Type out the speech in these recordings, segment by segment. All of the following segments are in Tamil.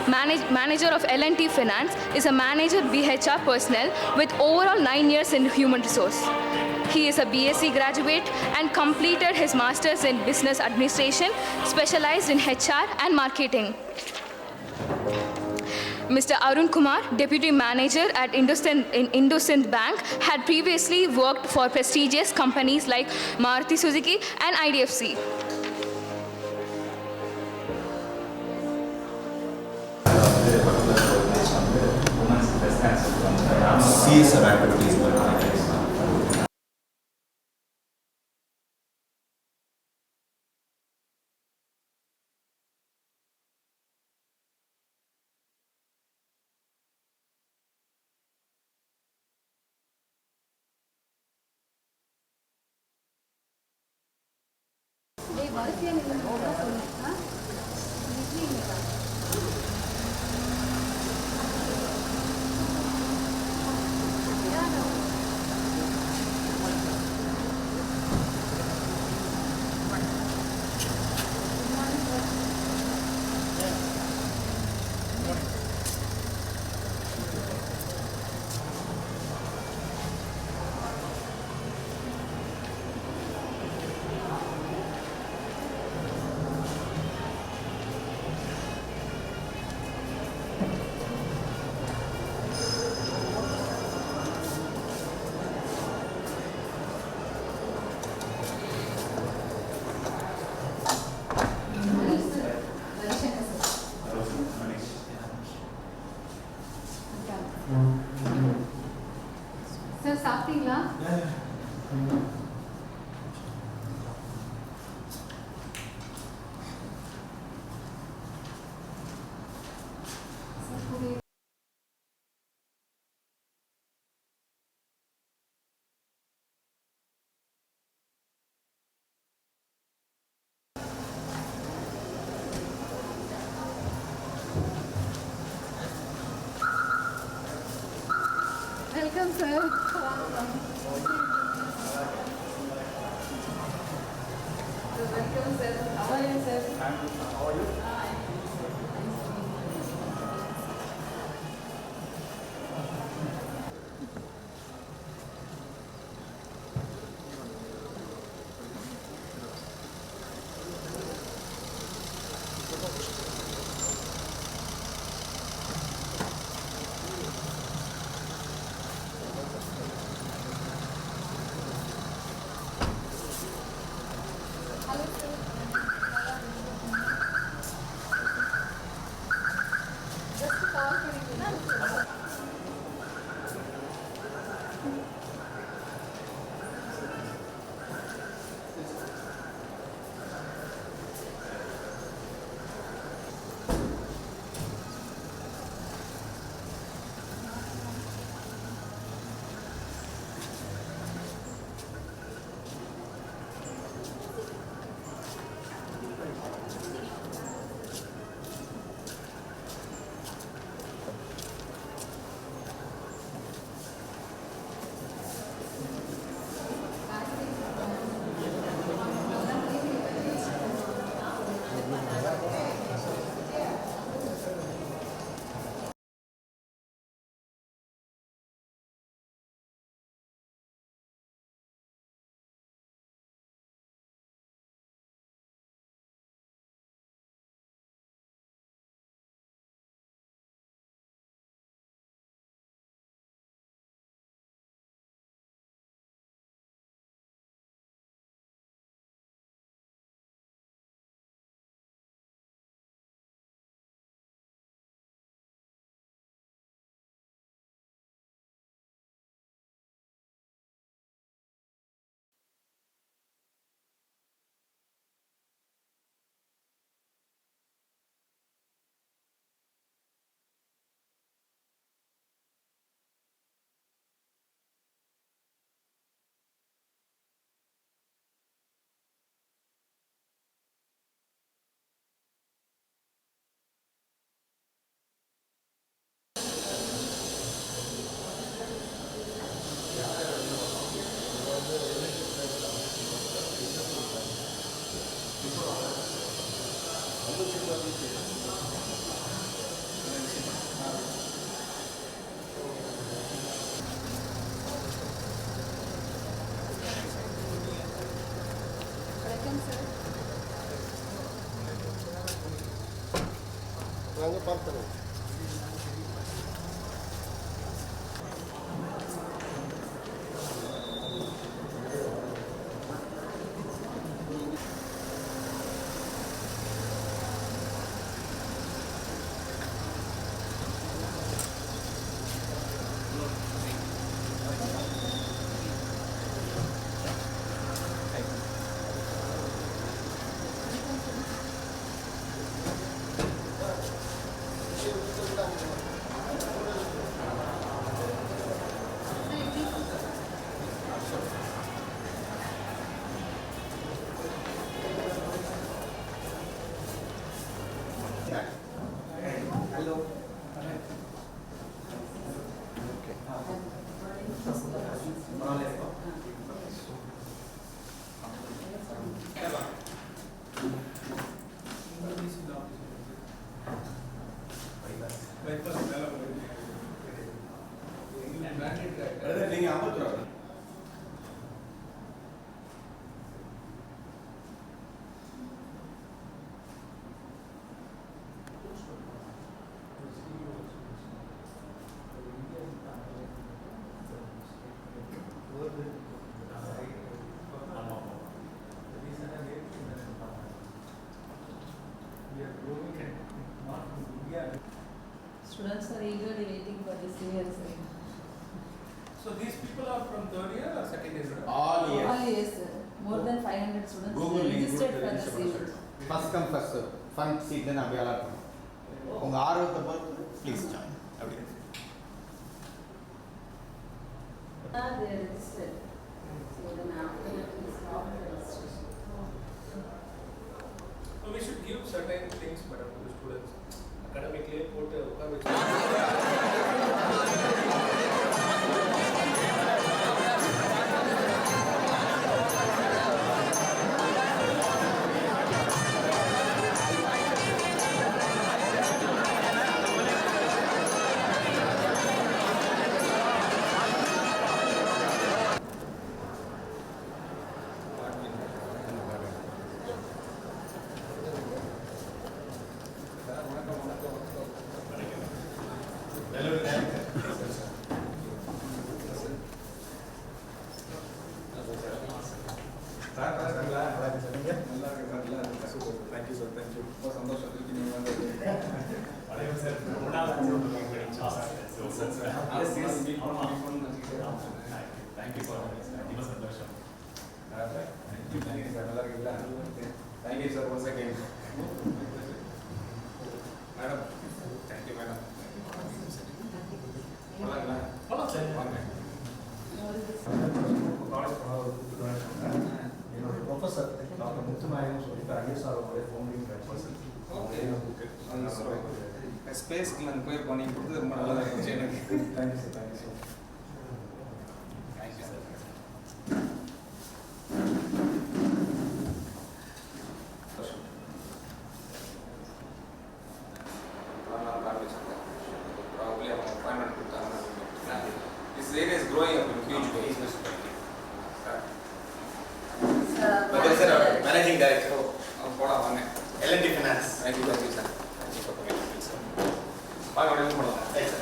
manager of L&T Finance, is a manager BHR personnel with overall 9 years in human resource. He is a BSc graduate and completed his master's in business administration, specialized in HR and marketing. Mr. Arun Kumar, Deputy Manager at IndusInd Bank, had previously worked for prestigious companies like Maruti Suzuki and IDFC. CSR activities. Sir, சாப்பிட்டீங்களா? Welcome, sir. Welcome, sir. How are you, sir? I'm good. How are you? நாங்கள் பார்த்தோம். நீங்க அமர்த்துறா Students are eagerly waiting for this year. So these people are from third year or second year? all years. All yes, sir. More than 500 students Google link registered for register this year. பண்ணுங்க. First come first serve. Fund seat then அப்படியே அலாட் பண்ணுங்க. உங்க ஆர்வத்தை பொறுத்து ப்ளீஸ் ஜாயின். அப்படி They are registered. So then after that we stop the registration. So we should give certain things madam to the students. Academically போட்டு உட்கார வச்சு Thank you sir once again. Madam, thank you madam. போலாம் சார் வாங்க. என்னோட ப்ரொஃபஸர் டாக்டர் முத்துநாயகம் சொல்லிட்டு ஐஎஸ்ஆர் ஃபவுண்டிங் பர்சன். ஸ்பேஸ்க்கு நாங்கள் போயிருக்கோம் நீங்கள் கொடுத்தது ரொம்ப நல்லா இருந்துச்சு எனக்கு. Thank you sir, thank you sir. Thank you sir. Probably an appointment கொடுத்தாங்க. This area is growing up in huge ways. But there is a managing director. போடா வாங்க. L&T Finance. Thank you sir. Thank you for coming. வாங்க அப்படியே போடலாம். Thanks sir.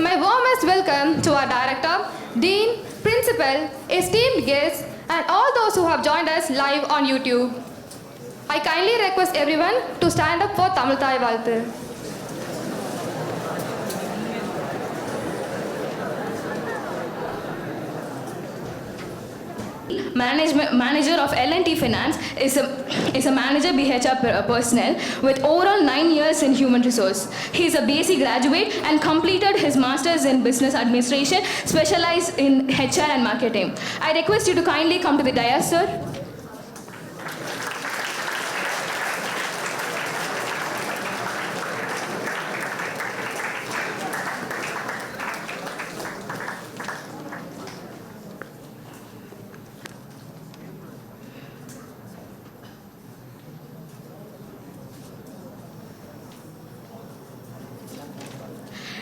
My warmest welcome to our director, dean, principal, esteemed guests, and all those who have joined us live on YouTube. I kindly request everyone to stand up for Tamil Thai Valthu. Manager of L&T Finance is a manager BHR personnel with overall 9 years in human resource. He is a BSc graduate and completed his masters in business administration, specialized in HR and marketing. I request you to kindly come to the dais, sir.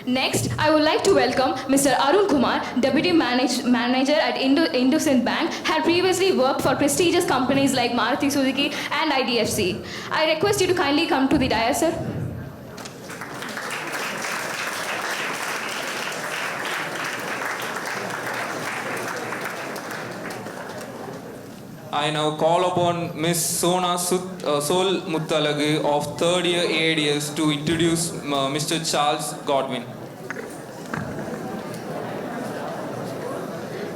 Next, I would like to welcome Mr. Arun Kumar, Deputy Manager at IndusInd Bank, had previously worked for prestigious companies like Maruti Suzuki and IDFC. I request you to kindly come to the dais, sir. I now call upon Ms. Sona Sol Muttalagu of 3rd year AADS to introduce Mr. Charles Godwin.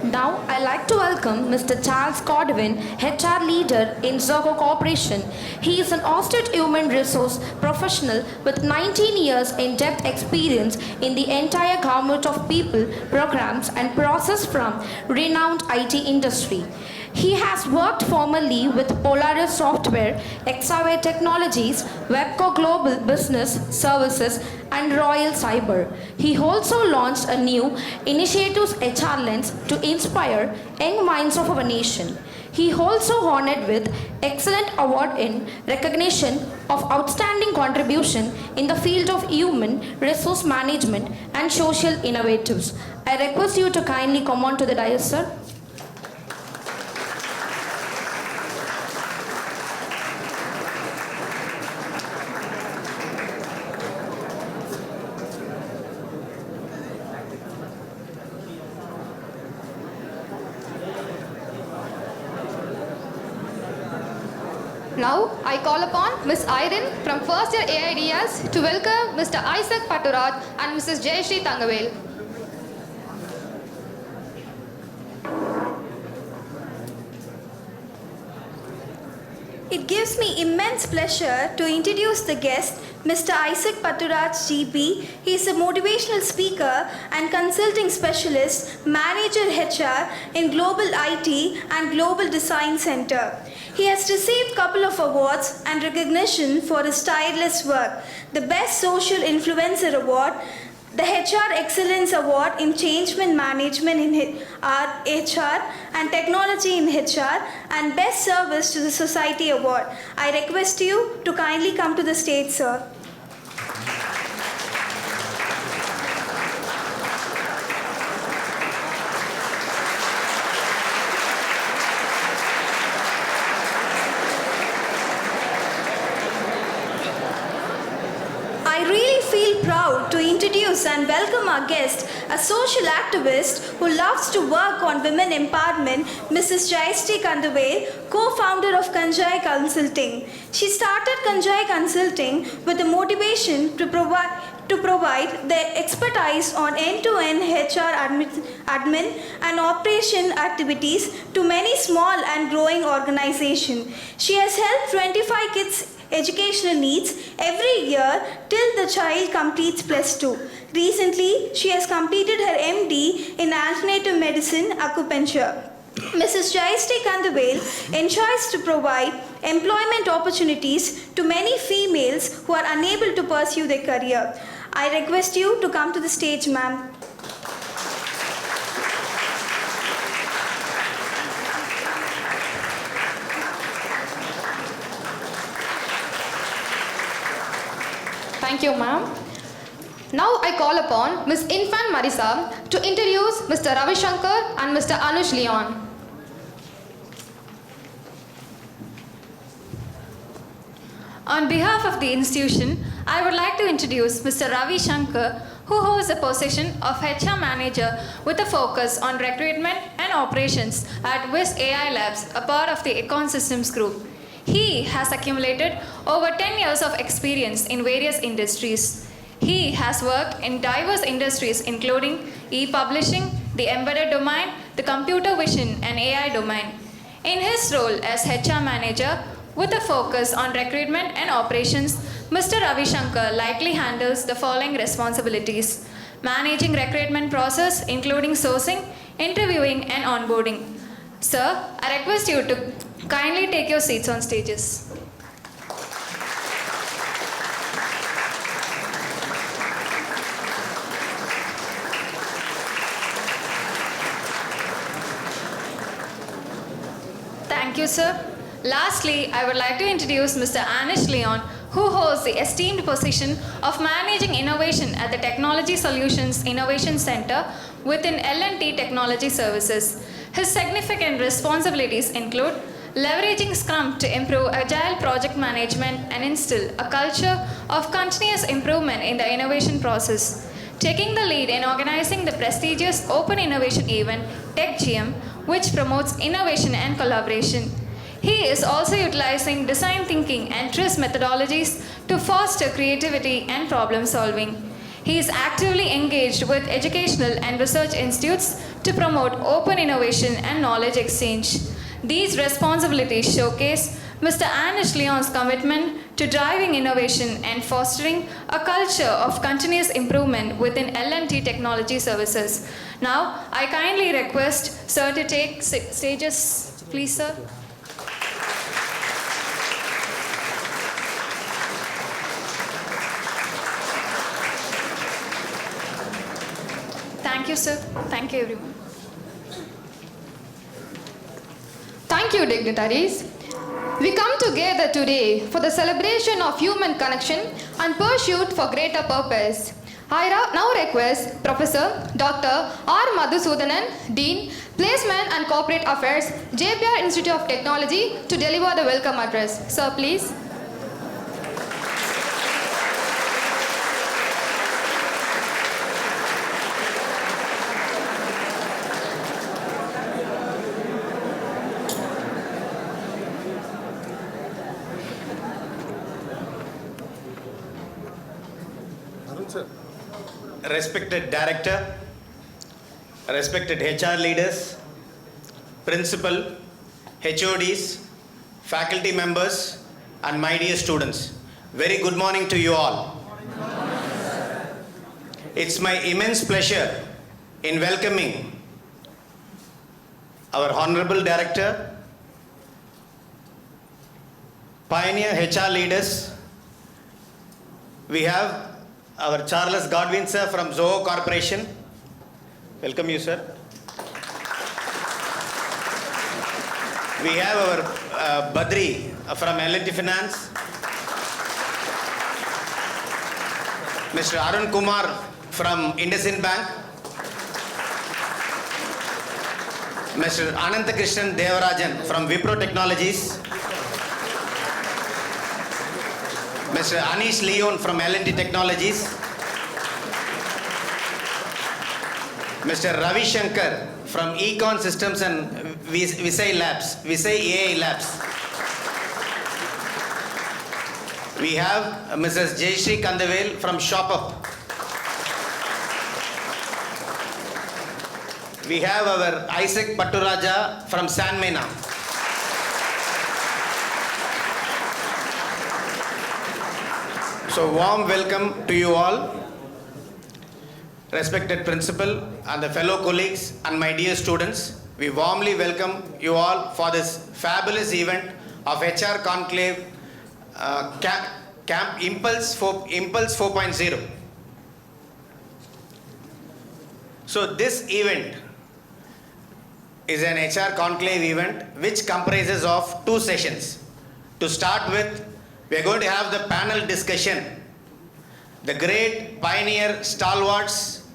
Now, I'd like to welcome Mr. Charles Godwin, HR leader in Zoho Corporation. He is an astute human resource professional with 19 years in-depth experience in the entire gamut of people, programs, and process from renowned IT industry. He has worked formerly with Polaris Software, Exaway Technologies, Webco Global Business Services, and Royal Cyber. He also launched a new Initiatives HR Lens to inspire young minds of our nation. He also honored with Excellent Award in recognition of outstanding contribution in the field of human resource management and social innovatives. I request you to kindly come on to the dais, sir. Now, I call upon Ms. Irene from first year AIDS to welcome Mr. Isaac Paturat and Mrs. Jayashree Tangavel. It gives me immense pleasure to introduce the guest, Mr. Isaac Paturat GP. He is a motivational speaker and consulting specialist, manager HR in Global IT and Global Design Center. He has received a couple of awards and recognition for his tireless work. The Best Social Influencer Award, the HR Excellence Award in Changement Management in HR and Technology in HR, and Best Service to the Society Award. I request you to kindly come to the stage, sir. I really feel proud to introduce and welcome our guest, a social activist who loves to work on women empowerment, Mrs. Jayashree Tangavel, co-founder of Kanjai Consulting. She started Kanjai Consulting with the motivation to provide the expertise on end-to-end HR admin and operation activities to many small and growing organizations. She has helped 25 kids educational needs every year till the child completes +2. Recently, she has completed her MD in alternative medicine acupuncture. Mrs. Jayashree Tangavel ensures to provide employment opportunities to many females who are unable to pursue their career. I request you to come to the stage, ma'am. Thank you, ma'am. Now I call upon Ms. Infant Marisa to introduce Mr. Ravi Shankar and Mr. Anush Leon. On behalf of the institution, I would like to introduce Mr. Ravi Shankar, who holds the position of HR Manager with a focus on recruitment and operations at WIS AI Labs, a part of the Econ Systems Group. He has accumulated over 10 years of experience in various industries. He has worked in diverse industries including e-publishing, the embedded domain, the computer vision and AI domain. In his role as HR Manager with a focus on recruitment and operations, Mr. Ravi Shankar likely handles the following responsibilities: managing recruitment process including sourcing, interviewing and onboarding. Sir, I request you to kindly take your seats on stages. Thank you, sir. Lastly, I would like to introduce Mr. Anish Leon, who holds the esteemed position of Managing Innovation at the Technology Solutions Innovation Center within L&T Technology Services. His significant responsibilities include leveraging Scrum to improve agile project management and instill a culture of continuous improvement in the innovation process, taking the lead in organizing the prestigious Open Innovation event, TechGM, which promotes innovation and collaboration. He is also utilizing design thinking and TRIZ methodologies to foster creativity and problem solving. He is actively engaged with educational and research institutes to promote open innovation and knowledge exchange. These responsibilities showcase Mr. Anish Leon's commitment to driving innovation and fostering a culture of continuous improvement within L&T Technology Services. Now, I kindly request Sir to take stages, please, sir. Thank you, sir. Thank you, everyone. Thank you, dignitaries. We come together today for the celebration of human connection and pursuit for greater purpose. I now request Professor Dr. R. Madhusudanan, Dean, Placement and Corporate Affairs, JPR Institute of Technology, to deliver the welcome address. Sir, please. Respected Director, respected HR leaders, Principal, HODs, faculty members, and my dear students, very good morning to you all. It's my immense pleasure in welcoming our Honorable Director, pioneer HR leaders. We have our Charles Godwin sir from Zoho Corporation. Welcome you, sir. We have our Badri from L&T Finance. Mr. Arun Kumar from IndusInd Bank. Mr. Ananthakrishnan Devarajan from Wipro Technologies. Mr. Anish Leon from L&T Technologies. Mr. Ravi Shankar from Econ Systems and Visay AI Labs. We have Mrs. Jayashree Kandavel from ShopUp. We have our Isaac Patturaja from Sanmena. So warm welcome to you all, respected principal and the fellow colleagues and my dear students. We warmly welcome you all for this fabulous event of HR Conclave Camp Impulse 4.0. So this event is an HR Conclave event which comprises of 2 sessions. To start with, we are going to have the panel discussion. The great pioneer stalwarts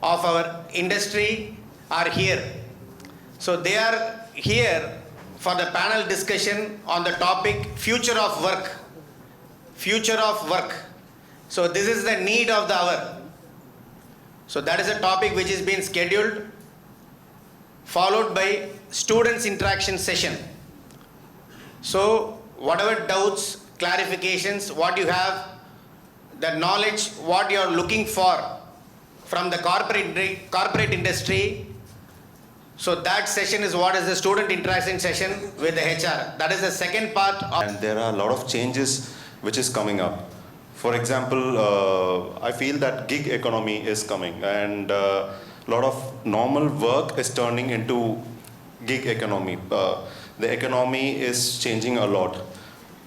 of our industry are here. So they are here for the panel discussion on the topic future of work. Future of work. So this is the need of the hour. So that is a topic which is being scheduled, followed by students interaction session. So whatever doubts, clarifications, what you have, the knowledge, what you are looking for from the corporate industry, so that session is what is the student interaction session with the HR. That is the second part of. And there are a lot of changes which is coming up. For example, I feel that gig economy is coming, and a lot of normal work is turning into gig economy. The economy is changing a lot.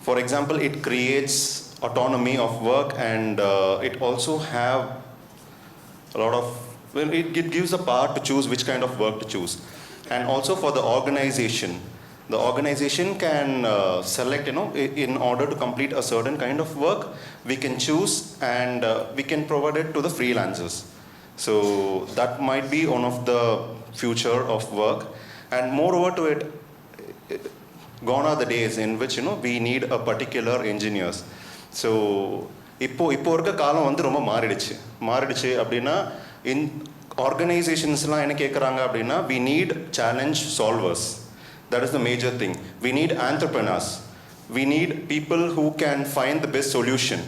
For example, it creates autonomy of work, and it also have a lot of, well, it gives the power to choose which kind of work to choose. And also for the organization, The organization can select, in order to complete a certain kind of work, we can choose and we can provide it to the freelancers. So that might be one of the future of work. And moreover to it, gone are the days in which we need a particular engineers. So இப்போ இருக்க காலம் வந்து ரொம்ப மாறிடுச்சு அப்படின்னா in organizationsலாம் என்ன கேட்குறாங்க அப்படின்னா we need challenge solvers. That is the major thing. We need entrepreneurs. We need people who can find the best solution.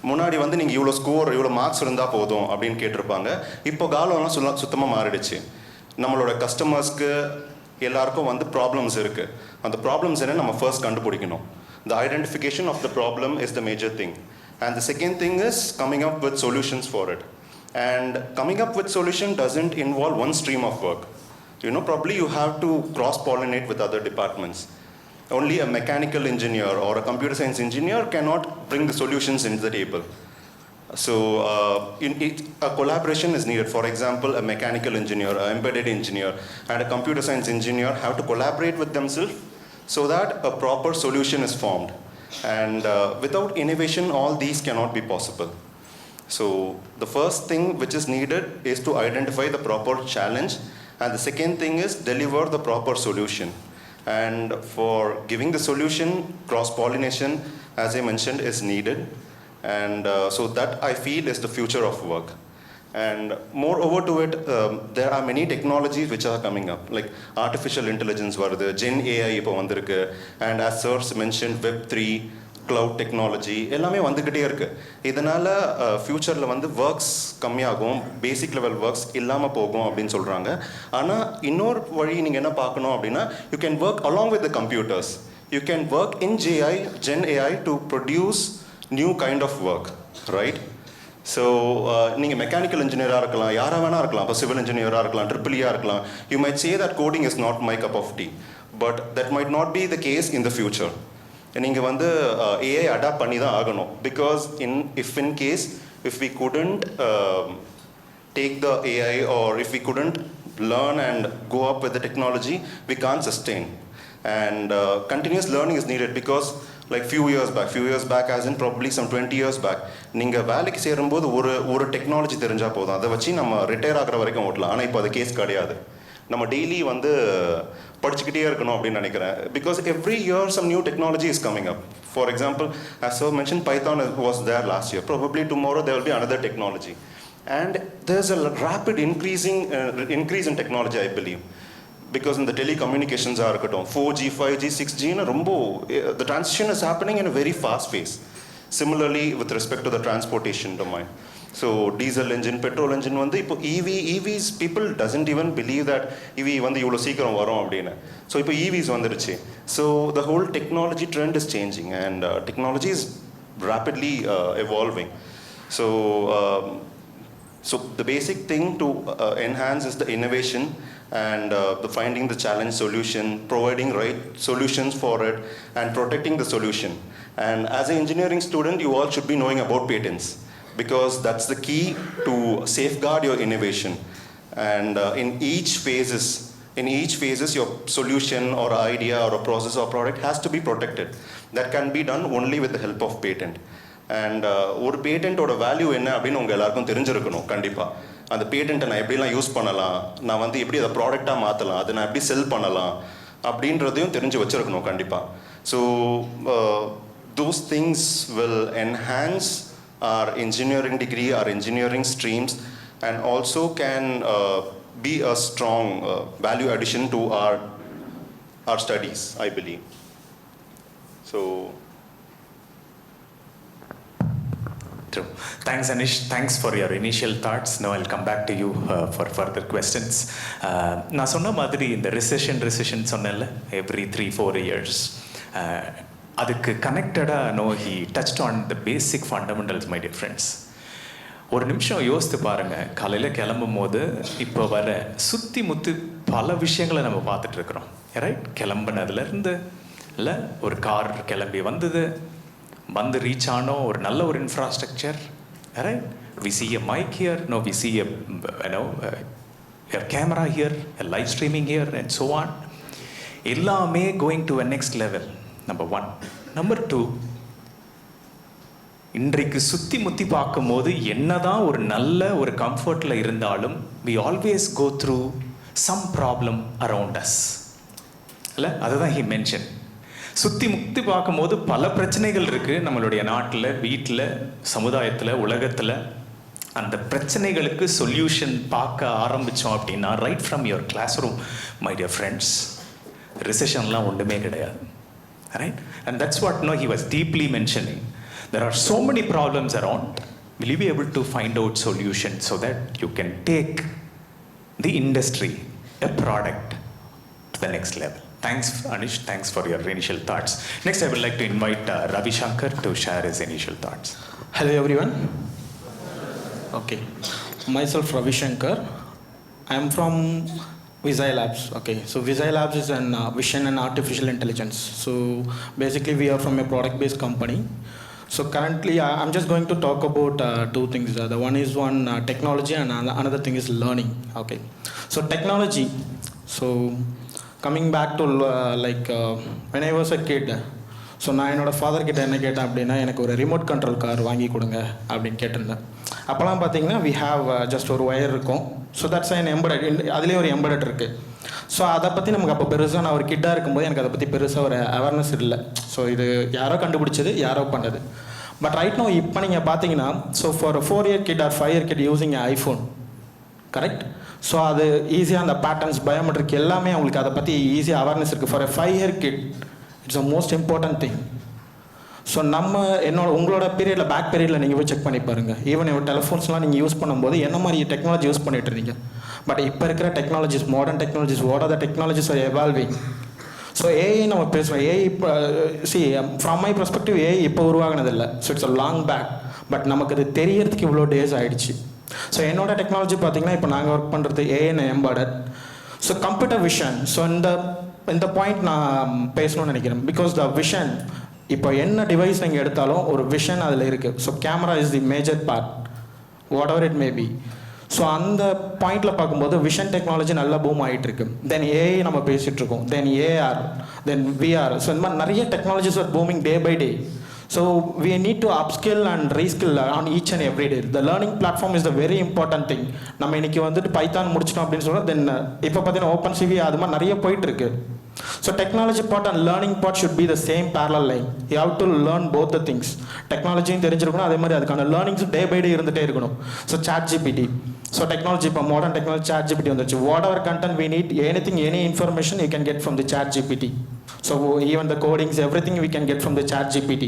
முன்னாடி வந்து நீங்கள் இவ்வளோ ஸ்கோர் இவ்வளோ மார்க்ஸ் இருந்தால் போதும் அப்படின்னு கேட்டிருப்பாங்க. இப்போ காலம்லாம் சுத்தமாக மாறிடுச்சு. நம்மளோட கஸ்டமர்ஸ்க்கு எல்லாருக்கும் வந்து ப்ராப்ளம்ஸ் இருக்குது. அந்த ப்ராப்ளம்ஸ் என்ன நம்ம ஃபர்ஸ்ட் கண்டுபிடிக்கணும். The identification of the problem is the major thing. And the second thing is coming up with solutions for it. And coming up with solution doesn't involve one stream of work. Probably you have to cross-pollinate with other departments. Only a mechanical engineer or a computer science engineer cannot bring the solutions into the table. So a collaboration is needed. For example, a mechanical engineer, an embedded engineer, and a computer science engineer have to collaborate with themselves so that a proper solution is formed. And without innovation, all these cannot be possible. So the first thing which is needed is to identify the proper challenge, and the second thing is deliver the proper solution. And for giving the solution, cross-pollination, as I mentioned, is needed. And so that I feel is the future of work. And moreover to it, there are many technologies which are coming up, like artificial intelligence, Gen AI, and as Sir mentioned, Web3, cloud technology, எல்லாமே வந்துக்கிட்டே இருக்கு. இதனால ஃபியூச்சரில் வந்து ஒர்க்ஸ் கம்மியாகும், பேசிக் லெவல் ஒர்க்ஸ் இல்லாமல் போகும் அப்படின்னு சொல்கிறாங்க. ஆனால் இன்னொரு வழி நீங்கள் என்ன பார்க்கணும் அப்படின்னா, you can work along with the computers. You can work in Gen AI to produce new kind of work, right? So நீங்கள் மெக்கானிக்கல் இன்ஜினியராக இருக்கலாம், யாராக வேணா இருக்கலாம், இப்போ சிவில் இன்ஜினியராக இருக்கலாம், ட்ரிபிள்இயாக இருக்கலாம். You might say that coding is not my cup of tea, but that might not be the case in the future. நீங்கள் வந்து ஏஐ அடாப்ட் பண்ணி தான் ஆகணும். Because in case if we couldn't take the AI or if we couldn't learn and go up with the technology, we can't sustain. And continuous learning is needed because like few years back as in probably some 20 years back, நீங்கள் வேலைக்கு சேரும்போது ஒரு டெக்னாலஜி தெரிஞ்சால் போதும், அதை வச்சு நம்ம ரிட்டையர் ஆகிற வரைக்கும் ஓட்டலாம். ஆனால் இப்போ அது கேஸ் கிடையாது. நம்ம டெய்லி வந்து படிச்சுக்கிட்டே இருக்கணும் அப்படின்னு நினைக்கிறேன். Because every year some new technology is coming up. For example, as Sir mentioned, Python was there last year. Probably tomorrow there will be another technology. And there's a rapid increase in technology, I believe. Because in the telecommunications are 4G, 5G, 6G, the transition is happening in a very fast pace. Similarly, with respect to the transportation domain. So diesel engine, petrol engine, EVs, people doesn't even believe that EV இவ்வளோ சீக்கிரம் வரும் அப்படின்னு. So இப்போ EVs வந்துருச்சு. So the whole technology trend is changing and technology is rapidly evolving. So the basic thing to enhance is the innovation and the finding the challenge solution, providing right solutions for it, and protecting the solution. And as an engineering student, you all should be knowing about patents, because that's the key to safeguard your innovation. And in each phases, your solution or idea or a process or product has to be protected. That can be done only with the help of patent. And ஒரு பேட்டன்ட்டோட வேல்யூ என்ன அப்படின்னு உங்கள் எல்லாருக்கும் தெரிஞ்சிருக்கணும். கண்டிப்பாக அந்த பேட்டன்ட்டை நான் எப்படிலாம் யூஸ் பண்ணலாம், நான் வந்து எப்படி அதை ப்ராடக்டாக மாற்றலாம், அதை நான் எப்படி செல் பண்ணலாம் அப்படின்றதையும் தெரிஞ்சு வச்சுருக்கணும் கண்டிப்பாக. So those things will enhance our engineering degree, our engineering streams, and also can be a strong value addition to our studies, I believe. So true. Thanks, Anish. Thanks for your initial thoughts. Now I'll come back to you for further questions. நான் சொன்ன மாதிரி இந்த recession சொன்னேன்ல, every 3-4 years. அதுக்கு கனெக்டடாக he touched on the basic fundamentals, my dear friends. ஒரு நிமிஷம் யோசித்து பாருங்கள், காலையில் கிளம்பும் போது இப்போ வர சுற்றி முற்றி பல விஷயங்களை நம்ம பார்த்துட்டு இருக்கிறோம், ரைட்? கிளம்புனதுலேருந்து இல்லை, ஒரு கார் கிளம்பி வந்து ரீச் ஆனோம், ஒரு நல்ல ஒரு infrastructure, right? We see a mic here, no, we see a camera here, a live streaming here, and so on. எல்லாமே going to a next level. Number 1. Number 2, இன்றைக்கு சுற்றி முற்றி பார்க்கும்போது என்னதான் ஒரு நல்ல ஒரு கம்ஃபர்ட்டில் இருந்தாலும் we always go through some problem around us. இல்லை, அதுதான் he mentioned. சுற்றி முற்றி பார்க்கும்போது பல பிரச்சனைகள் இருக்குது நம்மளுடைய நாட்டில், வீட்டில், சமுதாயத்தில், உலகத்தில். அந்த பிரச்சனைகளுக்கு சொல்யூஷன் பார்க்க ஆரம்பித்தோம் அப்படின்னா right from your classroom, my dear friends, ரிசெஷன்லாம் ஒன்றுமே கிடையாது. Right? And that's what no he was deeply mentioning. There are so many problems around. Will you be able to find out solutions so that you can take the industry, a product, to the next level? Thanks, Anish. Thanks for your initial thoughts. Next, I would like to invite Ravi Shankar to share his initial thoughts. Hello, everyone. Okay. Myself, Ravi Shankar. I am from Visay Labs. Okay. So, Visay Labs is an vision and artificial intelligence. So, basically, we are from a product-based company. So currently, I'm just going to talk about two things. The one is technology, and another thing is learning. Okay. So technology. So coming back to when I was a kid, so நான் என்னோடய ஃபாதர் கிட்ட என்ன கேட்டேன் அப்படின்னா, எனக்கு ஒரு ரிமோட் கண்ட்ரோல் கார் வாங்கி கொடுங்க அப்படின்னு கேட்டிருந்தேன். அப்போலாம் பார்த்தீங்கன்னா வி ஹாவ் ஜஸ்ட் ஒரு ஒயர் இருக்கும். ஸோ தட்ஸ் அன் எம்பெடட், அதுலேயே ஒரு எம்பெடட் இருக்குது. ஸோ அதை பற்றி நமக்கு அப்போ பெருசாக, நான் ஒரு கிட்டாக இருக்கும்போது எனக்கு அதை பற்றி பெருசாக ஒரு அவேர்னஸ் இல்லை. ஸோ இது யாரோ கண்டுபிடிச்சது, யாரோ பண்ணது. பட் ரைட் நோ இப்போ நீங்கள் பார்த்தீங்கன்னா, so for 4 year kid or 5 year kid using iPhone, correct? So அது ஈஸியாக அந்த பேட்டர்ன்ஸ், பயோமெட்ரிக் எல்லாமே அவங்களுக்கு அதை பற்றி ஈஸியாக அவேர்னஸ் இருக்குது. For 5 year kid it's a most important thing. So உங்களோட பீரியடில், பேக் பீரியடில் நீங்கள் போய் செக் பண்ணி பாருங்கள். ஈவன் டெலிஃபோன்ஸ்லாம் நீங்கள் யூஸ் பண்ணும்போது என்ன மாதிரி டெக்னாலஜி யூஸ் பண்ணிட்டு இருந்தீங்க. பட் இப்போ இருக்கிற technologies, modern technologies, what are the technologies are evolving. So AI நம்ம பேசுகிறோம். ஏஐ இப்போ ஃப்ரம் மை பெர்ஸ்பெக்டிவ் ஏஐ இப்போ உருவாகினதில்லை. So it's a long back. But நமக்கு அது தெரியறதுக்கு இவ்வளோ டேஸ் ஆகிடுச்சு. ஸோ என்னோட டெக்னாலஜி பார்த்தீங்கன்னா, இப்போ நாங்கள் ஒர்க் பண்ணுறது AN embedded. So computer vision. So இந்த பாயிண்ட் நான் பேசணும்னு நினைக்கிறேன். பிகாஸ் த விஷன், இப்போ என்ன டிவைஸ் நீங்கள் எடுத்தாலும் ஒரு விஷன் அதில் இருக்குது. So camera is the major part, what ever it may be. So அந்த பாயிண்டில் பார்க்கும்போது விஷன் டெக்னாலஜி நல்லா பூம் ஆகிட்டு இருக்கு. தென் ஏஐ நம்ம பேசிகிட்டு இருக்கோம். Then AR, then VR. So இந்த மாதிரி நிறைய technologies are booming day by day. So we need to upskill and reskill on each and every day. The learning platform is the very important thing. நம்ம இன்னைக்கு வந்துட்டு பைத்தான் முடிச்சிட்டோம் அப்படின்னு சொன்னால், தென் இப்போ பார்த்தீங்கன்னா ஓப்பன் சிவி அது மாதிரி நிறைய போயிட்டு இருக்கு. So technology part and learning part should be the same parallel line. You have to learn both the things. டெக்னாலஜியும் தெரிஞ்சிருக்கணும், அதே மாதிரி அதுக்கான லேர்னிங்ஸ் டே பை டே இருந்துகிட்டே இருக்கணும். So ChatGPT. ஸோ டெக்னாலஜி, இப்போ மாடர்ன் டெக்னாலஜி ChatGPT வந்துச்சு. What ever content we need, anything, any information you can get from the ChatGPT. So even the codings, everything we can get from the ChatGPT.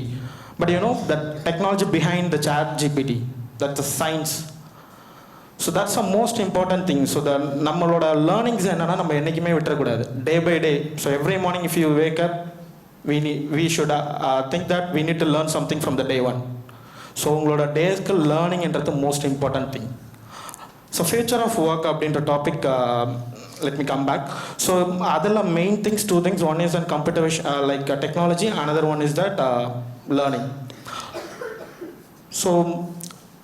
But you know, the technology behind the ChatGPT, that's the science. So that's the most important thing. So the நம்மளோட learnings என்னன்னா, நம்ம என்னைக்குமே விட்டுறக்கூடாது. Day by day. So every morning if you wake up, we should think that we need to learn something from the day one. So உங்களோட டேஸ்க்கு லேர்னிங் என்றது most important thing. So future of work அப்படின்ற topic, let me come back. So அதெல்லாம் main things, two things. One is on computer technology, another one is that learning. So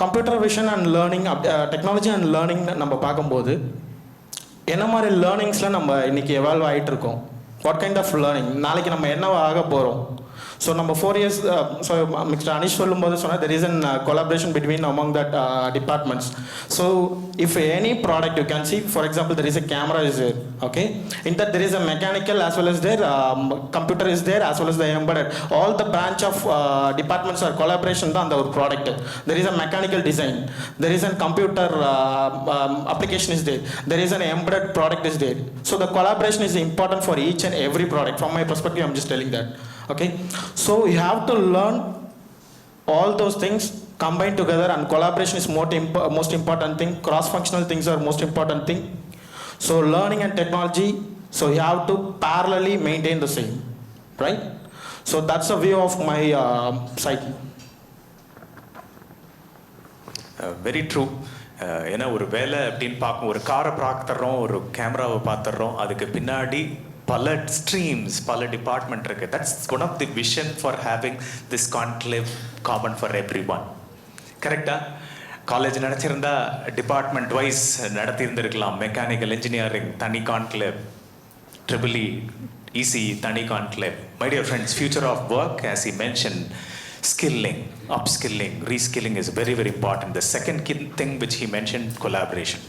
computer vision and learning, technology and learning நம்ம பார்க்கும்போது என்ன மாதிரி லேர்னிங்ஸில் நம்ம இன்றைக்கி எவால்வ் ஆகிட்டு இருக்கோம். வாட் கைண்ட் ஆஃப் லேர்னிங், நாளைக்கு நம்ம என்ன ஆக போகிறோம். ஸோ நம்ம 4 years, ஸோ மிஸ்டர் அனிஷ் சொல்லும்போது சொன்னால், there is an collaboration between among that departments. So if any product you can see, for example, there is a camera is there, okay, in that there is a mechanical as well as there computer is there as well as the embedded. All the branch of departments are collaboration on the product. There is a mechanical design, there is a computer application is there, there is an embedded product is there. So the collaboration is important for each and every product. From my perspective, I'm just telling that. Okay, so you have to learn all those things combined together, and collaboration is most important thing. Cross-functional things are most important thing. So learning and technology, so you have to parallelly maintain the same, right? So that's a view of my side. Very true. ஏன்னா ஒரு வேலை அப்படின்னு பார்க்கும், ஒரு காரை பார்த்துறோம், ஒரு கேமராவை பார்த்துறோம், அதுக்கு பின்னாடி பல ஸ்ட்ரீம்ஸ், பல டிபார்ட்மெண்ட் இருக்குது. That's one of the vision for having this conclave common for everyone. கரெக்டாக காலேஜ் நினச்சிருந்தா டிபார்ட்மெண்ட் வைஸ் நடத்தியிருந்திருக்கலாம். மெக்கானிக்கல் இன்ஜினியரிங் தனி conclave, triple E easy tani conclave. My dear friends, future of work, as he mentioned, skilling, upskilling, reskilling is very, very important. The second thing which he mentioned, collaboration.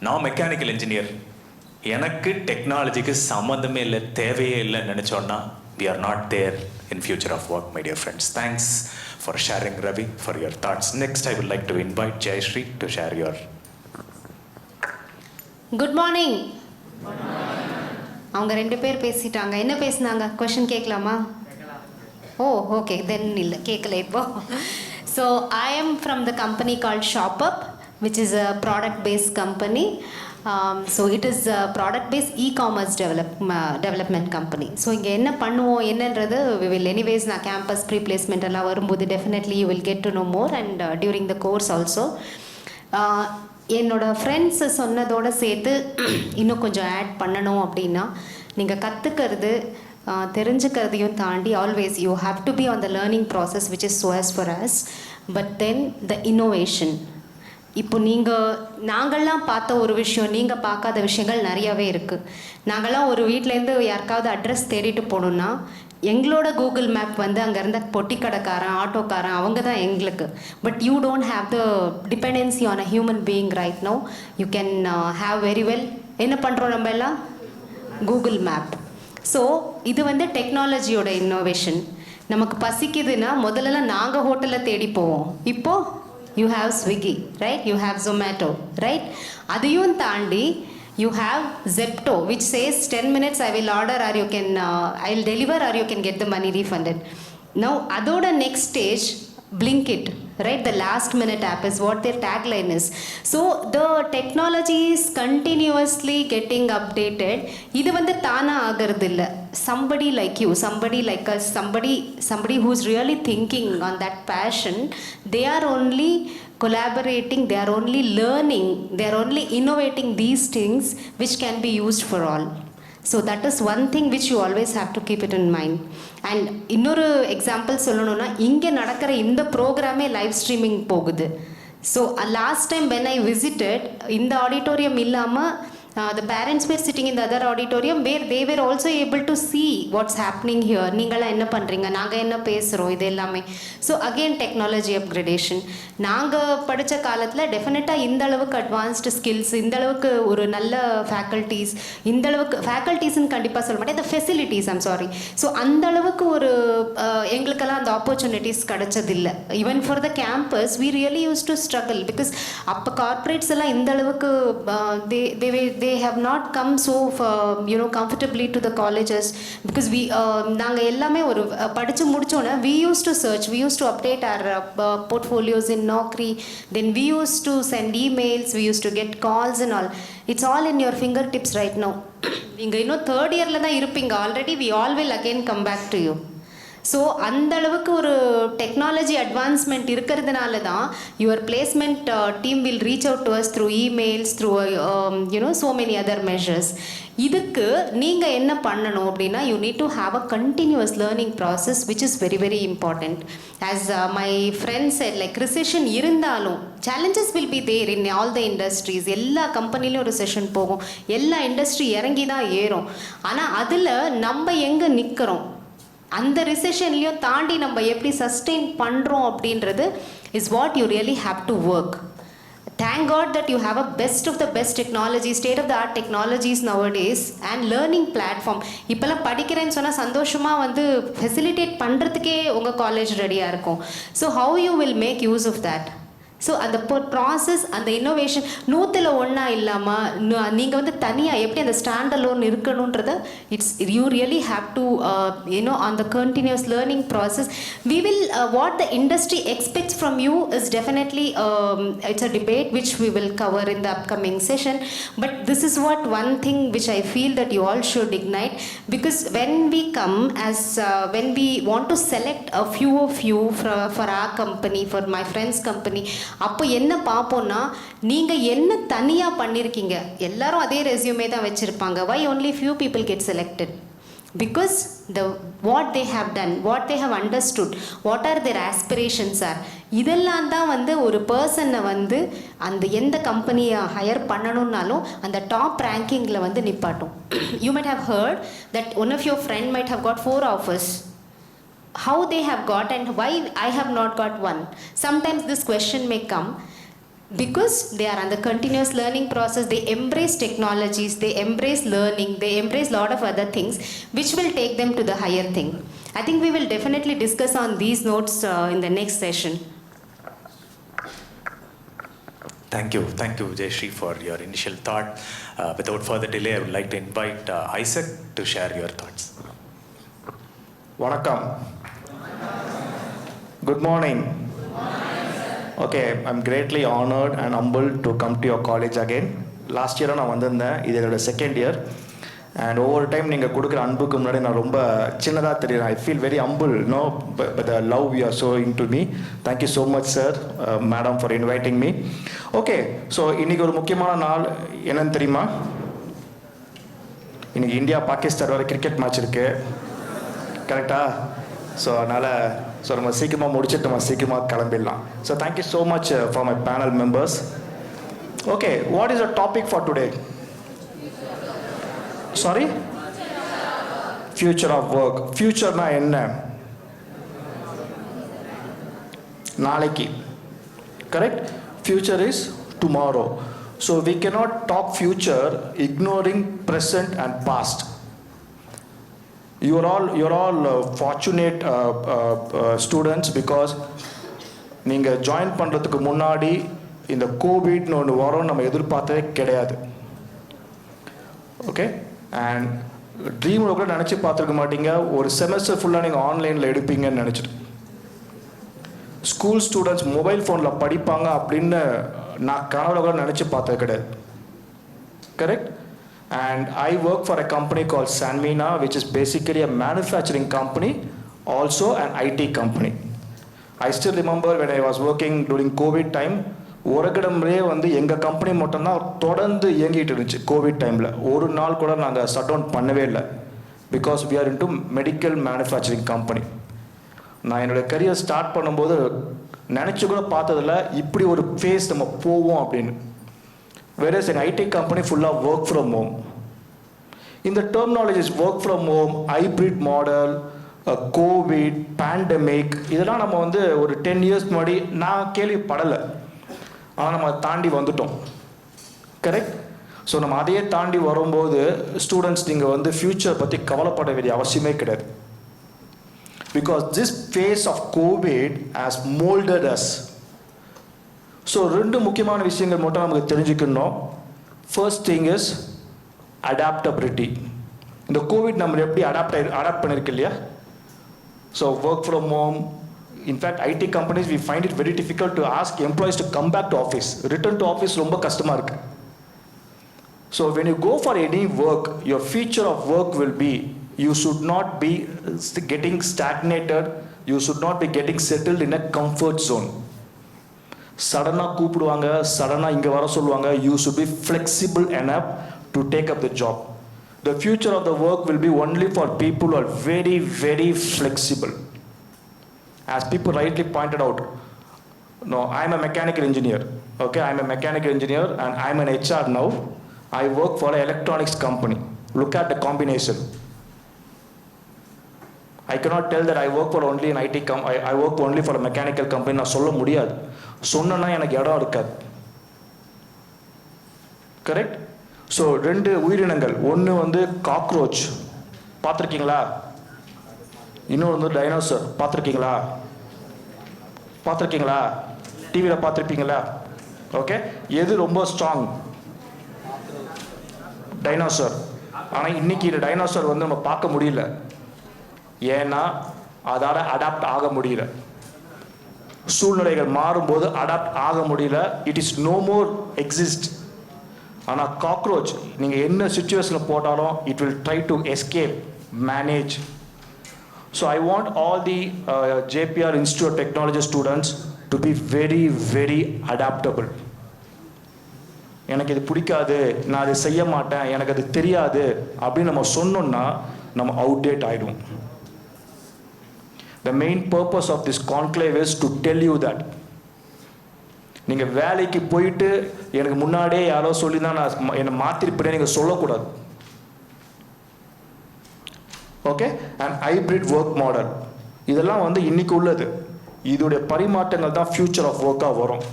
Now mechanical engineer, எனக்கு டெக்னாலஜிக்கு சம்மந்தமே இல்லை, தேவையே இல்லைன்னு நினச்சோன்னா we are not there in future of work, my dear friends. Thanks for sharing, Ravi, for your thoughts. Next, I would like to invite Jayashree to share your... Good morning. அவங்க 2 பேர் பேசிட்டாங்க. என்ன பேசினாங்க? கொஷின் கேட்கலாமா? ஓ ஓகே, தென் இல்லை, கேட்கல இப்போ. So I am from the company called ShopUp, which is a product-based company. So it is a product-based e-commerce development company. So இங்கே என்ன பண்ணுவோம் என்னன்றது we will anyways நான் campus pre-placement எல்லாம் வரும்போது definitely you will get to know more and during the course also. என்னோட ஃப்ரெண்ட்ஸு சொன்னதோடு சேர்த்து இன்னும் கொஞ்சம் ஆட் பண்ணணும் அப்படின்னா, நீங்கள் கற்றுக்கிறது தெரிஞ்சுக்கிறதையும் தாண்டி always you have to be on the learning process which is so as for us, but then the innovation. இப்போ நாங்கள்லாம் பார்த்த ஒரு விஷயம், நீங்கள் பார்க்காத விஷயங்கள் நிறையாவே இருக்குது. நாங்கள்லாம் ஒரு வீட்டிலேருந்து யாருக்காவது அட்ரஸ் தேடிட்டு போகணுன்னா எங்களோட கூகுள் மேப் வந்து அங்கே இருந்த பொட்டி கடைக்காரன், ஆட்டோக்காரன், அவங்க தான் எங்களுக்கு. But you don't have the dependency on a human being right no. You can have very well. என்ன பண்ணுறோம் நம்ம எல்லாம்? Google map. ஸோ இது வந்து டெக்னாலஜியோட இன்னோவேஷன். நமக்கு பசிக்குதுன்னா முதல்லலாம் நாங்கள் ஹோட்டலில் தேடி போவோம். இப்போது you have Swiggy, right? You have Zomato, right? அதையும் தாண்டி you have Zepto, which says 10 minutes I will order or you can I will deliver or you can get the money refunded. Now அதோட next stage Blinkit, right? The last minute app is what their tagline is. So the technology is continuously getting updated. இது வந்து தானா ஆகிறது இல்லை. Somebody like you, somebody like us, somebody who's really thinking on that passion, they are only collaborating, they are only learning, they are only innovating these things which can be used for all. So that is one thing which you always have to keep it in mind. And இன்னொரு எக்ஸாம்பிள் சொல்லணும்னா, இங்கே நடக்கிற இந்த ப்ரோக்ராமே லைவ் ஸ்ட்ரீமிங் போகுது. So last time when I visited, இந்த ஆடிட்டோரியம் இல்லாமல் the parents were sitting in the other auditorium where they were also able to see what's happening here. நீங்களாம் என்ன பண்ணுறீங்க, நாங்கள் என்ன பேசுகிறோம், இது எல்லாமே. So again technology upgradation. நாங்கள் படித்த காலத்தில் டெஃபினட்டாக இந்த அளவுக்கு அட்வான்ஸ்டு ஸ்கில்ஸ், இந்த அளவுக்கு ஒரு நல்ல ஃபேக்கல்ட்டிஸ், இந்த அளவுக்கு ஃபேக்கல்ட்டிஸ்ன்னு கண்டிப்பாக சொல்ல மாட்டேன், இந்த ஃபெசிலிட்டிஸ் ஐம் சாரி. ஸோ அந்த அளவுக்கு ஒரு எங்களுக்கெல்லாம் அந்த ஆப்பர்ச்சுனிட்டிஸ் கிடச்சதில்லை. Even for the campus we really use to struggle because அப்போ கார்ப்பரேட்ஸ் எல்லாம் இந்த அளவுக்கு they have not come so comfortably to the colleges because we நாங்கள் எல்லாமே ஒரு படித்து முடித்தோன்னே we used to search, we used to update our portfolios in Naukri, then we used to send emails, we used to get calls and all. It's all in your fingertips right now. நீங்கள் இன்னும் தேர்ட் இயரில் தான் இருப்பீங்க. Already we all will again come back to you. So அந்த அளவுக்கு ஒரு டெக்னாலஜி அட்வான்ஸ்மெண்ட் இருக்கிறதுனால தான் your placement team will reach out to us through emails, through so many other measures. இதுக்கு நீங்கள் என்ன பண்ணணும் அப்படின்னா, you need to have a continuous learning process which is very very important. As my friends said, like recession இருந்தாலும் challenges will be there in all the industries. எல்லா கம்பெனிலையும் ஒரு செஷன் போகும், எல்லா இண்டஸ்ட்ரி இறங்கி தான் ஏறும். ஆனால் அதில் நம்ம எங்கே நிற்கிறோம், அந்த ரிசெஷன்லேயும் தாண்டி நம்ம எப்படி சஸ்டெயின் பண்ணுறோம் அப்படின்றது is what you really have to work. Thank God that you have a best of the best technology, state of the art technologies nowadays and learning platform. இப்போல்லாம் படிக்கிறேன்னு சொன்னால் சந்தோஷமாக வந்து ஃபெசிலிட்டேட் பண்ணுறதுக்கே உங்கள் காலேஜ் ரெடியாக இருக்கும். So how you will make use of that? So அந்த ப்ராசஸ், அந்த இன்னோவேஷன் 100 இல்லாமல் நீங்கள் வந்து தனியாக எப்படி அந்த ஸ்டாண்ட் அலோன் இருக்கணுன்றத you really have to own the continuous learning process. We will what the industry expects from you is definitely it's a debate which we will cover in the upcoming session. But this is what one thing which I feel that you all should ignite, because when we come as when we want to select a few of you for our company, for my friend's company, அப்போ என்ன பார்ப்போன்னா, நீங்கள் என்ன தனியாக பண்ணியிருக்கீங்க. எல்லாரும் அதே ரெஸ்யூமே தான் வச்சுருப்பாங்க. வை only few people get selected? because what they have done, what they have understood, what are their aspirations are. இதெல்லாம் தான் வந்து ஒரு பர்சனை வந்து அந்த எந்த கம்பெனியை ஹையர் பண்ணணும்னாலும் அந்த டாப் ரேங்கிங்கில் வந்து நிப்பாட்டும். You might have heard that one of your friend might have got 4 offers. How they have got and why I have not got one? Sometimes this question may come because they are on the continuous learning process. They embrace technologies, they embrace learning, they embrace lot of other things which will take them to the higher thing. I think we will definitely discuss on these notes in the next session. Thank you Jayashree for your initial thought. Without further delay, I would like to invite Isaac to share your thoughts. Vanakkam. Good morning. Okay, I'm greatly honored and humbled to come to your college again. Last year நான் வந்திருந்தேன், இது என்னோட செகண்ட் இயர். அண்ட் ஒவ்வொரு டைம் நீங்கள் கொடுக்குற அன்புக்கு முன்னாடி நான் ரொம்ப சின்னதாக தெரியும். I feel very humble no but the love you are showing to me. Thank you so much sir, madam for inviting me. Okay, so இன்றைக்கி ஒரு முக்கியமான நாள் என்னன்னு தெரியுமா? இன்றைக்கி இந்தியா பாகிஸ்தான் வரை கிரிக்கெட் மேட்ச் இருக்குது, கரெக்டாக? ஸோ அதனால் நம்ம சீக்கிரமாக முடிச்சுட்டு நம்ம சீக்கிரமாக கிளம்பிடலாம். So thank you so much for my panel members. Okay, what is the topic for today? Sorry, future of work. ஃபியூச்சர்னா என்ன? நாளைக்கு, correct? Future is tomorrow. So we cannot talk future ignoring present and past. You're all fortunate students because நீங்கள் ஜாயின் பண்ணுறதுக்கு முன்னாடி இந்த கோவிட்னு ஒன்று வரும் நம்ம எதிர்பார்த்ததே கிடையாது. ஓகே, அண்ட் ட்ரீமில் கூட நினச்சி பார்த்துருக்க மாட்டீங்க ஒரு செமஸ்டர் ஃபுல்லாக நீங்கள் ஆன்லைனில் எடுப்பீங்கன்னு நினச்சிட்டு. ஸ்கூல் ஸ்டூடெண்ட்ஸ் மொபைல் ஃபோனில் படிப்பாங்க அப்படின்னு நான் கனவுல கூட நினச்சி பார்த்தது கிடையாது, correct? And I work for a company called Sanmina, which is basically a manufacturing company, also an IT company. I still remember when I was working during COVID time, ஒருகிடம்லே வந்து எங்கள் கம்பெனி மட்டும்தான் தொடர்ந்து இயங்கிட்டு இருந்துச்சு கோவிட் டைமில். ஒரு நாள் கூட நாங்கள் ஷட் டவுன் பண்ணவே இல்லை, because we are into medical manufacturing company. நான் என்னோடய கரியர் ஸ்டார்ட் பண்ணும்போது நினச்சி கூட பார்த்ததில்ல இப்படி ஒரு ஃபேஸ் நம்ம போவோம் அப்படின்னு. Whereas an IT company full of work from home. In the terminology is work from home, hybrid model, COVID, pandemic, இதெல்லாம் நம்ம வந்து ஒரு 10 years முன்னாடி நான் கேள்விப்படலை, ஆனால் நம்ம தாண்டி வந்துட்டோம், கரெக்ட்? ஸோ நம்ம அதையே தாண்டி வரும்போது ஸ்டூடெண்ட்ஸ் நீங்கள் வந்து ஃப்யூச்சர் பற்றி கவலைப்பட வேண்டிய அவசியமே கிடையாது. Because this phase of COVID has moulded us. So ரெண்டு முக்கியமான விஷயங்கள் மட்டும் நமக்கு தெரிஞ்சுக்கணும். First thing is adaptability. இந்த கோவிட் நம்ம எப்படி அடாப்ட் பண்ணியிருக்கு இல்லையா? So work from home. In fact IT companies we find it very difficult to ask employees to come back to office. Return to office ரொம்ப கஷ்டமாக இருக்குது. So when you go for any work, your future of work will be you should not be getting stagnated, you should not be getting settled in a comfort zone. சடனாக கூப்பிடுவாங்க, சடனாக இங்கே வர சொல்லுவாங்க. You should be flexible enough to take up the job. The future of the work will be only for people who are very, very flexible. As people rightly pointed out, no, I'm a mechanical engineer. Okay, I'm a mechanical engineer and I'm an HR now. I work for an electronics company. Look at the combination. I cannot tell that I work for only an IT company. I work only for a mechanical company. நான் சொல்ல முடியாது. சொன்னா எனக்கு இடம் இருக்காது, கரெக்ட்? ஸோ ரெண்டு உயிரினங்கள், ஒன்று வந்து காக்ரோச் பார்த்துருக்கீங்களா? இன்னொன்று வந்து டைனோசர் பார்த்துருக்கீங்களா? டிவியில் பார்த்துருப்பீங்களா? ஓகே, எது ரொம்ப ஸ்ட்ராங்? டைனோசர். ஆனால் இன்னைக்கு இந்த டைனோசர் வந்து நம்ம பார்க்க முடியல, ஏன்னா அதால் அடாப்ட் ஆக முடியல. சூழ்நிலைகள் மாறும்போது அடாப்ட் ஆக முடியல. It is no more exist. ஆனால் காக்ரோச் நீங்கள் என்ன சுச்சுவேஷனில் போட்டாலும் it will try to escape, manage. So I want all the JPR Institute of Technology students to be very, very adaptable. எனக்கு இது பிடிக்காது, நான் அதை செய்ய மாட்டேன், எனக்கு அது தெரியாது அப்படின்னு நம்ம சொன்னோம்னா நம்ம அவுடேட் ஆகிடும். The main purpose of this conclave is to tell you that நீங்கள் வேலைக்கு போயிட்டு எனக்கு முன்னாடியே யாரோ சொல்லி தான் நான் என்னை மாற்றிருப்பேன் நீங்கள் சொல்லக்கூடாது. Okay, and hybrid work model இதெல்லாம் வந்து இன்னைக்கு உள்ளது. இதோடைய பரிமாற்றங்கள் தான் ஃபியூச்சர் ஆஃப் ஒர்க்காக வரும்.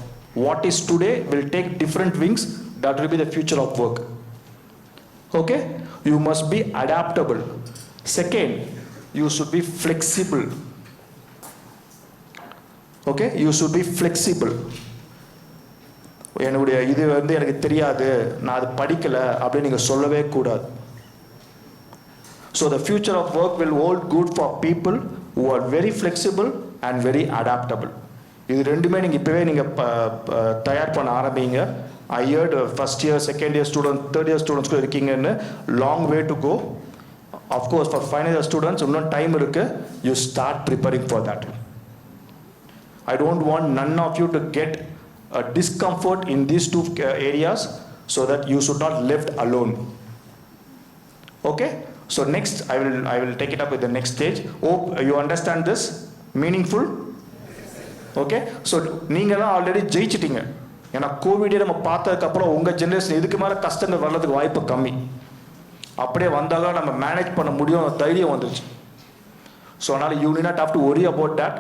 What is today will take different wings, that will be the future of work. Okay, you must be adaptable. Second, you should be flexible. Okay, you should be flexible. என்னுடைய இது வந்து எனக்கு தெரியாது, நான் அது படிக்கலை அப்படின்னு நீங்கள் சொல்லவே கூடாது. So the future of work will hold good for people who are very flexible and very adaptable. இது ரெண்டுமே நீங்கள் இப்போவே நீங்கள் தயார் பண்ண ஆரம்பிங்க. I heard first year, second year student, third year students கூட இருக்கீங்கன்னு. Long way to go. Of course for final year students இன்னும் டைம் இருக்குது. You start preparing for that. I don't want none of you to get a discomfort in these two areas, so that you should not left alone. Okay, so next I will take it up with the next stage. Hope you understand this. Meaningful? Okay, so நீங்களாம் ஆல்ரெடி ஜெயிச்சிட்டீங்க. ஏன்னா கோவிடே நம்ம பார்த்ததுக்கப்புறம் உங்கள் ஜென்ரேஷன் இதுக்கு மேலே கஷ்டங்கள் வர்றதுக்கு வாய்ப்பு கம்மி. அப்படியே வந்தாலும் நம்ம மேனேஜ் பண்ண முடியும், தைரியம் வந்துருச்சு. ஸோ அதனால் you need have to worry about that.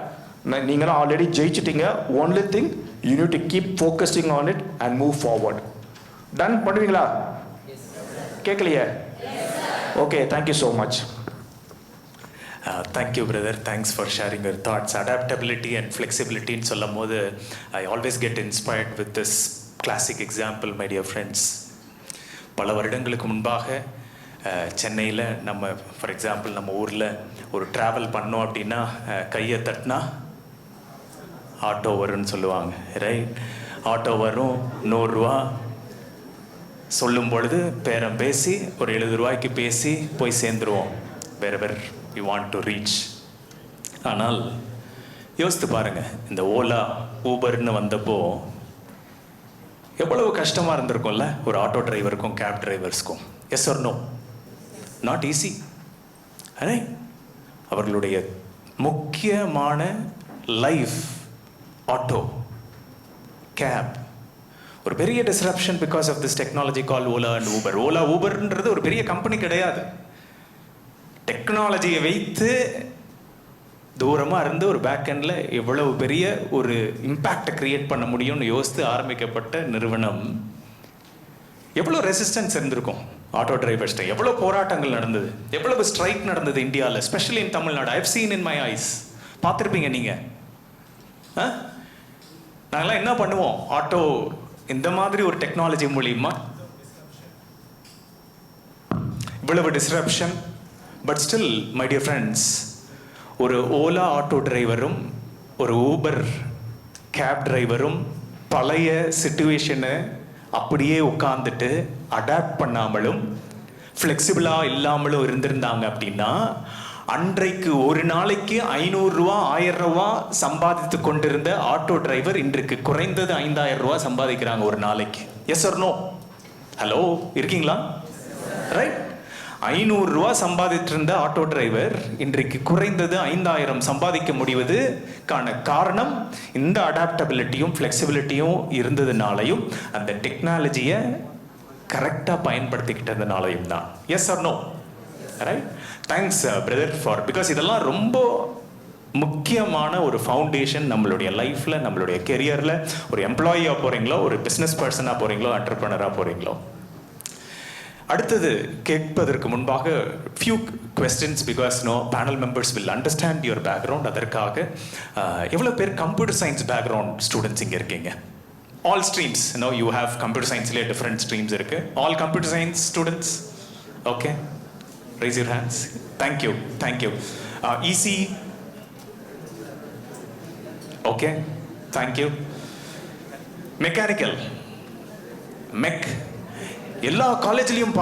நீங்களாம் ஆல்ரெடி ஜெயிச்சிட்டீங்க. Only thing, you need to keep focusing on it and move forward. Done பண்ணுவீங்களா? கேட்கலையே? Okay, thank you so much. Thank you brother, thanks for sharing your thoughts. Adaptability and ஃப்ளெக்சிபிலிட்டின்னு சொல்லும் போது I always get inspired with this classic example, my dear friends. பல வருடங்களுக்கு முன்பாக சென்னையில் நம்ம ஃபார் எக்ஸாம்பிள் நம்ம ஊரில் ஒரு ட்ராவல் பண்ணோம் அப்படின்னா கையை தட்டினா ஆட்டோ வரும்னு சொல்லுவாங்க, ரைட்? ஆட்டோ வரும், 100 ரூபா சொல்லும் பொழுது பேரம் பேசி ஒரு 70 ரூபாய்க்கு பேசி போய் சேர்ந்துருவோம் wherever we want to reach. ஆனால் யோசித்து பாருங்கள், இந்த ஓலா ஊபர்னு வந்தப்போ எவ்வளவு கஷ்டமாக இருந்திருக்கும்ல ஒரு ஆட்டோ டிரைவருக்கும் கேப் டிரைவர்ஸ்க்கும். Yes or no? Not easy. அரே, அவர்களுடைய முக்கியமான லைஃப் ஆட்டோ, கேப், ஒரு பெரிய disruption because of this technology call Ola and Uber. Ola ஊபர்ன்றது ஒரு பெரிய கம்பெனி கிடையாது. டெக்னாலஜியை வைத்து தூரமாக இருந்து ஒரு பேக் எண்டில் எவ்வளவு பெரிய ஒரு இம்பேக்டை கிரியேட் பண்ண முடியும்னு யோசித்து ஆரம்பிக்கப்பட்ட நிறுவனம். எவ்வளோ ரெசிஸ்டன்ஸ் இருந்திருக்கும் ஆட்டோ டிரைவர்ஸ்ட்ட, எவ்வளோ போராட்டங்கள் நடந்தது, எவ்வளவு ஸ்ட்ரைக் நடந்தது இந்தியாவில், specially in Tamil Nadu. I have seen in my eyes. பார்த்துருப்பீங்க நீங்கள். நாங்களாம் என்ன பண்ணுவோம், ஆட்டோ இந்த மாதிரி ஒரு டெக்னாலஜி மூலியமா இவ்வளவு disruption. But still my dear friends, ஒரு ஓலா ஆட்டோ டிரைவரும் ஒரு ஊபர் கேப் டிரைவரும் பழைய சிச்சுவேஷனை அப்படியே உட்காந்துட்டு அடாப்ட் பண்ணாமலும் ஃப்ளெக்சிபிளாக இல்லாமலும் இருந்திருந்தாங்க அப்படின்னா அன்றைக்கு ஒரு நாளைக்கு 500 ரூபா 1000 ரூபா சம்பாதித்து கொண்டிருந்த ஆட்டோ டிரைவர் இன்றைக்கு குறைந்தது 5000 ரூபா சம்பாதிக்கிறாங்க ஒரு நாளைக்கு. Yes or no? ஹலோ, இருக்கீங்களா? ரைட். 500 ரூபா சம்பாதிட்டு இருந்த ஆட்டோ டிரைவர் இன்றைக்கு குறைந்தது 5000 சம்பாதிக்க முடிவதுக்கான காரணம் இந்த அடாப்டபிலிட்டியும் ஃப்ளெக்சிபிலிட்டியும் இருந்ததுனாலையும் அந்த டெக்னாலஜியை கரெக்டாக பயன்படுத்திக்கிட்டதுனாலையும் தான். Yes or no? Right. Thanks brother for, because இதெல்லாம் ரொம்ப முக்கியமான ஒரு ஃபவுண்டேஷன் நம்மளுடைய லைஃப்பில், நம்மளுடைய கெரியரில். ஒரு எம்ப்ளாயியாக போகிறீங்களோ, ஒரு பிஸ்னஸ் பர்சனாக போகிறீங்களோ, என்டர்பிரனராக போகிறீங்களோ. அடுத்தது கேட்பதற்கு முன்பாக few questions, because panel members will understand your background. அதற்காக எவ்வளோ பேர் கம்ப்யூட்டர் சயின்ஸ் பேக்ரவுண்ட் ஸ்டூடெண்ட்ஸ் இங்கே இருக்கீங்க? All streams, you have computer சயின்ஸ்லேயே டிஃப்ரெண்ட் ஸ்ட்ரீம்ஸ் இருக்குது. All computer science students? Okay, raise your hands. Thank you, thank you. EC? Okay, thank you. Mechanical? Mech? எல்லா காலேஜ்லேயும்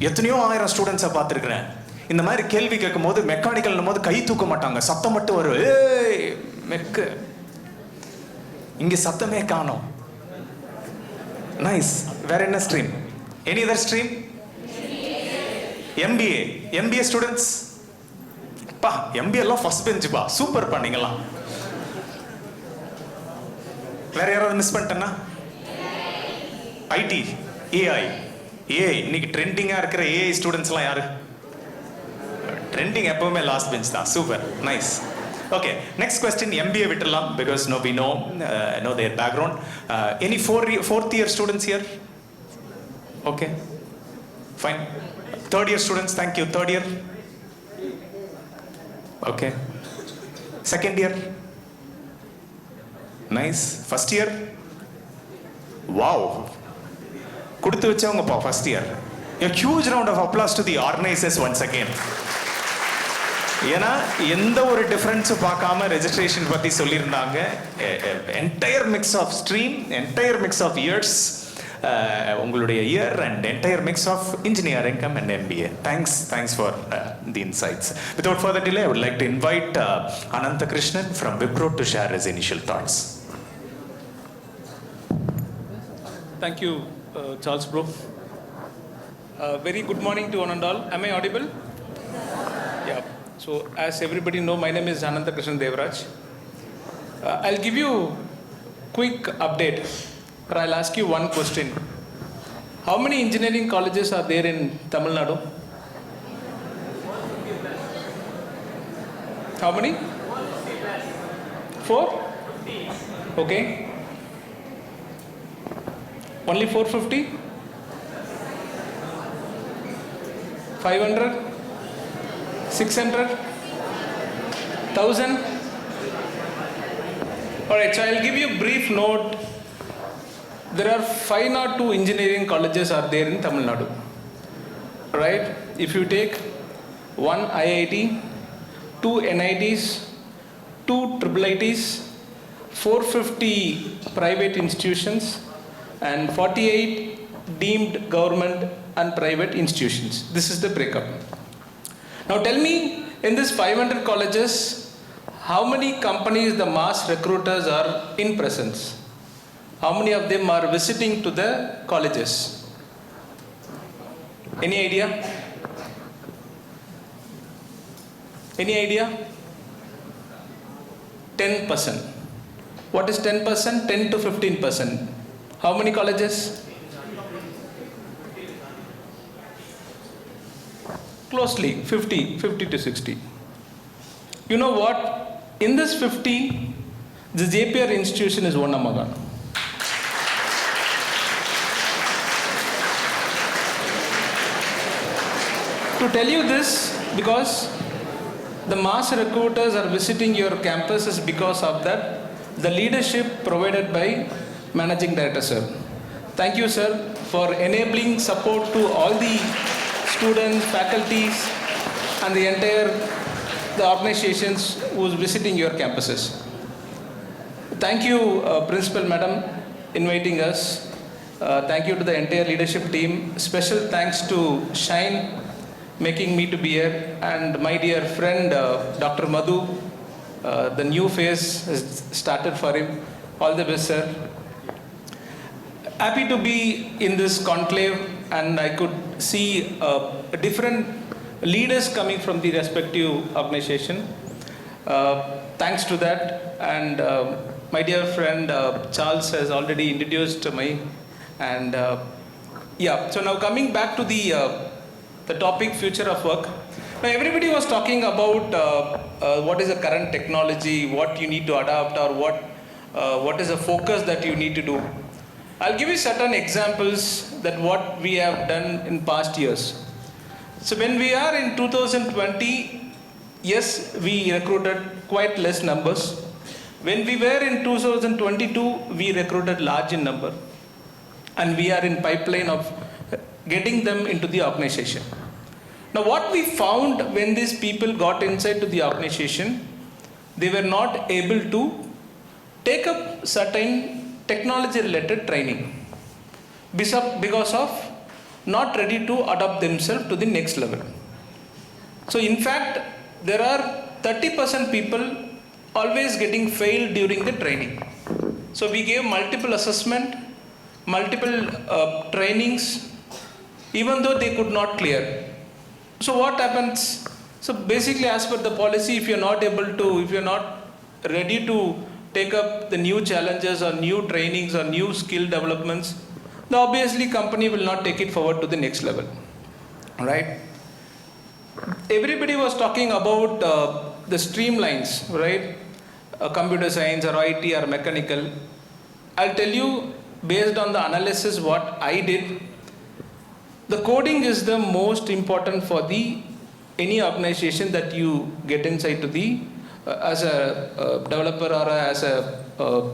எத்தனையோ 1000 ஸ்டூடெண்ட்ஸை பார்த்துருக்குறேன். இந்த மாதிரி கேள்வி கேட்கும் போது மெக்கானிக்கல்னும் போது கை தூக்க மாட்டாங்க, சத்தம் மட்டும் வரும். ஏய் மெக்கு, இங்கே சத்தமே காணோம். நைஸ். வேற என்ன stream? Any other stream? MBA students? பா MBA எல்லாம் ஃபர்ஸ்ட் பெஞ்ச் பா, சூப்பர் பண்ணீங்களாம். வேற யாராவது மிஸ் பண்ணிட்டேன்னா? IT, AI இன்னைக்கு ட்ரெண்டிங்கா இருக்கிற AI ஸ்டூடெண்ட்ஸ்லாம் யாரு? ட்ரெண்டிங் எப்பவுமே லாஸ்ட் பெஞ்ச் தான். Super, nice. Okay, next question MBA விட்டுலாம் because we know their background. Any fourth year students here? Okay, fine. Third year students, thank you. Third year? Okay. Second year? Nice. First year? Wow. கொடுத்து வச்சவங்கப்பா first year. A huge round of applause to the organizers once again. ஏன்னா எந்த ஒரு டிஃபரன்ஸும் பார்க்காம ரெஜிஸ்ட்ரேஷன் பற்றி சொல்லியிருந்தாங்க. Entire mix of stream, entire mix of years, உங்களுடைய year and entire mix of engineering and MBA. Thanks for the insights. Without further delay, I would like to invite Anantha Krishnan from Wipro to share his initial thoughts. Thank you, Charles bro. Very good morning to one and all. Am I audible? Yeah. So as everybody know, my name is Anantha Krishnan Devraj. I'll give you quick update, or I'll ask you one question. How many engineering colleges are there in Tamil Nadu? How many? 4? Okay. Only 450? 500? 600? 1000? Alright, so I'll give you a brief note. There are 502 engineering colleges are there in Tamil Nadu. Right? If you take 1 IIT, 2 NITs, 2 IIITs, 450 private institutions, and 48 deemed government and private institutions. This is the breakup. Now tell me, in this 500 colleges, how many companies the mass recruiters are in presence? How many of them are visiting to the colleges? Any idea? Any idea? 10%. What is 10%? 10 to 15%. How many colleges? Closely, 50 to 60. You know what? In this 50, the JPR institution is one among them. To tell you this, because the mass recruiters are visiting your campuses because of that, the leadership provided by Managing Director sir. Thank you sir for enabling support to all the students, faculties and the entire organizations who's visiting your campuses. Thank you Principal Madam inviting us. Thank you to the entire leadership team. Special thanks to Shine making me to be here, and my dear friend Dr. Madhu. The new phase has started for him. All the best sir. Happy to be in this conclave, and I could see different leaders coming from the respective organization. Thanks to that, and my dear friend Charles has already introduced me, and yeah. So now coming back to the topic, future of work. Now everybody was talking about what is the current technology, what you need to adapt, or what is the focus that you need to do. I'll give you certain examples that what we have done in past years. So when we are in 2020, yes, we recruited quite less numbers. When we were in 2022, we recruited large in number, and we are in pipeline of getting them into the organization. Now what we found when these people got inside to the organization, they were not able to take up certain technology related training because of not ready to adopt themselves to the next level. So in fact, there are 30% people always getting failed during the training. So we gave multiple assessment, multiple trainings, even though they could not clear. So what happens? So basically, as per the policy, if you're not ready to take up the new challenges or new trainings or new skill developments, then obviously company will not take it forward to the next level, right? Everybody was talking about the streamlines, right? Computer science or IT or mechanical. I'll tell you, based on the analysis what I did, the coding is the most important for any organization that you get inside to as a developer or as a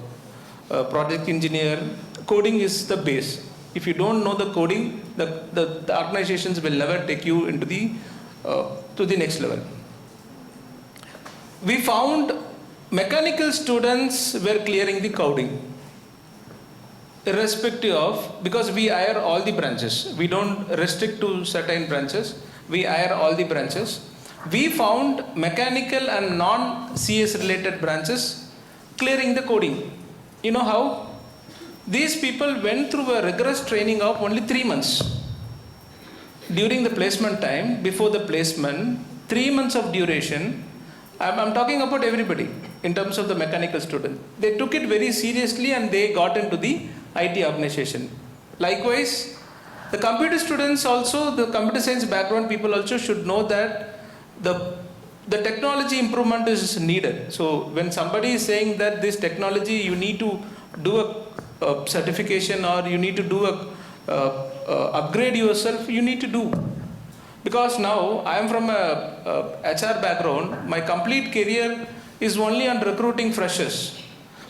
project engineer. Coding is the base. If you don't know the coding, the organizations will never take you into to the next level. We found mechanical students were clearing the coding, irrespective of, because we hire all the branches. We don't restrict to certain branches. We hire all the branches. We found mechanical and non-CS related branches clearing the coding. You know how? These people went through a rigorous training of only 3 months. During the placement time, before the placement, 3 months of duration. I'm talking about everybody in terms of the mechanical student. They took it very seriously and they got into the IT organization. Likewise, the computer students also, the computer science background people also should know that the technology improvement is needed. So when somebody is saying that this technology, you need to do a certification or you need to do upgrade yourself, you need to do. Because now I am from a HR background, my complete career is only on recruiting freshers.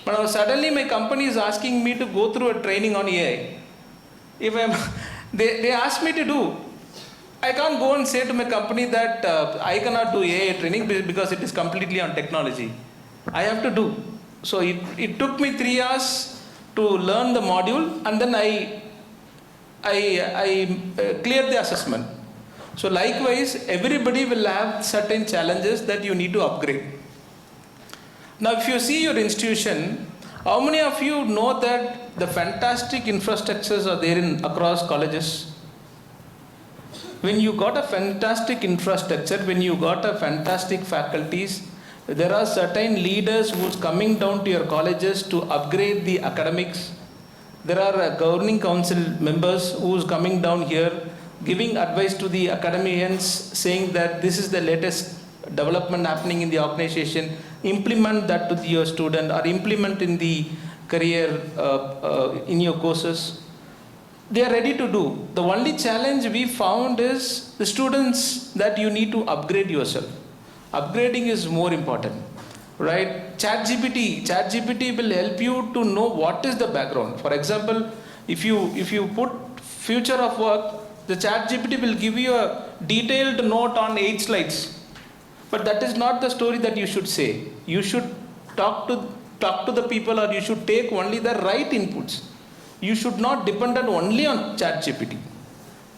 But now suddenly my company is asking me to go through a training on AI. They ask me to do. I can't go and say to my company that I cannot do AI training because it is completely on technology. I have to do. So it took me 3 hours to learn the module and then I cleared the assessment. So likewise, everybody will have certain challenges that you need to upgrade. Now, if you see your institution, how many of you know that the fantastic infrastructures are there across colleges? When you got a fantastic infrastructure, when you got a fantastic faculties, there are certain leaders who's coming down to your colleges to upgrade the academics. There are governing council members who's coming down here giving advice to the academians saying that this is the latest development happening in the organization, implement that to your student or implement in the career in your courses. They are ready to do. The only challenge we found is the students that you need to upgrade yourself. Upgrading is more important, right? ChatGPT will help you to know what is the background. For example, if you put future of work, the ChatGPT will give you a detailed note on 8 slides. But that is not the story that you should say. You should talk to the people, or you should take only the right inputs. You should not depend only on ChatGPT,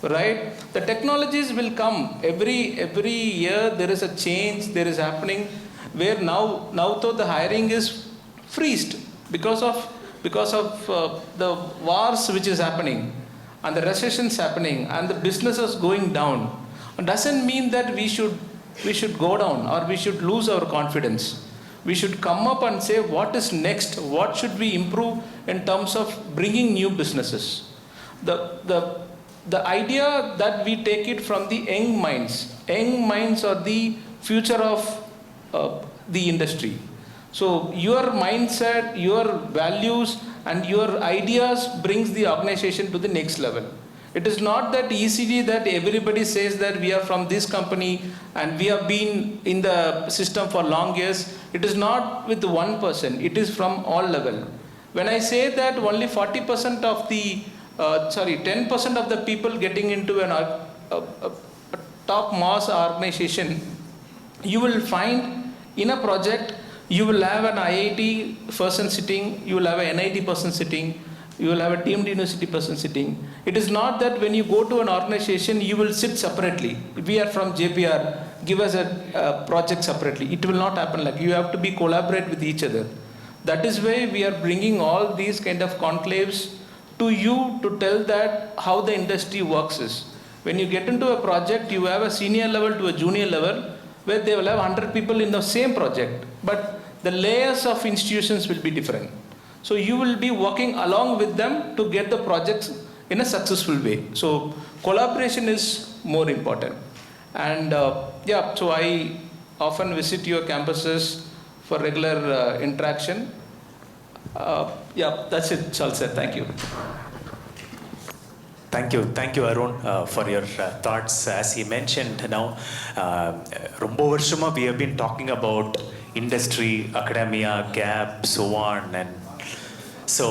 right? The technologies will come every year. There is a change. There is happening where now though the hiring is freezed because of the wars which is happening and the recessions happening and the businesses going down. It doesn't mean that we should go down or we should lose our confidence. We should come up and say what is next, what should we improve in terms of bringing new businesses. The idea that we take it from the young minds are the future of the industry. So your mindset, your values and your ideas brings the organization to the next level. It is not that easily that everybody says that we are from this company and we have been in the system for long years. It is not with one person. It is from all level. When I say that only 40% of 10% of the people getting into a top mass organization, you will find in a project, you will have an IIT person sitting, you will have an NIT person sitting, you will have a deemed university person sitting. It is not that when you go to an organization, you will sit separately. We are from JPR, give us a project separately. It will not happen like you have to be collaborate with each other. That is why we are bringing all these kind of conclaves to you to tell that how the industry works is. When you get into a project, you have a senior level to a junior level where they will have 100 people in the same project, but the layers of institutions will be different. So you will be working along with them to get the projects in a successful way. So collaboration is more important. And so I often visit your campuses for regular interaction. That's it, Charles said. Thank you. Thank you, Arun, for your thoughts. As he mentioned now, ரொம்ப வருஷமா we have been talking about industry, academia, gap, so on, and so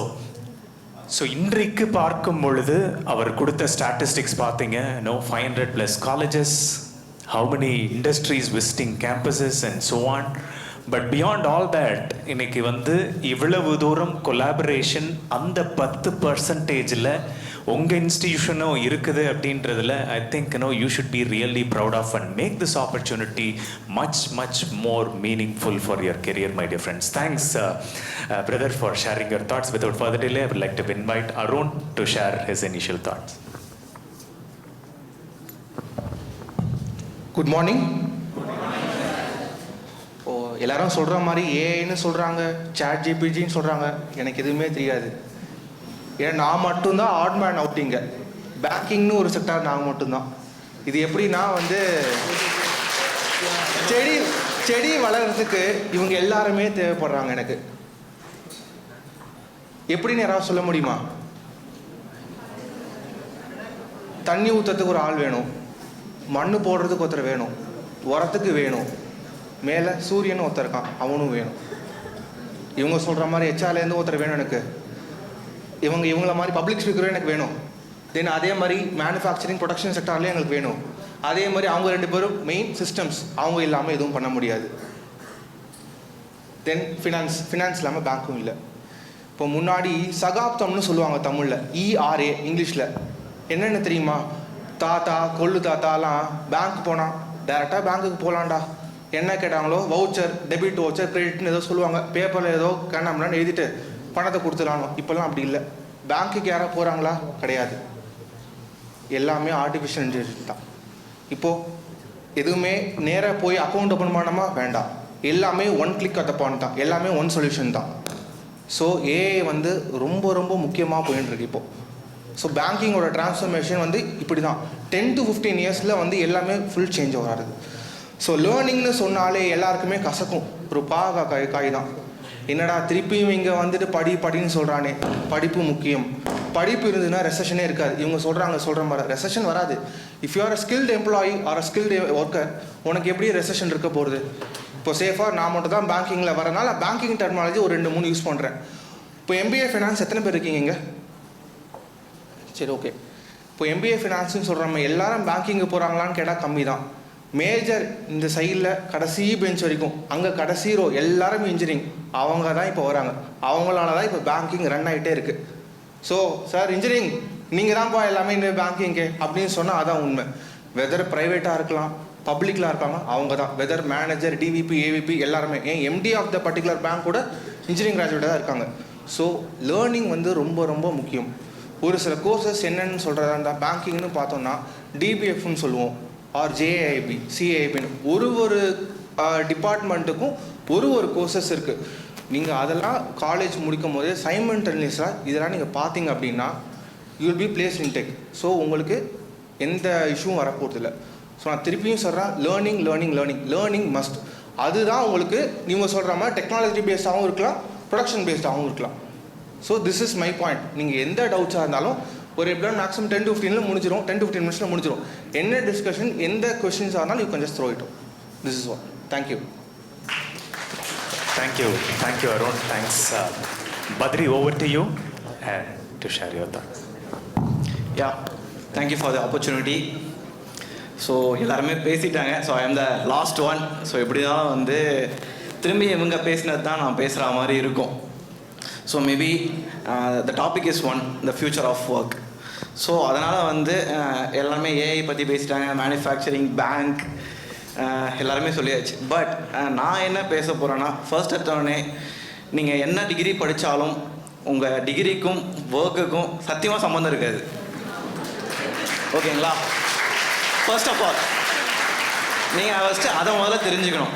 இன்றைக்கு பார்க்கும் பொழுது அவர் கொடுத்த ஸ்டாட்டிஸ்டிக்ஸ் பார்த்தீங்க, 500+ colleges, how many industries visiting campuses and so on. But beyond all that, இன்னைக்கு வந்து இவ்வளவு தூரம் கொலாபரேஷன் அந்த 10%ல உங்க இன்ஸ்டிடியூஷனும் இருக்குது அப்படின்றதுல I think you should be really proud of and make this opportunity much more meaningful for your career, my dear friends. Thanks, brother, for sharing your thoughts. Without further delay, I would like to invite Arun to share his initial thoughts. Good morning. எல்லாரும் சொல்கிற மாதிரி ஏஐன்னு சொல்கிறாங்க, சாட் ஜிபிடின்னு சொல்கிறாங்க, எனக்கு எதுவுமே தெரியாது. ஏன்னா நான் மட்டும்தான் ஆட் மேன் அவுட்டிங்க. பேங்கிங்னு ஒரு செக்டார் நாங்கள் மட்டும்தான். இது எப்படின்னா வந்து செடி வளர்கிறதுக்கு இவங்க எல்லாருமே தேவைப்படுறாங்க எனக்கு. எப்படின்னு யாராவது சொல்ல முடியுமா? தண்ணி ஊற்றுறதுக்கு ஒரு ஆள் வேணும், மண் போடுறதுக்கு ஒருத்தர் வேணும், உரத்துக்கு வேணும், மேலே சூரியன் ஒருத்தர் இருக்கான் அவனும் வேணும். இவங்க சொல்கிற மாதிரி ஹெச்ஆர்லேருந்து ஒருத்தர் வேணும் எனக்கு. இவங்கள மாதிரி பப்ளிக் ஸ்பீக்கரும் எனக்கு வேணும். தென் அதே மாதிரி மேனுஃபேக்சரிங் ப்ரொடக்ஷன் செக்டார்லேயும் எங்களுக்கு வேணும். அதே மாதிரி அவங்க 2 பேரும் மெயின் சிஸ்டம்ஸ், அவங்க இல்லாமல் எதுவும் பண்ண முடியாது. தென் ஃபினான்ஸ் இல்லாமல் பேங்க்கும் இல்லை. இப்போ முன்னாடி சகாப்தம்னு சொல்லுவாங்க தமிழில், ERA இங்கிலீஷில். என்னென்னு தெரியுமா? தாத்தா கொள்ளு தாத்தாலாம் பேங்க் போனால் டேரெக்டாக பேங்க்குக்கு போகலான்டா. என்ன கேட்டாங்களோ வவுச்சர், டெபிட் வவுச்சர், கிரெடிட்னு ஏதோ சொல்லுவாங்க. பேப்பரில் ஏதோ கண்ணாமலான்னு எழுதிட்டு பணத்தை கொடுத்துடலானோ. இப்போல்லாம் அப்படி இல்லை. பேங்க்குக்கு யாராவது போகிறாங்களா? கிடையாது. எல்லாமே ஆர்டிஃபிஷியல் இன்டெலிஜென்ஸ் தான். இப்போது எதுவுமே நேராக போய் அக்கௌண்ட் ஓப்பன் பண்ணாமா? வேண்டாம். எல்லாமே 1 கிளிக் அட் த பாயிண்ட் தான். எல்லாமே 1 சொல்யூஷன் தான். ஸோ ஏஐ வந்து ரொம்ப முக்கியமாக போயிட்டுருக்கு இப்போது. ஸோ பேங்கிங்கோட டிரான்ஸ்ஃபர்மேஷன் வந்து இப்படி தான் 10 to 15 இயர்ஸில் வந்து எல்லாமே ஃபுல் சேஞ்ச் வராது. ஸோ லேர்னிங்னு சொன்னாலே எல்லாருக்குமே கசக்கும். ஒரு காய் தான். என்னடா திருப்பியும் இங்கே வந்துட்டு படின்னு சொல்கிறானே. படிப்பு முக்கியம். படிப்பு இருந்ததுன்னா ரெசஷனே இருக்காது. இவங்க சொல்கிற மாதிரி ரெசஷன் வராது. If you are a skilled employee or a skilled worker, உனக்கு எப்படி ரெசஷன் இருக்க போகிறது? இப்போ சேஃபாக நான் மட்டும் தான் பேங்கிங்கில் வரனால பேங்கிங் டெக்னாலஜி ஒரு 2-3 யூஸ் பண்ணுறேன். இப்போ MBA ஃபினான்ஸ் எத்தனை பேர் இருக்கீங்க இங்கே? சரி, ஓகே. இப்போ MBA ஃபினான்ஸ்னு சொல்கிறோம், எல்லாரும் பேங்கிங்கு போகிறாங்களான்னு கேட்டால் கம்மி தான். மேஜர் இந்த சைடில் கடைசி பெஞ்ச் வரைக்கும், அங்கே கடைசி ரோ எல்லாரும் இன்ஜினியரிங், அவங்க தான் இப்போ வராங்க. அவங்களால தான் இப்போ பேங்கிங் ரன் ஆகிட்டே இருக்குது. ஸோ சார் இன்ஜினியரிங் நீங்கள் தான்ப்பா எல்லாமே இந்த பேங்கிங்கு அப்படின்னு சொன்னால் அதான் உண்மை. வெதர் ப்ரைவேட்டாக இருக்கலாம், பப்ளிக்கில் இருக்காங்க, அவங்க தான். வெதர் மேனேஜர், DVP, AVP எல்லாருமே, ஏன் MD of the particular bank கூட இன்ஜினியரிங் கிராஜுவேட்டாக தான் இருக்காங்க. ஸோ லேர்னிங் வந்து ரொம்ப முக்கியம். ஒரு சில கோர்சஸ் என்னென்னு சொல்கிறதா இருந்தால் பேங்கிங்னு பார்த்தோன்னா DBFன்னு சொல்லுவோம், ஆர் JIB, CIBன்னு ஒரு டிபார்ட்மெண்ட்டுக்கும் ஒரு கோர்சஸ் இருக்குது. நீங்கள் அதெல்லாம் காலேஜ் முடிக்கும் போதே சைமல்டேனியஸாக இதெல்லாம் நீங்கள் பார்த்தீங்க அப்படின்னா you will B place in tech. So உங்களுக்கு எந்த இஷ்யூவும் வரப்போகிறதில்ல. ஸோ நான் திருப்பியும் சொல்கிறேன், லேர்னிங் மஸ்ட். அதுதான் உங்களுக்கு நீங்கள் சொல்கிற மாதிரி டெக்னாலஜி பேஸ்டாகவும் இருக்கலாம், ப்ரொடக்ஷன் பேஸ்டாகவும் இருக்கலாம். So this is my point. நீங்கள் எந்த டவுட்ஸாக இருந்தாலும் ஒரு எப்படின்னா மேக்ஸிமம் 10 to 15 முடிஞ்சிடும், 10 to 15 மினிட்ஸில் முடிஞ்சிடும். என்ன டிஸ்கஷன், எந்த கொஸ்டின்ஸாக இருந்தாலும் you can just throw it. This is what. Thank you. Thank you, Arun. Thanks. Badri, over to you to share your thoughts. Yeah, thank you for the opportunity. So எல்லாருமே பேசிட்டாங்க. So I am the last one. So எப்படி தான் வந்து திரும்பி இவங்க பேசினது தான் நான் பேசுகிற மாதிரி இருக்கும். So maybe the topic is one, the future of work. So அதனால் வந்து எல்லாருமே ஏஐ பற்றி பேசிட்டாங்க, மேனுஃபேக்சரிங், பேங்க் எல்லாருமே சொல்லியாச்சு. பட் நான் என்ன பேச போகிறேன்னா, ஃபர்ஸ்ட் எடுத்தோடனே நீங்கள் என்ன டிகிரி படித்தாலும் உங்கள் டிகிரிக்கும் ஒர்க்குக்கும் சத்தியமாக சம்மந்தம் இருக்காது. ஓகேங்களா? ஃபர்ஸ்ட் ஆஃப் ஆல் நீங்கள் ஃபஸ்ட்டு அதை முதல்ல தெரிஞ்சுக்கணும்.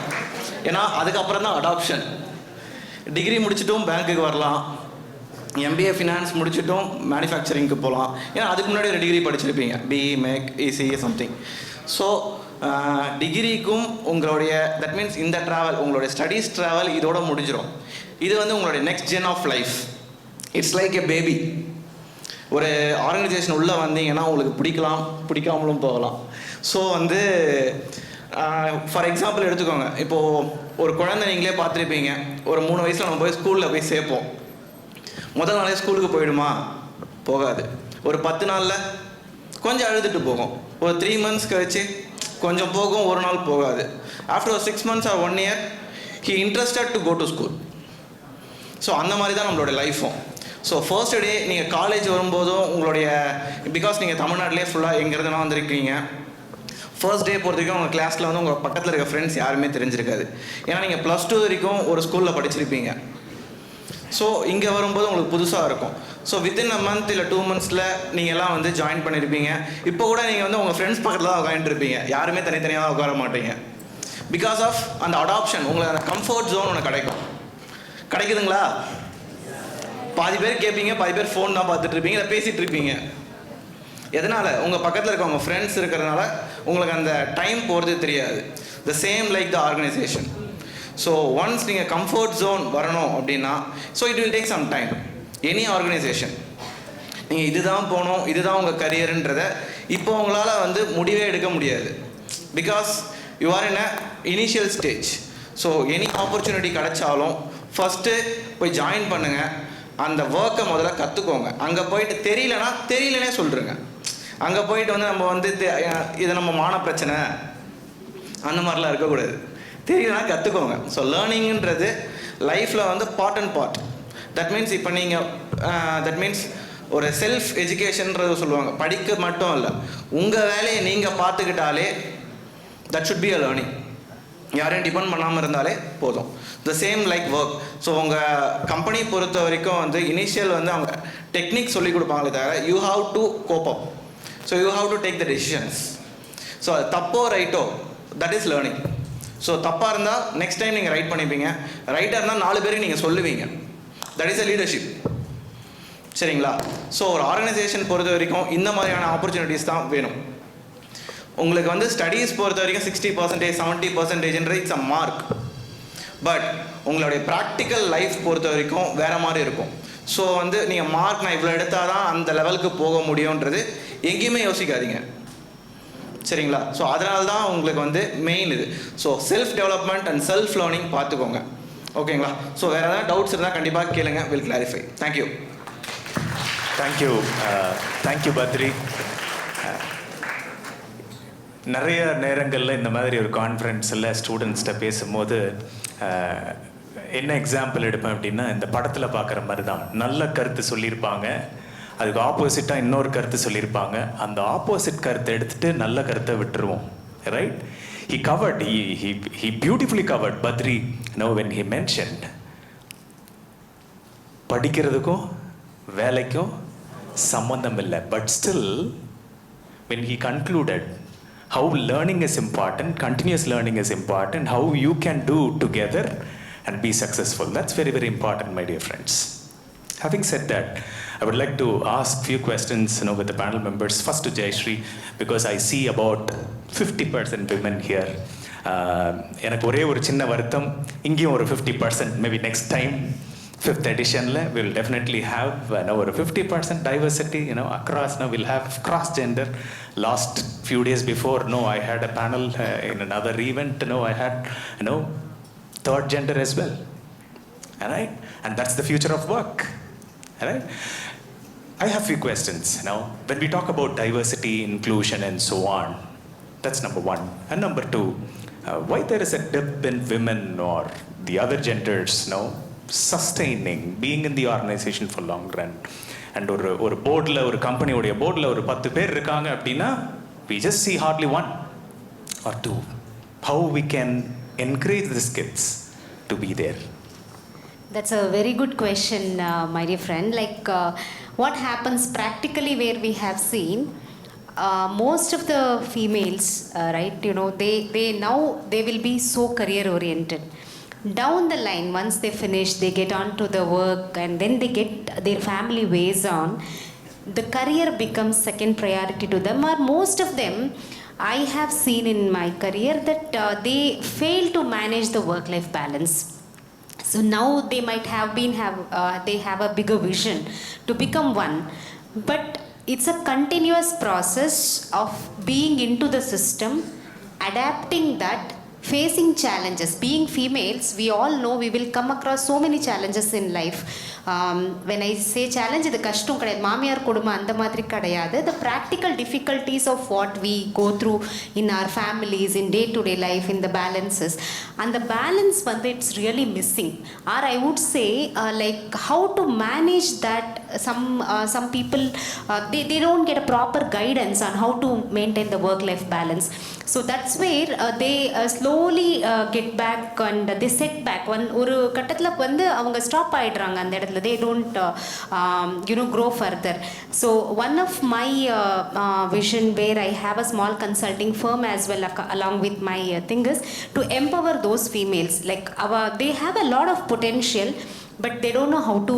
ஏன்னா அதுக்கப்புறம் தான் அடாப்ஷன். டிகிரி முடிச்சிட்டும் பேங்க்குக்கு வரலாம், எம்பிஏ ஃபினான்ஸ் முடிச்சிட்டும் மேனுஃபேக்சரிங்க்கு போகலாம். ஏன்னா அதுக்கு முன்னாடி ஒரு டிகிரி படிச்சிருப்பீங்க, BE, mech, ECA something. So டிகிரிக்கும் உங்களுடைய தட் மீன்ஸ் இந்த ட்ராவல், உங்களுடைய ஸ்டடீஸ் ட்ராவல் இதோட முடிஞ்சிடும். இது வந்து உங்களுடைய next gen of life. It's like a baby. ஒரு ஆர்கனைசேஷன் உள்ளே வந்தீங்கன்னா உங்களுக்கு பிடிக்காமலும் போகலாம். ஸோ வந்து ஃபார் எக்ஸாம்பிள் எடுத்துக்கோங்க, இப்போது ஒரு குழந்தை நீங்களே பார்த்துருப்பீங்க, ஒரு 3 வயசில் நம்ம போய் ஸ்கூலில் போய் சேர்ப்போம். முதல் நாளே ஸ்கூலுக்கு போயிடுமா? போகாது. ஒரு 10 நாளில் கொஞ்சம் அழுதுட்டு போகும். ஒரு 3 months கழிச்சு கொஞ்சம் போகும், ஒரு நாள் போகாது. ஆஃப்டர் ஒரு 6 months or 1 year he interested to go to school. So அந்த மாதிரி தான் நம்மளோட லைஃப்பும். ஸோ ஃபர்ஸ்ட் டே நீங்கள் காலேஜ் வரும்போதும் உங்களுடைய பிகாஸ் நீங்கள் தமிழ்நாட்டிலே ஃபுல்லாக எங்கேருந்துனா வந்திருக்கீங்க. ஃபர்ஸ்ட் டே பொறுத்த வரைக்கும் உங்கள் கிளாஸில் வந்து உங்கள் பக்கத்தில் இருக்க ஃப்ரெண்ட்ஸ் யாருமே தெரிஞ்சிருக்காது. ஏன்னா நீங்கள் +2 வரைக்கும் ஒரு ஸ்கூலில் படிச்சிருப்பீங்க. ஸோ இங்கே வரும்போது உங்களுக்கு புதுசாக இருக்கும். ஸோ வித்தின் அ மந்த் இல்லை 2 monthsல நீங்கள் எல்லாம் வந்து ஜாயின் பண்ணியிருப்பீங்க. இப்போ கூட நீங்கள் வந்து உங்கள் ஃப்ரெண்ட்ஸ் பக்கத்தில் தான் உட்காந்துருப்பீங்க, யாருமே தனித்தனியாக உட்கார மாட்டீங்க. பிகாஸ் ஆஃப் அந்த அடாப்ஷன், உங்களுக்கு அந்த கம்ஃபர்ட் ஜோன் ஒன்று கிடைக்குதுங்களா? பாதி பேர் கேட்பீங்க, பாதி பேர் ஃபோன் தான் பார்த்துட்டு இருப்பீங்க, இல்லை பேசிகிட்டு இருப்பீங்க. எதனால்? உங்கள் பக்கத்தில் இருக்க உங்கள் ஃப்ரெண்ட்ஸ் இருக்கிறதுனால உங்களுக்கு அந்த டைம் போகிறது தெரியாது. The same like the organisation. So once நீங்கள் கம்ஃபர்ட் ஜோன் வரணும் அப்படின்னா, so it will take some time. Any organisation நீங்கள் இதுதான் போகணும், இதுதான் உங்கள் கரியருன்றதை இப்போ உங்களால் வந்து முடிவே எடுக்க முடியாது. Because you are in a initial stage. So any opportunity கிடைச்சாலும் ஃபஸ்ட்டு போய் ஜாயின் பண்ணுங்கள். அந்த ஒர்க்கை முதல்ல கற்றுக்கோங்க. அங்கே போயிட்டு தெரியலனே சொல்லிடுங்க. அங்கே போயிட்டு வந்து நம்ம வந்து இது நம்ம மான பிரச்சனை அந்த மாதிரிலாம் இருக்கக்கூடாது. தெரியலனா கற்றுக்கோங்க. ஸோ லேர்னிங்ன்றது லைஃப்பில் வந்து part and part. That means இப்போ நீங்கள் தட் மீன்ஸ் ஒரு செல்ஃப் எஜுகேஷன்ன்றது சொல்லுவாங்க. படிக்க மட்டும் இல்லை, உங்கள் வேலையை நீங்கள் பார்த்துக்கிட்டாலே that should be a learning. யாரையும் டிபெண்ட் பண்ணாமல் இருந்தாலே போதும். The same like work. So உங்கள் கம்பெனி பொறுத்த வரைக்கும் வந்து இனிஷியல் வந்து அவங்க டெக்னிக் சொல்லி கொடுப்பாங்களே தவிர you have to cope up. So you have to take the decisions. So அது தப்போ ரைட்டோ தட் இஸ் லேர்னிங். ஸோ தப்பாக இருந்தால் நெக்ஸ்ட் டைம் நீங்கள் ரைட் பண்ணிப்பீங்க, ரைட்டாக இருந்தால் 4 பேருக்கு நீங்கள் சொல்லுவீங்க. That is a leadership. சரிங்களா? ஸோ ஒரு ஆர்கனைசேஷன் பொறுத்த வரைக்கும் இந்த மாதிரியான ஆப்பர்ச்சுனிட்டிஸ் தான் வேணும். உங்களுக்கு வந்து ஸ்டடீஸ் பொறுத்த வரைக்கும் 60%, 70%ன்றது இட்ஸ் அ மார்க். பட் உங்களுடைய ப்ராக்டிக்கல் லைஃப் பொறுத்த வரைக்கும் வேறு மாதிரி இருக்கும். ஸோ வந்து நீங்கள் மார்க் நான் இவ்வளோ எடுத்தால் தான் அந்த லெவலுக்கு போக முடியுன்றது எங்கேயுமே யோசிக்காதீங்க. சரிங்களா? ஸோ அதனால தான் உங்களுக்கு வந்து மெயின் இது. So self development and self learning பார்த்துக்கோங்க. ஓகேங்களா? ஸோ வேறு ஏதாவது டவுட்ஸ் இருந்தால் கண்டிப்பாக கேளுங்க, will clarify. Thank you. Thank you Badri. நிறைய நேரங்களில் இந்த மாதிரி ஒரு கான்ஃபரன்ஸில் ஸ்டூடெண்ட்ஸ்கிட்ட பேசும்போது என்ன எக்ஸாம்பிள் எடுப்பேன் அப்படின்னா, இந்த படத்தில் பார்க்குற மாதிரி தான். நல்ல கருத்து சொல்லியிருப்பாங்க, அதுக்கு ஆப்போசிட்டாக இன்னொரு கருத்து சொல்லியிருப்பாங்க. அந்த ஆப்போசிட் கருத்தை எடுத்துகிட்டு நல்ல கருத்தை விட்டுருவோம். Right? he covered, he beautifully covered, Badri, when he mentioned படிக்கிறதுக்கும் வேலைக்கும் சம்பந்தம் இல்லை. But still when he concluded how learning is important, continuous learning is important, how you can do together and be successful. That's very, very important, my dear friends. Having said that, I would like to ask few questions with the panel members. First to Jayashree, because I see about 50% women here. எனக்கு ஒரே ஒரு சின்ன வருத்தம், இங்கேயும் ஒரு 50%, maybe next time 5th editionல we will definitely have ஒரு 50% diversity, across. Now we'll have cross gender. Last few days before, I had a panel in another event. I had third gender as well. All right? And that's the future of work. All right? I have few questions. Now, when we talk about diversity, inclusion, and so on, that's number one. And number two, why there is a dip in women or the other genders, sustaining, being in the organization for long run. And ஒரு போர்டில், ஒரு கம்பெனியோடைய போர்டில் ஒரு 10 பேர் இருக்காங்க அப்படின்னா, we just see hardly 1 or 2. How we can encourage these kids to be there? That's a very good question, my dear friend. Like, what happens practically where we have seen, most of the females, right, you know, they now they will be so career oriented. Down the line, once they finish, they get on to the work and then they get their family ways on, the career becomes second priority to them, or most of them I have seen in my career that they fail to manage the work-life balance. So now they might they have a bigger vision to become one, but it's a continuous process of being into the system, adapting that, facing challenges. Being females, we all know we will come across so many challenges in life. When I say challenge, இது கஷ்டம் கிடையாது, மாமியார் கொடுமை அந்த மாதிரி கிடையாது. The practical difficulties of what we go through in our families, in day-to-day life, in the balances. And the balance வந்து it's really missing. Or I would say like how to manage that. Some people they don't get a proper guidance on how to maintain the work-life balance. So that's where they slowly get back and they set back. ஒரு கட்டத்தில் வந்து அவங்க ஸ்டாப் ஆகிடுறாங்க அந்த இடத்துல. They don't grow further. So one of my vision where I have a small consulting firm as well along with my thing is to empower those females. Like they have a lot of potential, but they don't know how to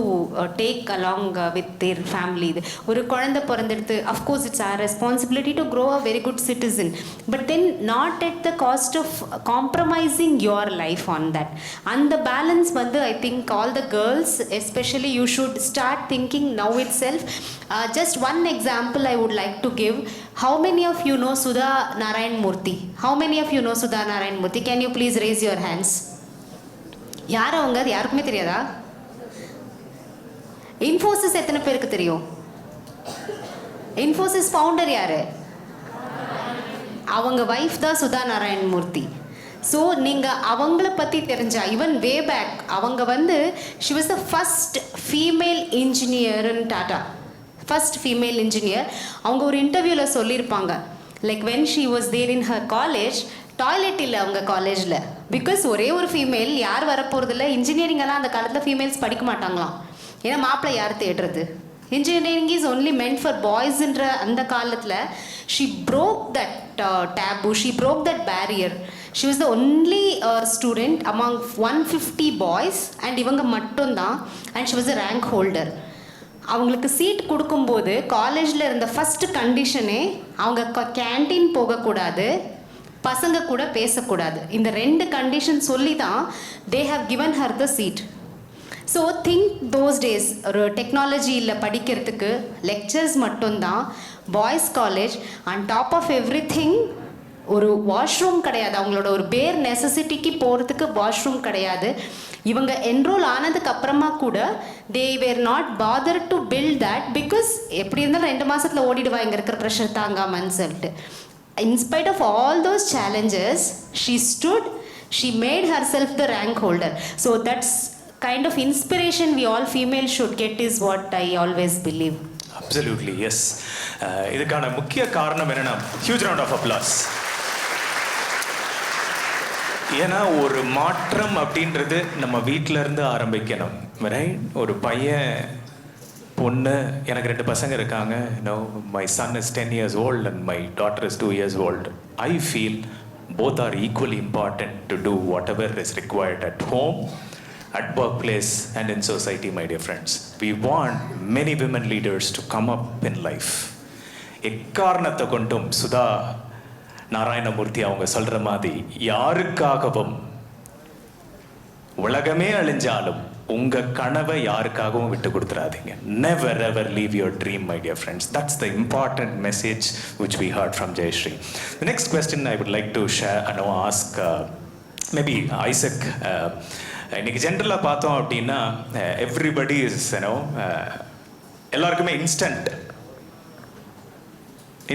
take along with their family. ஒரு குழந்தை பிறந்தெடுத்து, of course it's our responsibility to grow a very good citizen, but then not at the cost of compromising your life on that. And the balance வந்து I think all the girls especially you should start thinking now itself. Just one example I would like to give. How many of you know Sudha Narayan Murthy? How many of you know Sudha Narayan Murthy? Can you please raise your hands? யார் அவங்க? அது யாருக்குமே தெரியாதா? இன்ஃபோசிஸ் எத்தனை பேருக்கு தெரியும்? இன்ஃபோசிஸ் ஃபவுண்டர் யாரு? அவங்க வைஃப் தான் சுதா நாராயண் மூர்த்தி. ஸோ நீங்கள் அவங்கள பற்றி தெரிஞ்சா, ஈவன் வே பேக் அவங்க வந்து she was the first female engineer in Tata. First female engineer. அவங்க ஒரு இன்டர்வியூவில் சொல்லியிருப்பாங்க, like when she was there in her college, toilet இல்லை அவங்க காலேஜில். பிகாஸ் ஒரே ஒரு ஃபீமேல், யார் வரப்போகிறதில்ல. இன்ஜினியரிங் எல்லாம் அந்த காலத்தில் ஃபீமேல்ஸ் படிக்க மாட்டாங்களாம், ஏன்னா மாப்பிள்ளை யார் தேடுறது. Engineering is only meant for பாய்ஸ்ன்ற அந்த காலத்தில் she broke that taboo, she broke that barrier. She was the only student among 150 boys and இவங்க மட்டும்தான், and she was a rank holder. அவங்களுக்கு சீட் கொடுக்கும்போது காலேஜில் இருந்த ஃபஸ்ட்டு கண்டிஷனே அவங்க கேன்டீன் போகக்கூடாது, பசங்க கூட பேசக்கூடாது. இந்த 2 கண்டிஷன் சொல்லி தான் they have given her the seat. So think those days ஒரு டெக்னாலஜியில் படிக்கிறதுக்கு லெக்சர்ஸ் மட்டும்தான், boys college, and top of everything ஒரு வாஷ்ரூம் கிடையாது. அவங்களோட ஒரு பேர் நெசசிட்டிக்கு போகிறதுக்கு வாஷ்ரூம் கிடையாது. இவங்க என்ரோல் ஆனதுக்கு அப்புறமா கூட they were not bother to build that, because எப்படி இருந்தாலும் 2 மாதத்தில் ஓடிடுவா இங்கே இருக்கிற ப்ரெஷர் தாங்காமன்னு சொல்லிட்டு. In spite of all those challenges, she stood, she made herself the rank holder. So that's kind of inspiration we all females should get is what I always believe. Absolutely, yes. இதுக்கான முக்கிய காரணம் என்னன்னா, huge round of applause. ஏன்னா ஒரு மாற்றம் அப்படின்றது நம்ம வீட்டில இருந்து ஆரம்பிக்கணும், ரைட்? ஒரு பையன் பொண்ணு, எனக்கு 2 பசங்க இருக்காங்க. My son is 10 years old and my daughter is 2 years old. I feel both are equally important to do whatever is required at home, at workplace and in society, my dear friends. We want many women leaders to come up in life. எக்காரணத்தை கொண்டும் சுதா நாராயணமூர்த்தி அவங்க சொல்ற மாதிரி யாருக்காகவும் உலகமே அழிஞ்சாலும் உங்க கனவை யாருக்காகவும் விட்டு கொடுத்துறாதீங்க. Never ever leave your dream, my dear friends. That's the important message which we heard from Jayashree. The next question I would like to share and ask maybe Isaac. இன்னைக்கு ஜென்ரலாக பார்த்தோம் அப்படின்னா எவ்ரிபடி இஸ் எல்லாருக்குமே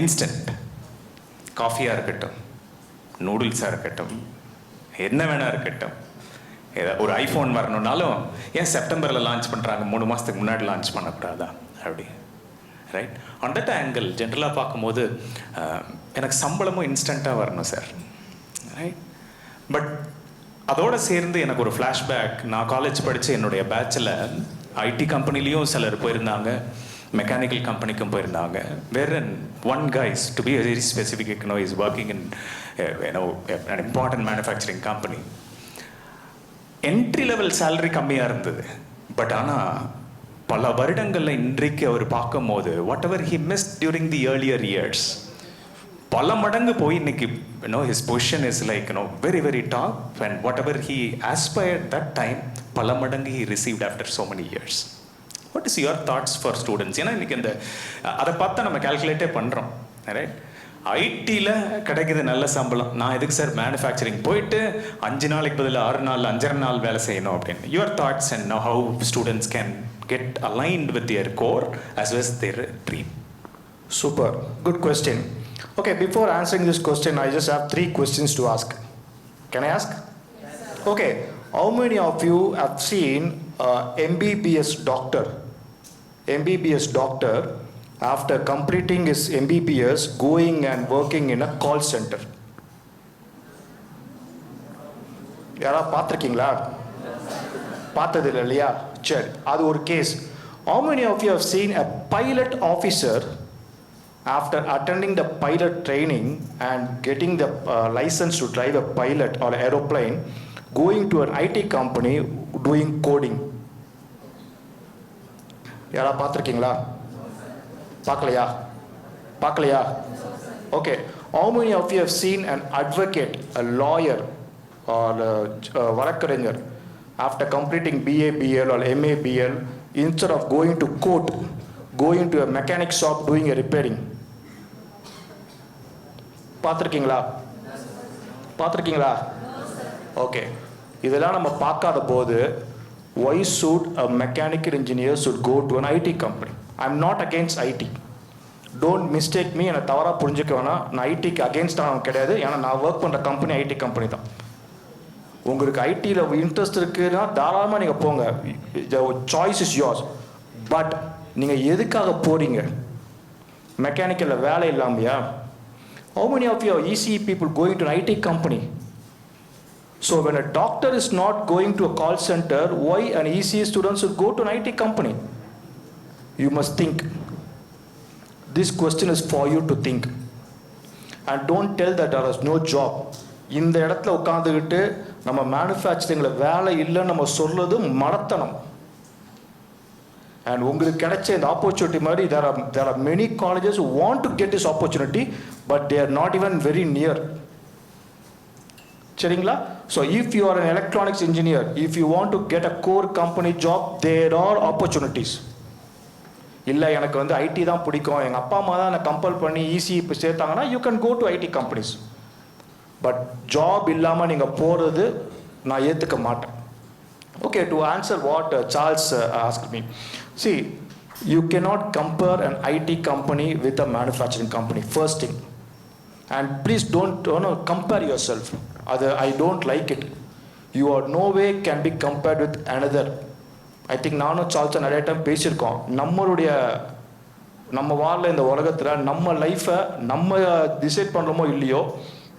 இன்ஸ்டன்ட் காஃபியாக இருக்கட்டும், நூடுல்ஸாக இருக்கட்டும், என்ன வேணா இருக்கட்டும், ஒரு ஐஃபோன் வரணுன்னாலும் ஏன் செப்டம்பரில் லான்ச் பண்ணுறாங்க, 3 மாதத்துக்கு முன்னாடி லான்ச் பண்ணக்கூடாதா அப்படி, ரைட்? ஆன் தட் ஆங்கிள் ஜென்ரலாக பார்க்கும்போது எனக்கு சம்பளமும் இன்ஸ்டண்ட்டாக வரணும் சார், ரைட்? பட் அதோடு சேர்ந்து எனக்கு ஒரு ஃப்ளாஷ்பேக். நான் காலேஜ் படித்து என்னுடைய பேட்சில் ஐடி கம்பெனிலையும் சிலர் போயிருந்தாங்க, மெக்கானிக்கல் கம்பெனிக்கும் போயிருந்தாங்க. Where one guys to be very specific is working in an important manufacturing company. Entry level salary கம்மியாக இருந்தது. பட் ஆனால் பல வருடங்களில் இன்றைக்கு அவர் பார்க்கும் போது whatever he miss during the earlier years பல மடங்கு போய் இன்னைக்கு his position is like very very top and whatever he aspired that time பல மடங்கு he received after so many years. What is your thoughts for students? ஏன்னா இன்னைக்கு அதை பார்த்தா நம்ம கால்குலேட்டே பண்ணுறோம். ரைட், ஐடியில் கிடைக்குது நல்ல சம்பளம். நான் எதுக்கு சார் மேனுஃபேக்சரிங் போயிட்டு 5 நாளைக்கு பதில் 6 நாள் 5.5 நாள் வேலை செய்யணும் அப்படின்னு. Your thoughts and how students can get aligned with their core as well as their dream. Super, good question. Okay, before answering this question, I just have 3 questions to ask. Can I ask? Yes, sir. Okay, how many of you have seen MBBS doctor? MBBS doctor after completing his MBBS going and working in a call center. யாரா பார்த்துருக்கீங்களா? பார்த்தது இல்லையா? சரி, அது ஒரு case. How many of you have seen a pilot officer after attending the pilot training and getting the license to drive a pilot or aeroplane going to an IT company doing coding? யாரா பார்த்துருக்கீங்களா? பார்க்கலையா? Okay. How many of you have seen an advocate, a lawyer or a வழக்கறிஞர் after completing BA, BL or MA, BL instead of going to court, going to a mechanic shop doing a repairing? பார்த்துருக்கீங்களா? Okay. இதெல்லாம் நம்ம பார்க்காத போது why should a mechanical engineer should go to an IT company? I'm not against IT. Don't mistake me. என்னை தவறாக புரிஞ்சுக்க வேணாம். நான் ஐடிக்கு அகேன்ஸ்டாக கிடையாது. ஏன்னா நான் ஒர்க் பண்ணுற கம்பெனி ஐடி கம்பெனி தான். உங்களுக்கு ஐடியில் இன்ட்ரெஸ்ட் இருக்குன்னா தாராளமாக நீங்கள் போங்க. Choice is yours. பட் நீங்கள் எதுக்காக போகிறீங்க? மெக்கானிக்கலில் வேலை இல்லாமையா? How many of you are ECE people going to an IT company? So when a doctor is not going to a call center, why an ECE student should go to an IT company? You must think. This question is for you to think. And don't tell that there is no job. இந்த இடத்துல உட்காந்துக்கிட்டு நம்ம மேனுஃபேக்சரிங்கில் வேலை இல்லைன்னு நம்ம சொல்றது மடத்தனம். அண்ட் உங்களுக்கு கிடைச்ச இந்த ஆப்பர்ச்சுனிட்டி மாதிரி there are many colleges who want to get this opportunity but they are not even very near. சரிங்களா? So if you are an electronics engineer, if you want to get a core company job, there are opportunities. இல்லை எனக்கு ஐடி தான் பிடிக்கும், எங்கள் அப்பா அம்மா தான் என்னை கம்பல் பண்ணி ஈஸி இப்போ சேர்த்தாங்கன்னா you can go to IT companies. But job இல்லாமல் நீங்கள் போகிறது நான் ஏற்றுக்க மாட்டேன். Okay, to answer what Charles ask me, see, you cannot compare an IT company with a manufacturing company, first thing. And please don't compare yourself. I don't like it. You are no way can be compared with another. I think நானும் சார்ல்ஸும் நிறைய டைம் பேசியிருக்கோம். நம்ம வாழ்ல இந்த உலகத்தில் நம்ம லைஃப்பை நம்ம டிசைட் பண்ணுறோமோ இல்லையோ,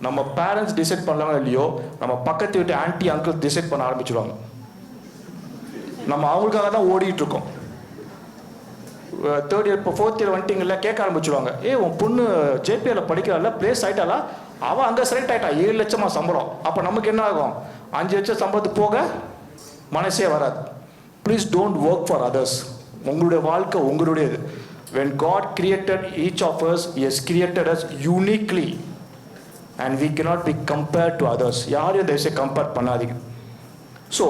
நம்ம பேரண்ட்ஸ் டிசைட் பண்ணலாமோ இல்லையோ, நம்ம பக்கத்து வீட்டு ஆன்டி அங்கிள் டிசைட் பண்ண ஆரம்பிச்சிடுவாங்க. நம்ம அவங்களுக்காக தான் ஓடிட்டு இருக்கோம். 3rd இயர் இப்போ 4th இயர் வந்துட்டிங்கல்ல, கேட்க ஆரம்பிச்சிடுவாங்க, உன் பொண்ணு ஜேபிஎல்ல படிக்கிறாள், பிளேஸ் ஆகிட்டாளா, அவள் அங்கே செலக்ட் ஆகிட்டா, 7 லட்சமா சம்பளம். அப்போ நமக்கு என்ன ஆகும்? 5 லட்சம் சம்பளத்துக்கு போக மனசே வராது. Please don't work for others. உங்களுடைய வாழ்க்கை உங்களுடையது. When God created each of us, He has created us uniquely and we cannot be compared to others. யாரையும் தயவுசெய்து கம்பேர் பண்ணாதீங்க. So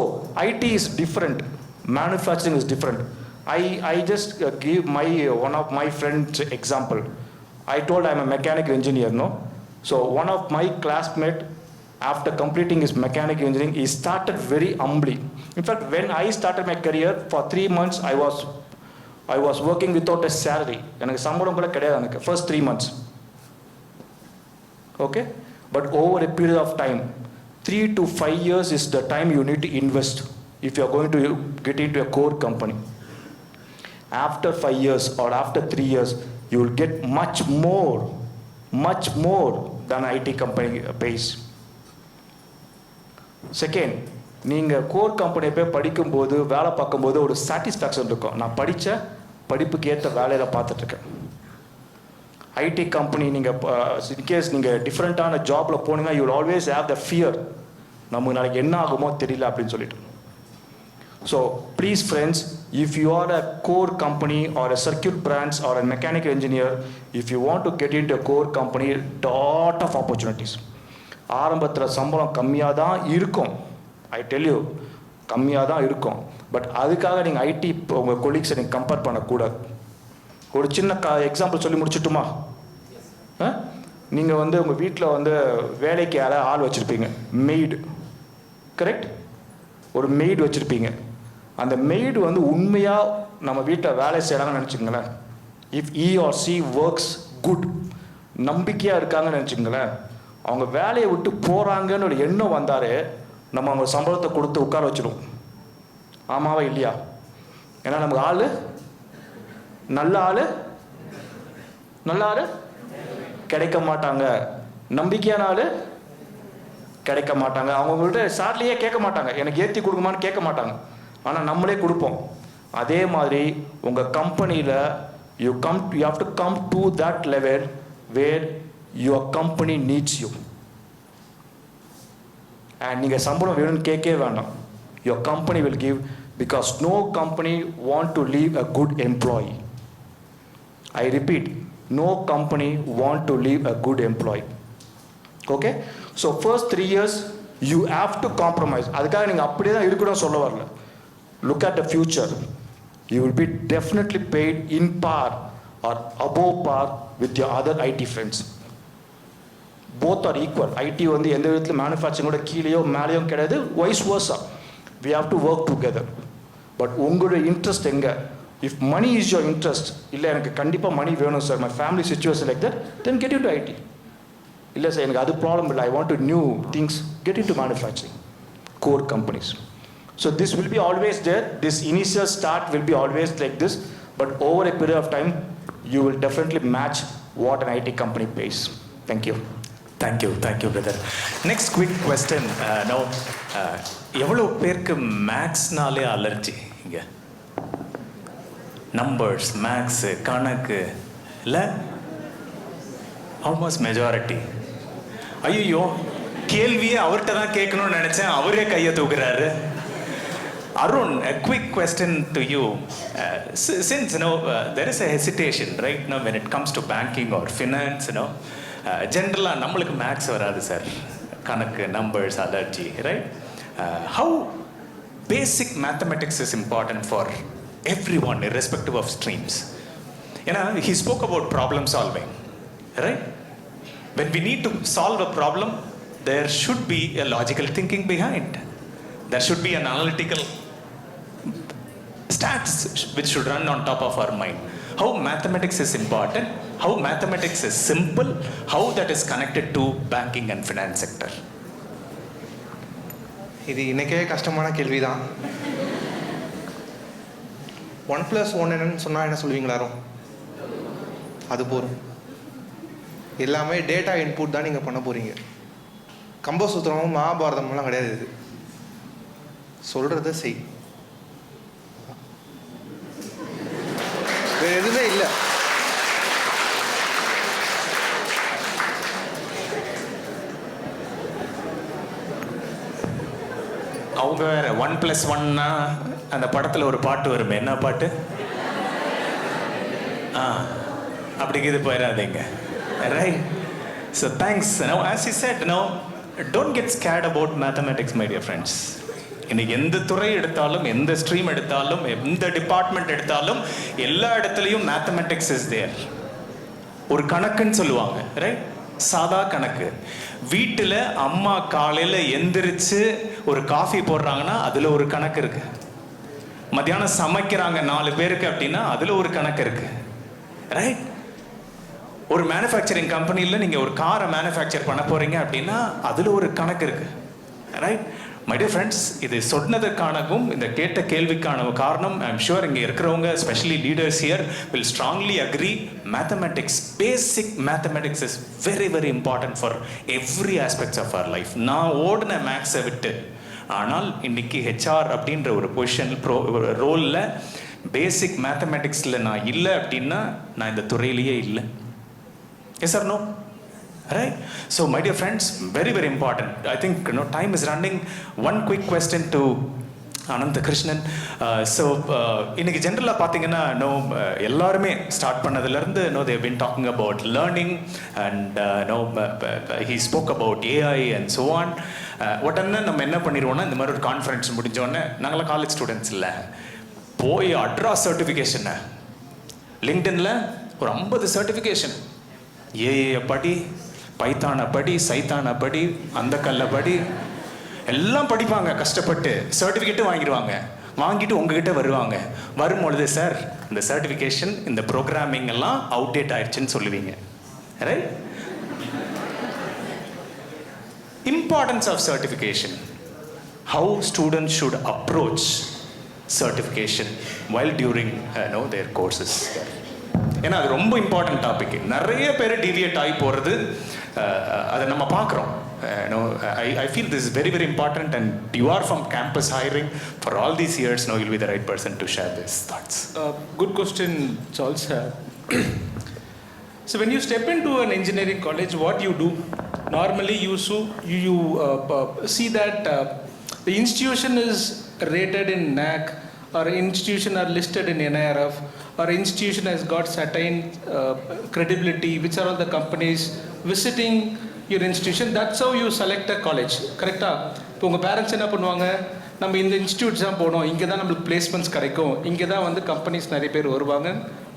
IT is different, manufacturing is different. I just give one of my friends example. I told I'm a mechanical engineer, no? So one of my classmate, after completing his mechanical engineering, he started very humbly. In fact, when I started my career, for 3 months I was working without a salary. எனக்கு சம்பளம் கூட கிடையாது எனக்கு first 3 months. Okay? But over a period of time, 3 to 5 years is the time you need to invest if you are going to get into a core company. After 5 years or after 3 years, you will get much more than IT company pays. Second, நீங்கள் கோர் கம்பெனி போய் படிக்கும்போது வேலை பார்க்கும்போது ஒரு சாட்டிஸ்ஃபேக்ஷன் இருக்கும். நான் படிப்புக்கு ஏற்ற வேலையில் பார்த்துட்ருக்கேன். ஐடி கம்பெனி நீங்கள் இன்கேஸ் நீங்கள் டிஃப்ரெண்ட்டான ஜாபில் போனீங்கன்னா you will always have the fear, நமக்கு நாளைக்கு என்ன ஆகுமோ தெரியல அப்படின்னு சொல்லிட்டு. So please friends, if you are a core company or a circuit branch or a mechanical engineer, if you want to get in to a core company, lot of opportunities. ஆரம்பத்தில் சம்பளம் கம்மியாக தான் இருக்கும், ஐ டெல் யூ, கம்மியாக தான் இருக்கும். பட் அதுக்காக நீங்கள் ஐடி உங்கள் கொலீக்ஸை நீங்கள் கம்பேர் பண்ணக்கூடாது. ஒரு சின்ன எக்ஸாம்பிள் சொல்லி முடிச்சுட்டுமா? நீங்கள் வந்து உங்கள் வீட்டில் வந்து வேலைக்கு யாராவது ஆள் வச்சுருப்பீங்க, மெய்டு, கரெக்ட்? ஒரு மெய்டு வச்சுருப்பீங்க. அந்த மெய்டு வந்து உண்மையாக நம்ம வீட்டில் வேலை செய்கிறாங்கன்னு நினச்சிங்களேன். If he or she works good, நம்பிக்கையாக இருக்காங்கன்னு நினச்சிங்களேன், அவங்க வேலையை விட்டு போகிறாங்கன்னு ஒரு எண்ணம் வந்தாலே நம்ம அவங்க சம்பளத்தை கொடுத்து உட்கார வச்சிடுவோம். ஆமாவா இல்லையா? ஏன்னா நமக்கு ஆள் நல்ல ஆள் கிடைக்க மாட்டாங்க, நம்பிக்கையான ஆள் கிடைக்க மாட்டாங்க. அவங்கள்ட்ட சார்லியே கேட்க மாட்டாங்க, எனக்கு ஏற்றி கொடுக்குமான்னு கேட்க மாட்டாங்க, ஆனால் நம்மளே கொடுப்போம். அதே மாதிரி உங்கள் கம்பெனியில் you have to come to that level where your company needs you. And நீங்கள் சம்பளம் வேணும்னு கேட்கவே வேண்டாம், your company will give, because no company want to leave a good employee. I repeat, no company want to leave a good employee. Okay? So first 3 years you have to compromise. அதுக்காக நீங்கள் அப்படியே தான் இருக்கணும்னு சொல்ல வரல. Look at the future. You will be definitely paid in par or above par with your other IT friends. Both are equal. IT வந்து எந்த விதத்தில் மேனுஃபேக்சரிங்கோட கீழேயோ மேலேயோ கிடையாது, vice versa. We have to work together. But உங்களுடைய இன்ட்ரெஸ்ட் எங்கே? If money is your interest, இல்லை எனக்கு கண்டிப்பாக மணி வேணும் sir, my family situation like that, then get in to IT. இல்லை சார் எனக்கு அது ப்ராப்ளம் இல்லை, I want to new things, get in to manufacturing, core companies. So this will be always there, this initial start will be always like this, but over a period of time you will definitely match what an IT company pays. Thank you. Thank you brother. Next quick question. No, எவ்வளோ பேருக்கு மேக்ஸ்னாலே அலர்ஜி? இங்கே நம்பர்ஸ், மேக்ஸு, கணக்கு இல்லை? Almost majority. ஐயோ, கேள்வியே அவர்கிட்ட தான் கேட்கணும்னு நினச்சேன், அவரே கையை தூக்குறாரு. Arun, a quick question to you. Since there is a hesitation, right? When it comes to banking or finance, generally, நம்மளுக்கு மேக்ஸ் வராது சார், கணக்கு, numbers, allergy, right? How basic mathematics is important for everyone, irrespective of streams. He spoke about problem solving, right? When we need to solve a problem, there should be a logical thinking behind. There should be an analytical stats which should run on top of our mind. How mathematics is important, how mathematics is simple, how that is connected to banking and finance sector. இது இன்னைக்கே கஷ்டமான கேள்வி தான். 1+1 என்னன்னு சொன்னால் என்ன சொல்லுவீங்க எல்லாரும்? அது போதும். எல்லாமே டேட்டா இன்புட் தான் நீங்கள் பண்ண போகிறீங்க. கம்பசூத்திரமும் மகாபாரதம்லாம் கிடையாது. இது சொல்கிறத செய், வேறு எதுவுமே இல்லை. அவங்க வேற 1+1னா அந்த படத்தில் ஒரு பாட்டு வருமே, என்ன பாட்டு? அப்படிக்கு இது போயிடாதீங்க, right? So thanks. As you said, don't get scared about mathematics, my dear friends. இன்னைக்கு எந்த துறை எடுத்தாலும், எந்த ஸ்ட்ரீம் எடுத்தாலும், எந்த டிபார்ட்மெண்ட் எடுத்தாலும், எல்லா இடத்துலையும் மேத்தமெட்டிக்ஸ் இஸ் தேர். ஒரு கணக்குன்னு சொல்லுவாங்க, ரைட்? சாதா கணக்கு. வீட்டில் அம்மா காலையில் எந்திரிச்சு ஒரு காஃபி போடுறாங்கன்னா அதில் ஒரு கணக்கு இருக்கு. மத்தியானம் சமைக்கிறாங்க 4 பேருக்கு அப்படின்னா அதில் ஒரு கணக்கு இருக்கு, ரைட்? ஒரு மேனுஃபேக்சரிங் கம்பெனியில் நீங்கள் ஒரு காரை மேனுஃபேக்சர் பண்ண போறீங்க அப்படின்னா அதில் ஒரு கணக்கு இருக்கு, ரைட்? மை டியர் ஃப்ரெண்ட்ஸ், இது சொன்னதற்கானவும் இந்த கேட்ட கேள்விக்கான காரணம், ஐ எம் ஷுர் இங்கே இருக்கிறவங்க, specially leaders here, will strongly agree. Mathematics, basic mathematics is very very important for every aspects of our life. நான் ஓடின மேக்ஸை விட்டு, ஆனால் இன்னைக்கு ஹெச்ஆர் அப்படின்ற ஒரு பொசிஷன் ரோலில் பேசிக் மேத்தமெட்டிக்ஸில் நான் இல்லை அப்படின்னா நான் இந்த துறையிலேயே இல்லை. Yes or no? Right? So my dear friends, very very important. I think time is running. One quick question to Anantha Krishnan. இன்னைக்கு ஜென்ரலாக பார்த்தீங்கன்னா எல்லாருமே ஸ்டார்ட் பண்ணதுலேருந்து they've been talking about learning and he spoke about AI and so on. உடனே நம்ம என்ன பண்ணிடுவோம்னா இந்த மாதிரி ஒரு கான்ஃபரன்ஸ் முடிஞ்சோடனே நாங்களாம் காலேஜ் ஸ்டூடெண்ட்ஸ் இல்லை, போய் அட்ரா சர்டிஃபிகேஷனை லிங்க்டின்ல ஒரு 50 சர்டிஃபிகேஷன், ஏஏ படி, பைத்தானை படி, சைத்தானை படி, அந்த கல்லை படி, எல்லாம் படிப்பாங்க கஷ்டப்பட்டு, சர்டிஃபிகேட்டும் வாங்கிடுவாங்க. வாங்கிட்டு உங்ககிட்ட வருவாங்க. வரும்பொழுது சார் இந்த சர்டிஃபிகேஷன் இந்த ப்ரோக்ராமிங் எல்லாம் அவுடேட் ஆயிடுச்சுன்னு சொல்லுவீங்க. Right? Importance of certification, how students should approach certification while during their courses. ஏன்னா அது ரொம்ப இம்பார்ட்டன்ட் டாபிக். நிறைய பேர் டிவியேட் ஆகி போகிறது அதை நம்ம பார்க்குறோம். I feel this is very very important, and you are from campus hiring for all these years. Now you'll be the right person to share these thoughts. Good question, Charles. So when you step into an engineering college, what you do? Normally you see that the institution is rated in NAC, or institution are listed in NIRF, or institution has got certain credibility, which are all the companies visiting your institution. That's how you select a college. Correct? இப்போ உங்கள் பேரண்ட்ஸ் என்ன பண்ணுவாங்க, நம்ம இந்த இன்ஸ்டியூட்ஸ் தான் போகணும், இங்கே தான் நம்மளுக்கு பிளேஸ்மெண்ட்ஸ் கிடைக்கும், இங்கே தான் வந்து கம்பெனிஸ் நிறைய பேர் வருவாங்க,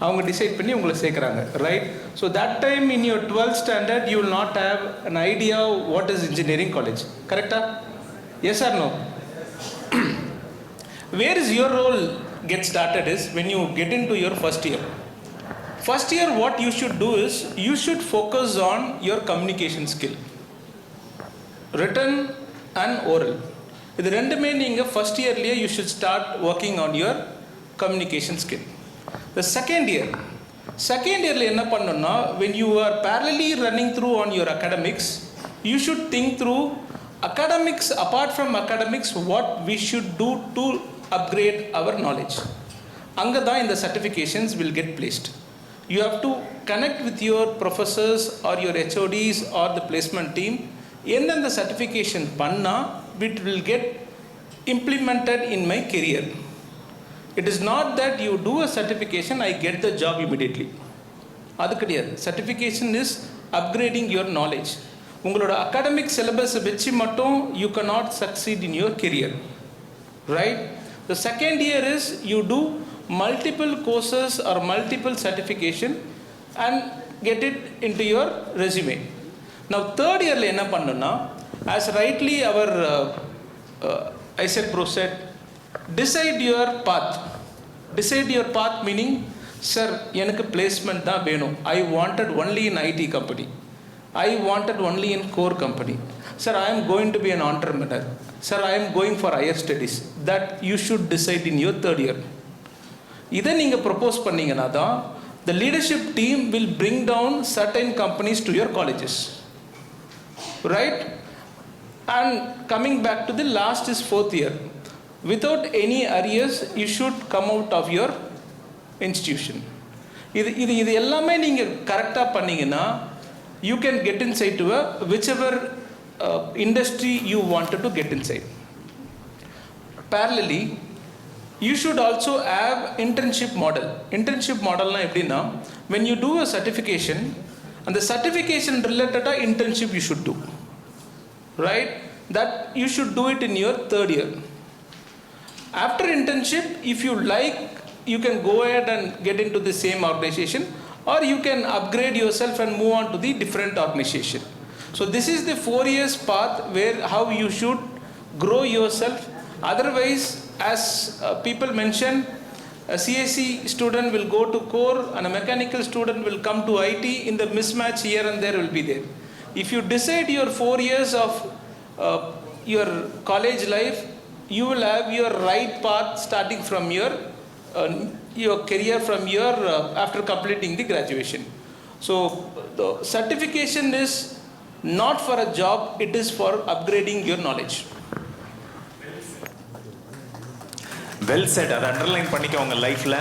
அவங்க டிசைட் பண்ணி உங்களை சேர்க்குறாங்க. Right? So that time in your 12th standard you will not have an idea what is engineering college. கரெக்டா? Yes or no? Where is your role get started is when you get into your first year. First year what you should do is you should focus on your communication skill, written and oral. இது ரெண்டுமே நீங்கள் first இயர்லேயே you should start working on your communication skill. The second yearல என்ன பண்ணணும்னா, when you are parallelly running through on your academics, you should think through academics, apart from academics, what we should do to upgrade our knowledge. அங்கே தான் இந்த certifications will get placed. You have to connect with your professors or your HODs or the placement team. எந்தெந்த certification பண்ணால் it will get implemented in my career. It is not that you do a certification, I get the job immediately. அது கிடையாது. Certification is upgrading your knowledge. உங்களோட academic syllabus வச்சு மட்டும் you cannot succeed in your career. Right? The second year is you do multiple courses or multiple certification and get it into your resume. Now third year la enna pannuna, as rightly our ISET Pro said, decide your path. Decide your path meaning, sir enakku placement da venum, I wanted only in IT company, I wanted only in core company, sir I am going to be an entrepreneur, sir I am going for higher studies. That you should decide in your third year. இதை நீங்கள் ப்ரொப்போஸ் பண்ணீங்கன்னா தான் the leadership team will bring down certain companies to your colleges. Right? And coming back to the last is fourth year. Without any arrears, you should come out of your institution. இது எல்லாமே நீங்கள் கரெக்டாக பண்ணீங்கன்னா you can get inside to a whichever industry you wanted to get inside. Parallelly, you should also have internship model. Internship model na eppdina, when you do a certification, and the certification related internship you should do. Right? That you should do it in your third year. After internship, if you like, you can go ahead and get into the same organization, or you can upgrade yourself and move on to the different organization. So this is the 4 years path where how you should grow yourself. Otherwise, as people mentioned, a CSE student will go to core and a mechanical student will come to IT. In the mismatch here and there will be there. If you decide your 4 years of your college life, you will have your right path starting from your career from your after completing the graduation. So the certification is not for a job, it is for upgrading your knowledge. Well said. அதை அண்டர்லைன் பண்ணிக்கோங்க லைஃப்பில்.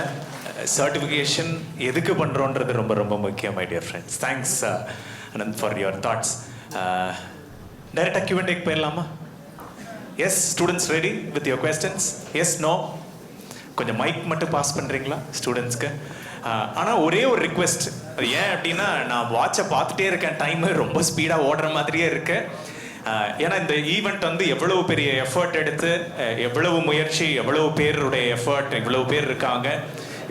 சர்டிஃபிகேஷன் எதுக்கு பண்ணுறோன்றது ரொம்ப ரொம்ப முக்கியம் my dear friends. Thanks Anand for your thoughts. டைரெக்டாக Q&A போயிடலாமா? Yes students ready with your questions? Yes no? கொஞ்சம் மைக் மட்டும் பாஸ் பண்ணுறீங்களா ஸ்டூடெண்ட்ஸ்க்கு? ஆனால் ஒரே ஒரு ரிக்வெஸ்ட். அது ஏன் அப்படின்னா நான் வாட்சை பார்த்துட்டே இருக்கேன், டைமு ரொம்ப ஸ்பீடாக ஓடுற மாதிரியே இருக்கு. ஏன்னா இந்த ஈவெண்ட் வந்து எவ்வளவு பெரிய எஃபர்ட் எடுத்து, எவ்வளவு முயற்சி, எவ்வளவு பேருடைய எஃபர்ட், இவ்வளவு பேர் இருக்காங்க,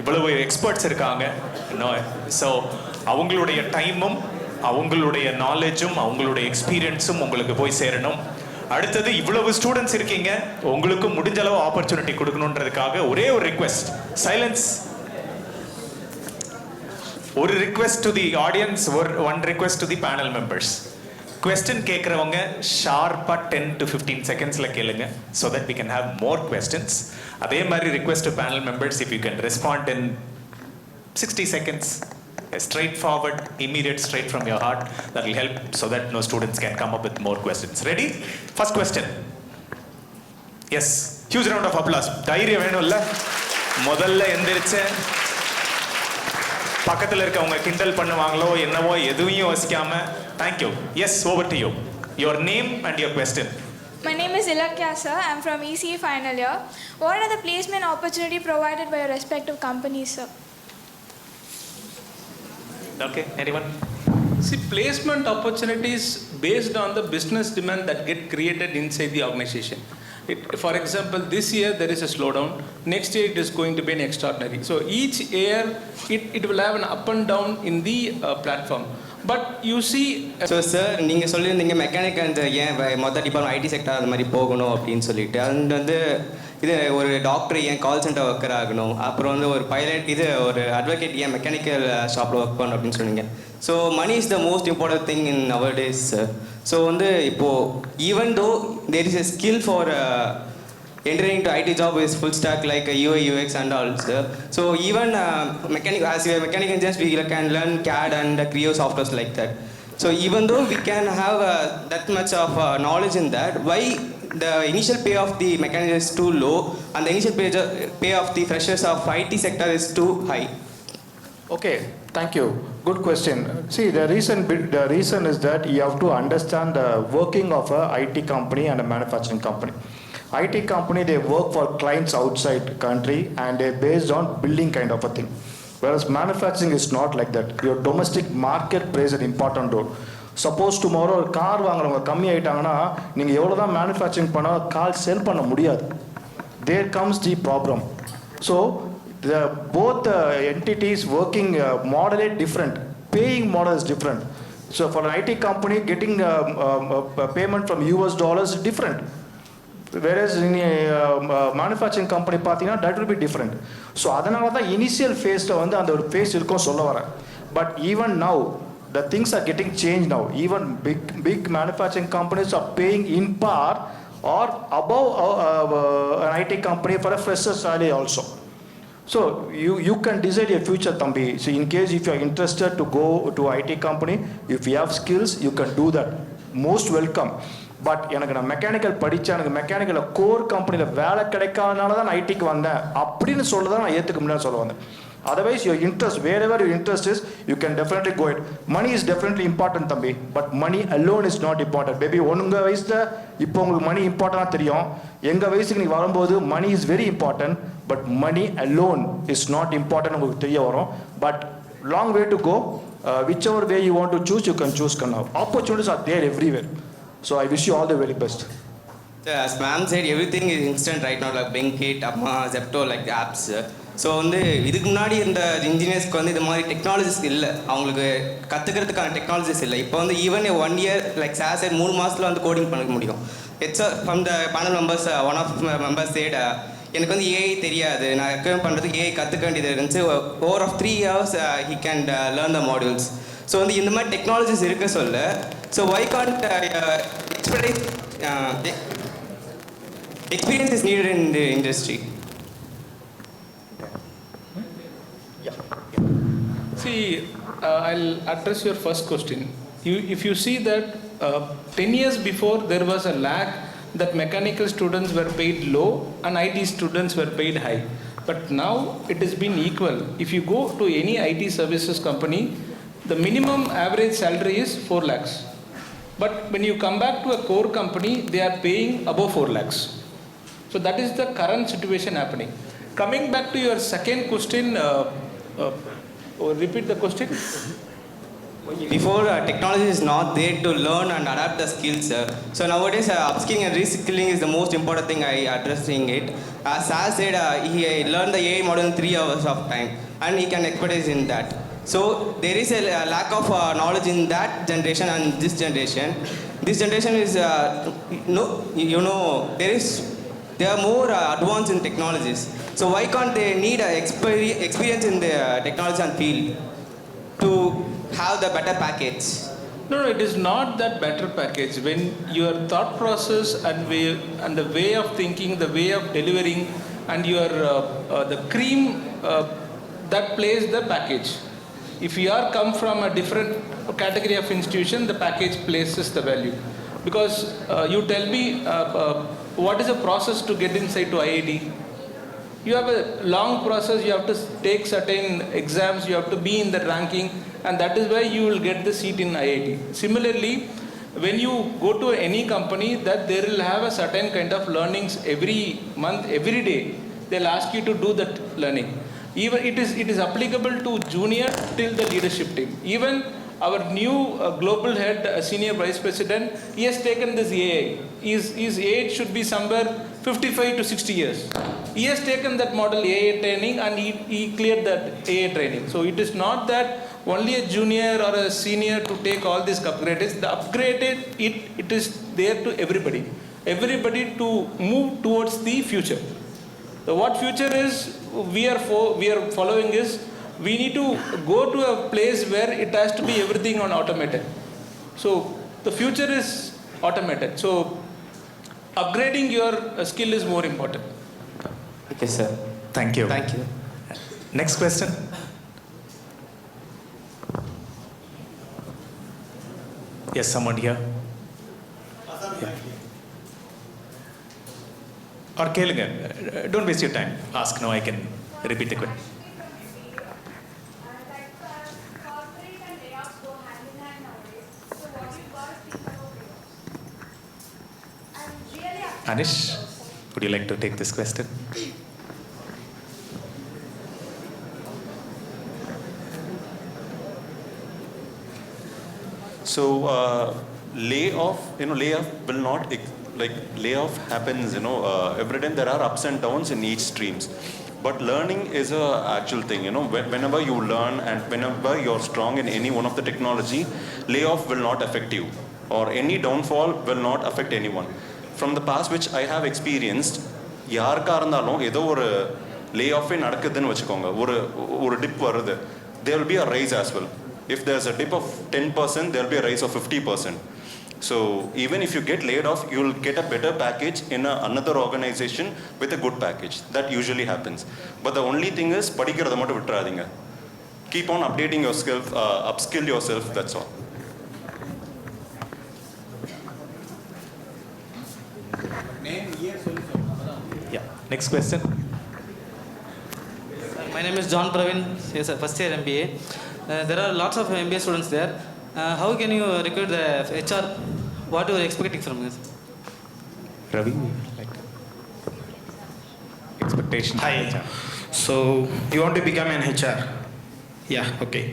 இவ்வளவு எக்ஸ்பர்ட்ஸ் இருக்காங்க. ஸோ அவங்களுடைய டைமும் அவங்களுடைய நாலேஜும் அவங்களுடைய எக்ஸ்பீரியன்ஸும் உங்களுக்கு போய் சேரணும். அடுத்தது இவ்வளவு ஸ்டூடெண்ட்ஸ் இருக்கீங்க, உங்களுக்கு முடிஞ்ச அளவு ஆப்பர்ச்சுனிட்டி கொடுக்கணுன்றதுக்காக ஒரே ஒரு ரிக்வெஸ்ட். சைலன்ஸ். ஒரு request to the audience, one request to the panel members. Question கேட்குறவங்க ஷார்ப்பாக 10 to 15 செகண்ட்ஸில் கேளுங்க, so that we can have more questions. அதே மாதிரி request to panel members, if you can respond in 60 seconds, straightforward, immediate, straight from your heart, that will help so that no students can come up with more questions. Ready? First question. Yes, huge round of applause. தைரியம் வேணும்ல? முதல்ல எந்திரிச்சு பக்கத்தில் இருக்கவங்க கிண்டல் பண்ணுவாங்களோ என்னவோ எதுவும் யோசிக்காம. Thank you. Yes, over to you. Your name and your question. My name is Ilakya sir. I'm from ECE final year. What are the placement opportunity provided by your respective companies, sir? Okay, anyone? See, placement opportunities based on the business demand that get created inside the organization. For example, this year there is a slowdown. Next year it is going to be an extraordinary. So each year it will have an up and down in the platform. But you see... So sir, நீங்கள் சொல்லியிருந்தீங்க மெக்கானிக் அந்த ஏன் மொத்த டிபார்ட்மெண்ட் ஐடி செக்டர் அந்த மாதிரி போகணும் அப்படின்னு சொல்லிட்டு. அண்ட் வந்து இது ஒரு டாக்டர் ஏன் கால் சென்டர் ஒர்க்கர் ஆகணும், அப்புறம் வந்து ஒரு பைலட் இது ஒரு அட்வொகேட் ஏன் மெக்கானிக்கல் ஷாப்பில் ஒர்க் பண்ணணும் அப்படின்னு சொன்னீங்க. So money is the most important thing in our days sir. So வந்து இப்போது even though there is a skill for entering to IT job is full stack like UI, UX and all, sir. So even mechanical engineers, we can learn CAD and Creo softwares like that. So even though we can have that much of knowledge in that, why the initial pay of the mechanical is too low and the initial pay of the freshers of IT sector is too high? Okay, thank you. Good question. See, the reason is that you have to understand the working of a IT company and a manufacturing company. IT company, they work for clients outside country and they're based on building kind of a thing. Whereas manufacturing is not like that. Your domestic market plays an important role. Suppose tomorrow ஒரு கார் வாங்குறவங்க கம்மி ஆயிட்டாங்கன்னா நீங்க எவ்வளவு தான் மேனுஃபேக்சரிங் பண்ணா கார் செல் பண்ண முடியாது. There comes the problem. So both entities working model is different. Paying model is different. So for an IT company, getting payment from US dollars is different. Whereas in a manufacturing company பார்த்தீங்கன்னா that will be different. So அதனால தான் initial phaseல வந்து அந்த ஒரு phase இருக்கும் சொல்ல வரேன். But even now the things are getting changed now. Even big manufacturing companies are paying in par or above an IT company for a fresher salary also. So you can decide your future, Thambi. So in case if you are interested to go to IT company, if you have skills, you can do that. Most welcome. But எனக்கு நான் மெக்கானிக்கல் படித்தேன், எனக்கு மெக்கானிக்கலில் கோர் கம்பெனியில் வேலை கிடைக்காதனால தான் நான் ஐடிக்கு வந்தேன் அப்படின்னு சொல்ல தான் நான் ஏற்றுக்க முடியாது சொல்ல வந்தேன். Otherwise, your interest, wherever your interest is, you can definitely go it. Money is definitely important, தம்பி. But money alone is not important. Baby, உங்க வயசுல இப்போ உங்களுக்கு மணி இம்பார்ட்டன்டாக தெரியும். எங்கள் வயசுக்கு நீங்கள் வரும்போது money is very important. But money alone is not important உங்களுக்கு தெரிய வரும். But long way to go. Whichever way you want to choose, you can choose. Opportunities are there everywhere. So I wish you all the very best. As ma'am said, everything is instant right now, like Blinkit, Amma, Zepto, like the apps. So வந்து இதுக்கு முன்னாடி இந்த இன்ஜினியர்ஸ்க்கு வந்து இந்த மாதிரி டெக்னாலஜிஸ் இல்லை, அவங்களுக்கு கற்றுக்கிறதுக்கான டெக்னாலஜிஸ் இல்லை. இப்போ வந்து even 1 year like sir side 3 மாதத்தில் வந்து கோடிங் பண்ண முடியும். It's from the panel members, one of members said எனக்கு வந்து ஏஐ தெரியாது, நான் ரெக்கமெண்ட் பண்ணுறதுக்கு ஏஐ கற்றுக்க வேண்டியது இருந்துச்சு. Over of 3 years he can learn the modules. So வந்து இந்த மாதிரி டெக்னாலஜிஸ் இருக்க சொல்ல, so why can't experience is needed in the industry. See, I'll address your first question. If you see that 10 years before there was a lack that mechanical students were paid low and IT students were paid high. But now it has been equal. If you go to any IT services company, the minimum average salary is 4 lakhs. But when you come back to a core company, they are paying above 4 lakhs. So that is the current situation happening. Coming back to your second question, repeat the question. Before, technology is not there to learn and adapt the skills. So nowadays, upskilling and reskilling is the most important thing I addressing it. As Sal said, he learned the AI model in 3 hours of time, and he can expertise in that. So there is a lack of knowledge in that generation and this generation. This generation is, they are more advanced in technologies. So why can't they need experience in the technology and field to have the better package? No, it is not that better package. When your thought process and the way of thinking, the way of delivering, and your the cream that plays the package. If you are come from a different category of institution, the package places the value. Because you tell me what is the process to get inside to IIT? You have a long process. You have to take certain exams. You have to be in the ranking. And that is why you will get the seat in IIT. Similarly, when you go to any company, that they will have a certain kind of learnings every month, every day. They'll ask you to do that learning. Even it is applicable to junior till the leadership team. Even our new global head, senior vice president, he has taken this AI. His age should be somewhere 55 to 60 years. He has taken that model AI training and he cleared that AI training. So it is not that only a junior or a senior to take all these upgrades. The upgraded, it is there to everybody. Everybody to move towards the future. So what future is, we are following is, we need to go to a place where it has to be everything on automated. So the future is automated. So upgrading your skill is more important. Okay, sir. Thank you. Thank you. Next question. Yes, someone here. Yeah. Or Kelinga, don't waste your time. Ask now, I can repeat the question. Anish, would you like to take this question? So layoff will not layoff happens. Every time there are ups and downs in each streams, but learning is a actual thing. Whenever you learn and whenever you're strong in any one of the technology, layoff will not affect you, or any downfall will not affect anyone. From the past which I have experienced, யாருக்கா இருந்தாலும் ஏதோ ஒரு layoff நடக்குதுன்னு வச்சுக்கோங்க, ஒரு dip வருது, there will be a rise as well. If there's a dip of 10%, there will be a rise of 50%. So even if you get laid off, you will get a better package in another organization with a good package. That usually happens. But the only thing is, படிக்கிறத மட்டும் விட்டுறாதீங்க. Keep on updating yourself, upskill yourself, that's all. Yeah. Next question. My name is John Pravin. Yes, first year MBA. There are lots of MBA students there. How can you recruit the HR? What are you expecting from this? Ravi, expectation. Hi. So you want to become an HR? Yeah, okay.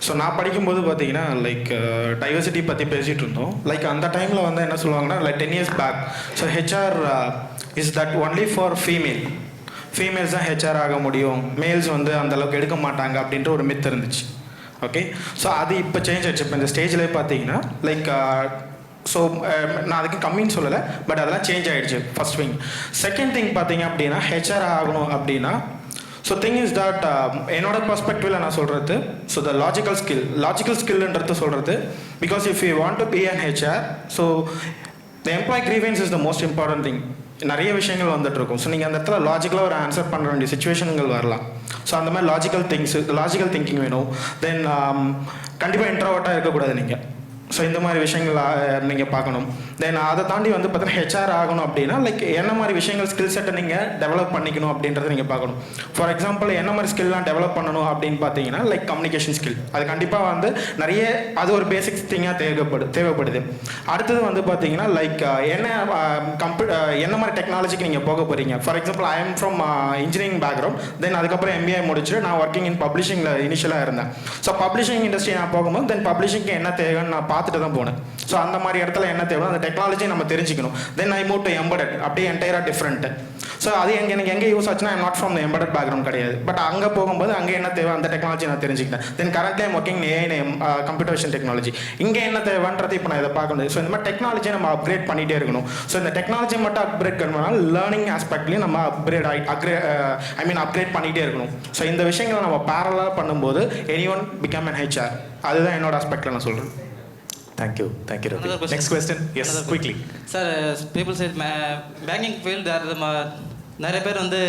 So நான் படிக்கும்போது பார்த்தீங்கன்னா டைவர்சிட்டி பற்றி பேசிகிட்டு இருந்தோம். அந்த டைமில் வந்து என்ன சொல்லுவாங்கன்னா 10 years பேக், so HR is that only for females தான் ஹெச்ஆர் ஆக முடியும், மேல்ஸ் வந்து அந்தளவுக்கு எடுக்க மாட்டாங்க அப்படின்ற ஒரு மித் இருந்துச்சு. ஓகே, ஸோ அது இப்போ சேஞ்ச் ஆயிடுச்சு. இப்போ இந்த ஸ்டேஜ்லேயே பார்த்தீங்கன்னா ஸோ நான் அதுக்கு கம்மின்னு சொல்லலை, பட் அதெல்லாம் சேஞ்ச் ஆகிடுச்சு. First thing. செகண்ட் திங் பார்த்தீங்க அப்படின்னா ஹெச்ஆர் ஆகணும் அப்படின்னா, ஸோ திங் இஸ் தட் என்னோட பர்ஸ்பெக்டிவில் நான் சொல்கிறது, ஸோ த லாஜிக்கல் ஸ்கில்ன்றது சொல்கிறது, because if you want to be an HR, so the employee grievance is the most important thing. நிறைய விஷயங்கள் வந்துட்டு இருக்கும். ஸோ நீங்கள் அந்த இடத்துல லாஜிக்கலாக ஒரு ஆன்சர் பண்ண வேண்டிய சுச்சுவேஷன்கள் வரலாம். ஸோ அந்த மாதிரி லாஜிக்கல் திங்கிங் வேணும். தென் கண்டிப்பாக இன்ட்ரோவர்ட்டாக இருக்கக்கூடாது நீங்கள். ஸோ இந்த மாதிரி விஷயங்கள் நீங்கள் பார்க்கணும். தென் அதை தாண்டி வந்து பார்த்தீங்கன்னா ஹெச்ஆர் ஆகணும் அப்படின்னா லைக் என்ன மாதிரி விஷயங்கள் ஸ்கில் செட்டை நீங்கள் டெவலப் பண்ணிக்கணும் அப்படின்றத நீங்கள் பார்க்கணும். ஃபார் எக்ஸாம்பிள் என்ன மாதிரி ஸ்கில்லாம் டெவலப் பண்ணணும் அப்படின்னு பார்த்தீங்கன்னா லைக் கம்யூனிகேஷன் ஸ்கில். அது கண்டிப்பாக வந்து நிறைய அது ஒரு பேசிக்ஸ் திங்காக தேவைப்படுது. அடுத்தது வந்து பார்த்தீங்கன்னா லைக் என்ன மாதிரி டெக்னாலஜிக்கு நீங்கள் போக போகிறீங்க. For example I am from engineering background. Then அதுக்கப்புறம் எம்பிஏ முடிச்சுட்டு நான் ஒர்க்கிங் இன் பப்ளிஷிங்கில் இனிஷியலாக இருந்தேன். ஸோ பப்ளிஷிங் இண்டஸ்ட்ரி நான் போகும்போது தென் பப்ளிஷிங்க்கு என்ன தேவைன்னு நான் பார்த்துட்டு தான் போனேன். ஸோ அந்த மாதிரி இடத்துல என்ன தேவை அந்த டெக்னாலஜி நம்ம தெரிஞ்சுக்கணும். Then I move to embedded, அப்படியே என்டையராக டிஃப்ரெண்ட். ஸோ அது எனக்கு எங்கே யூஸ் ஆச்சுன்னா I'm not from embedded background கிடையாது. பட் அங்கே போகும்போது அங்கே என்ன தேவை அந்த டெக்னாலஜி நான் தெரிஞ்சுக்கிட்டேன். Then currently I'm working AI computer vision technology. இங்கே என்ன தேவைன்றது இப்போ நான் இதை பார்க்கணும். ஸோ இந்த மாதிரி டெக்னாலஜியை நம்ம அப்கிரேட் பண்ணிகிட்டே இருக்கணும். ஸோ இந்த டெக்னாலஜி மட்டும் அப்கிரேட் பண்ணணும்னா லேர்னிங் ஆஸ்பெக்ட்லையும் நம்ம அப்கிரேட் பண்ணிகிட்டே இருக்கணும். ஸோ இந்த விஷயங்களை நம்ம பேரலாக பண்ணும்போது anyone become an HR. அதுதான் என்னோட ஆஸ்பெக்டில் நான் சொல்கிறேன். Thank you, Ravi. Next question, yes, quickly. Sir, people say banking field, there are நிறைய பேர் வந்து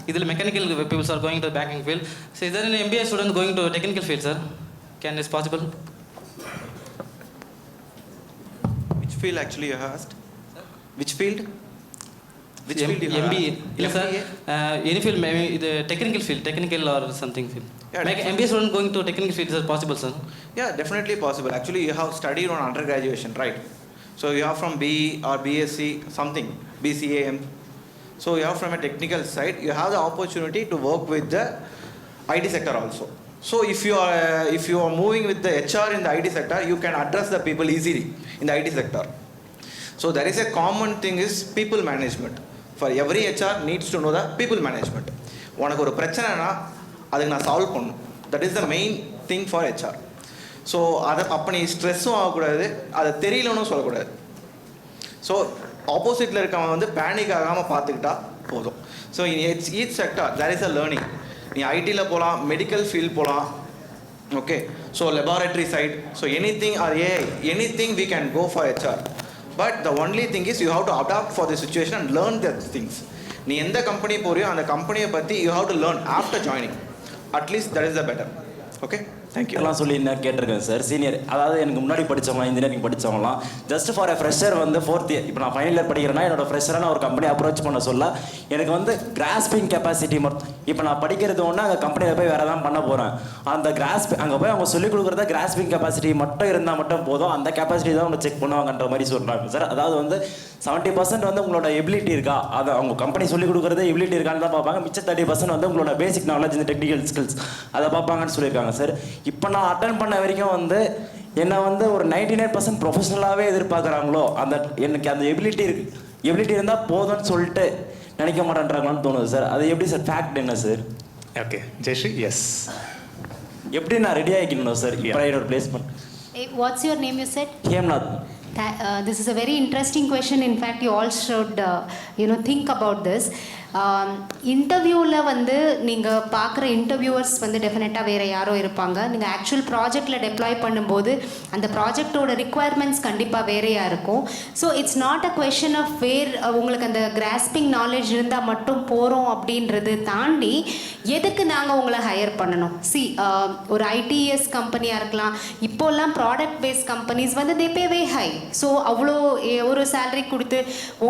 இதில் mechanical peoples are going to banking field. So is there an MBA student going to technical field, sir? Can this possible? Which field actually you asked? Which field? Which field you MBA. Yes, sir. Any field, maybe the technical or something field. Make MBA student going to technical field, is possible, sir? Yeah, definitely possible. Actually, you have studied on undergraduation, right? So you have from BE or BSc something, BCAM. So you have from a technical side, you have the opportunity to work with the IT sector also. So if you are moving with the HR in the IT sector, you can address the people easily in the IT sector. So there is a common thing is people management. For every HR needs to know the people management. உனக்கு ஒரு பிரச்சனைனா அதுக்கு நான் சால்வ் பண்ணணும். That is the main thing for HR. So அதை அப்போ நீ ஸ்ட்ரெஸ்ஸும் ஆகக்கூடாது, அதை தெரியலன்னு சொல்லக்கூடாது. ஸோ ஆப்போசிட்டில் இருக்கவன் வந்து பேனிக் ஆகாமல் பார்த்துக்கிட்டா போதும். So each sector there is a learning. நீ ஐடியில் போகலாம், மெடிக்கல் ஃபீல்ட் போகலாம், okay. So laboratory side, so anything or anything we can go for HR. But the only thing is you have to adapt for the situation and learn the things. நீ எந்த கம்பெனி போறியோ அந்த கம்பெனியை பற்றி you have to learn after joining. At least that is the better. Okay, thank you. எல்லாம் சொல்லி என்ன கேட்டிருக்கேன் சார். சீனியர், அதாவது எனக்கு முன்னாடி படித்தவங்களாம் இன்ஜினியரிங் படித்தவங்களாம் ஜஸ்ட் ஃபார் அ ஃப்ரெஷர் வந்து 4th இயர், இப்போ நான் ஃபைனல் இயர் படிக்கிறேன்னா என்னோட ஃப்ரெஷரான ஒரு கம்பெனி அப்ரோச் பண்ண சொல்ல எனக்கு வந்து கிராஸ்பிங் கெப்பாசிட்டி மட்டும். இப்போ நான் படிக்கிறது ஒன்று, அங்கே கம்பெனியில் போய் வேறு தான் பண்ண போகிறேன். அந்த அங்கே போய் அவங்க சொல்லிக் கொடுக்குறத கிராஸ்பிங் கெப்பாசிட்டி மட்டும் இருந்தால் மட்டும் போதும், அந்த கெப்பாசிட்டி தான் அவங்க செக் பண்ணுவாங்கன்ற மாதிரி சொல்கிறாங்க சார். அதாவது வந்து 70% வந்து உங்களோட எபிலிட்டி இருக்கா, அதை அவங்க கம்பெனி சொல்லிக் கொடுக்குறது எபிலிட்டி இருக்கான்னு தான் பார்ப்பாங்க. மிச்சம் 30% வந்து உங்களோட பேசிக் நாலேஜ், இந்த டெக்னிக்கல் ஸ்கில்ஸ் அதை பார்ப்பாங்கன்னு சொல்லியிருக்காங்க சார். இப்போ நான் அட்டன் பண்ண வரைக்கும் வந்து என்னை வந்து ஒரு 99% ப்ரொஃபஷனலாகவே எதிர்பார்க்குறாங்களோ, எனக்கு அந்த எபிலிட்டி இருந்தால் போதும்னு சொல்லிட்டு நினைக்க மாட்டேன்றாங்களான்னு தோணுது சார். அது எப்படி சார், ஃபேக்ட் என்ன சார்? Okay Jayashree, yes. எப்படி நான் ரெடி ஆகிக்கணும் sir private placement? What's your name, you said? Hemnath. This is a very interesting question. In fact, you all should think about this. இன்டர்வியூவில் வந்து நீங்கள் பார்க்குற இன்டர்வியூவர்ஸ் வந்து டெஃபினட்டாக வேறு யாரோ இருப்பாங்க. நீங்கள் ஆக்சுவல் ப்ராஜெக்டில் டெப்ளாய் பண்ணும்போது அந்த ப்ராஜெக்டோட ரிக்குவயர்மெண்ட்ஸ் கண்டிப்பாக வேறையாக இருக்கும். So it's not a question of உங்களுக்கு அந்த கிராஸ்பிங் நாலேஜ் இருந்தால் மட்டும் போகிறோம் அப்படின்றது தாண்டி எதுக்கு நாங்கள் உங்களை ஹையர் பண்ணணும். ஒரு ஐடிஎஸ் கம்பெனியாக இருக்கலாம், இப்போல்லாம் ப்ராடக்ட் பேஸ்ட் கம்பெனிஸ் வந்து தே பே வே ஹை. ஸோ அவ்வளோ ஒரு சேலரி கொடுத்து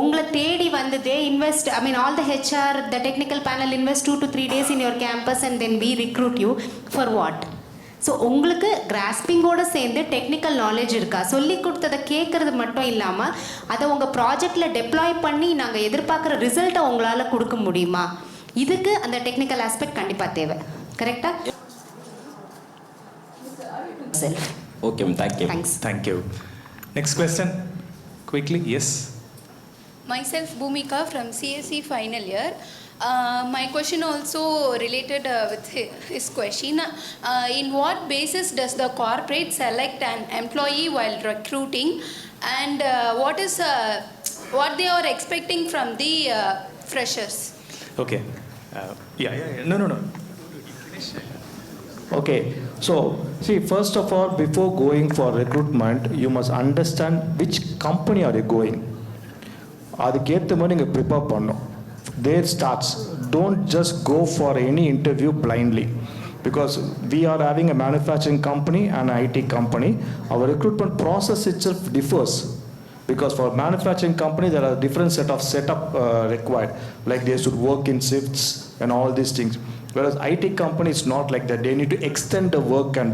உங்களை தேடி வந்து they invest, all the HR, the technical panel invest 2 to 3 days in your campus and then we recruit you for what? So உங்களுக்கு கிராஸ்பிங்கோடு சேர்ந்து டெக்னிக்கல் நாலேஜ் இருக்கா, சொல்லி கொடுத்ததை கேட்குறது மட்டும் இல்லாமல் அதை உங்கள் ப்ராஜெக்டில் டெப்ளாய் பண்ணி நாங்கள் எதிர்பார்க்குற ரிசல்ட்டை உங்களால் கொடுக்க முடியுமா? இதுக்கு அந்த டெக்னிக்கல் ஆஸ்பெக்ட் கண்டிப்பாக தேவை. கரெக்டாக? Okay, thank you. Thank you. Next question quickly. Yes. Myself Bhumika from CSE final year. My question also related with his question. In what basis does the corporate select an employee while recruiting, and what they are expecting from the freshers? Okay. No. Okay, so see, first of all, before going for recruitment, you must understand which company are you going. அதுக்கேற்ற மாதிரி நீங்கள் ப்ரிப்பேர் பண்ணணும். There starts. Don't just go for any interview blindly. Because we are having a manufacturing company and an IT company. Our recruitment process itself differs. Because for manufacturing company, there are different set of setup required. Like they should work in shifts and all these things. Whereas IT company is not like that. They need to extend the work and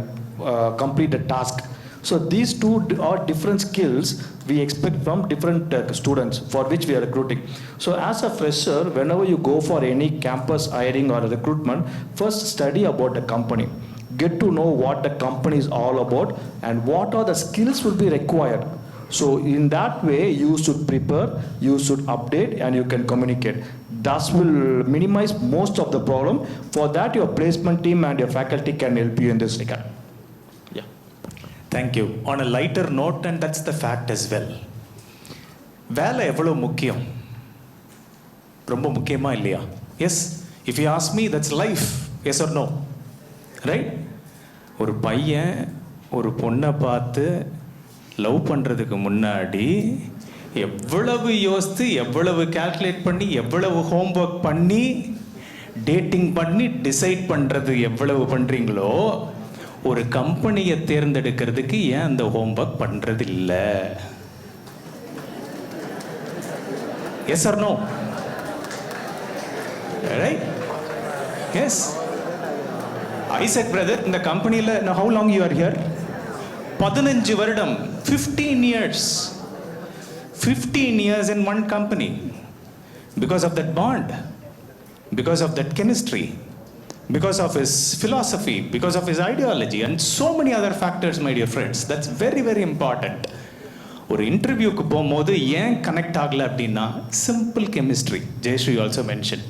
complete the task. So these two are different skills we expect from different students for which we are recruiting. So as a fresher, whenever you go for any campus hiring or recruitment, first study about the company. Get to know what the company is all about and what are the skills will be required. So in that way, you should prepare, you should update, and you can communicate. That will minimize most of the problem. For that, your placement team and your faculty can help you in this regard. Thank you. On a lighter note, and that's the fact as well. வேலை எவ்வளோ முக்கியம்? ரொம்ப முக்கியமா இல்லையா? Yes. If you ask me, that's life. Yes or no? Right? ஒரு பையன் ஒரு பொண்ணை பார்த்து லவ் பண்ணுறதுக்கு முன்னாடி எவ்வளவு யோசித்து எவ்வளவு கால்குலேட் பண்ணி எவ்வளவு ஹோம்ஒர்க் பண்ணி டேட்டிங் பண்ணி டிசைட் பண்ணுறது எவ்வளவு பண்ணுறீங்களோ ஒரு கம்பெனியை தேர்ந்தெடுக்கிறதுக்கு ஏன் அந்த ஹோம்ஒர்க் பண்ணுறது இல்லை? Yes or no? Right? Yes. Isaac brother, இந்த கம்பெனியில் how long you are here? 15 வருடம், 15 years. 15 years in one company. Because of that bond, because of that chemistry, because of his philosophy, because of his ideology, and so many other factors, my dear friends. That's very, very important. ஒரு இன்டர்வியூக்கு போகும்போது ஏன் கனெக்ட் ஆகலை அப்படின்னா simple chemistry. Jayashree also mention.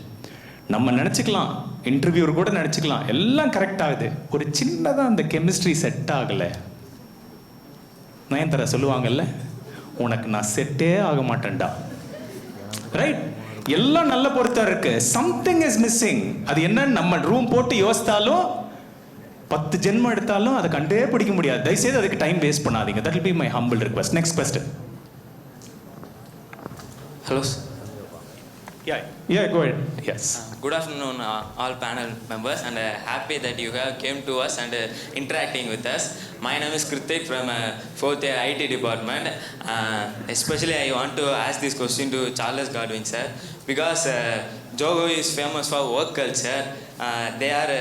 நம்ம நினச்சிக்கலாம், இன்டர்வியூர் கூட நினச்சிக்கலாம் எல்லாம் கரெக்ட் ஆகுது, ஒரு சின்னதாக அந்த கெமிஸ்ட்ரி செட் ஆகலை. நயன்தாரா சொல்லுவாங்கல்ல, உனக்கு நான் செட்டே ஆக மாட்டேன்டா. ரைட்? எல்லாம் நல்ல பொறுத்தா இருக்கு, சம்திங் இஸ் மிஸ்ஸிங். அது என்னன்னு நம்ம ரூம் போட்டு யோசித்தாலும் 10 ஜென்மம் எடுத்தாலும் அதை கண்டே பிடிக்க முடியாது. தயவுசெய்து அதுக்கு டைம் வேஸ்ட் பண்ணாதீங்க. That will be my humble request. Next question. Hello. Yeah, go ahead. Yes. Good afternoon, all panel members, and happy that you have came to us and interacting with us. My name is Kritik from 4th year IT department. Especially I want to ask this question to Charles Godwin sir, because Zoho is famous for work culture. They are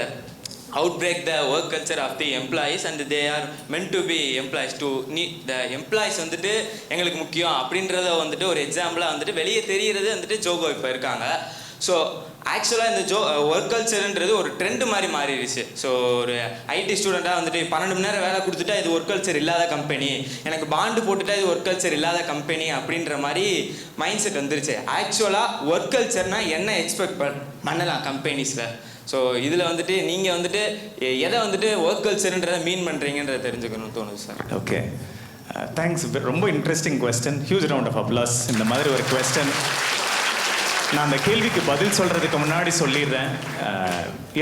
outbreak the work culture of the employees, and they are meant to be employees to need the employees வந்துட்டு எங்களுக்கு முக்கியம் அப்படின்றத வந்துட்டு ஒரு எக்ஸாம்பிளாக வந்துட்டு வெளியே தெரிகிறது வந்துட்டு ஜோகோ இப்போ இருக்காங்க. ஸோ ஆக்சுவலாக இந்த ஒர்க் கல்ச்சருன்றது ஒரு ட்ரெண்டு மாதிரி மாறிடுச்சு. ஸோ ஒரு ஐடி ஸ்டூடெண்ட்டாக வந்துட்டு 12 மணி நேரம் வேலை கொடுத்துட்டா இது ஒர்க் கல்ச்சர் இல்லாத கம்பெனி, எனக்கு பாண்டு போட்டுட்டா இது ஒர்க் கல்ச்சர் இல்லாத கம்பெனி அப்படின்ற மாதிரி மைண்ட் செட் வந்துருச்சு. ஆக்சுவலாக ஒர்க் கல்ச்சர்னால் என்ன எக்ஸ்பெக்ட் பண்ணலாம் கம்பெனிஸில்? ஸோ இதில் வந்துட்டு நீங்கள் வந்துட்டு எதை வந்துட்டு ஒர்க் கல்ச்சர்ன்றதை மீன் பண்ணுறீங்கன்றதை தெரிஞ்சுக்கணும்னு தோணுது சார். Okay, thanks. ரொம்ப interesting question. Huge round of applause. இந்த மாதிரி ஒரு கொஸ்டின் நான் அந்த கேள்விக்கு பதில் சொல்கிறதுக்கு முன்னாடி சொல்லிடுறேன்.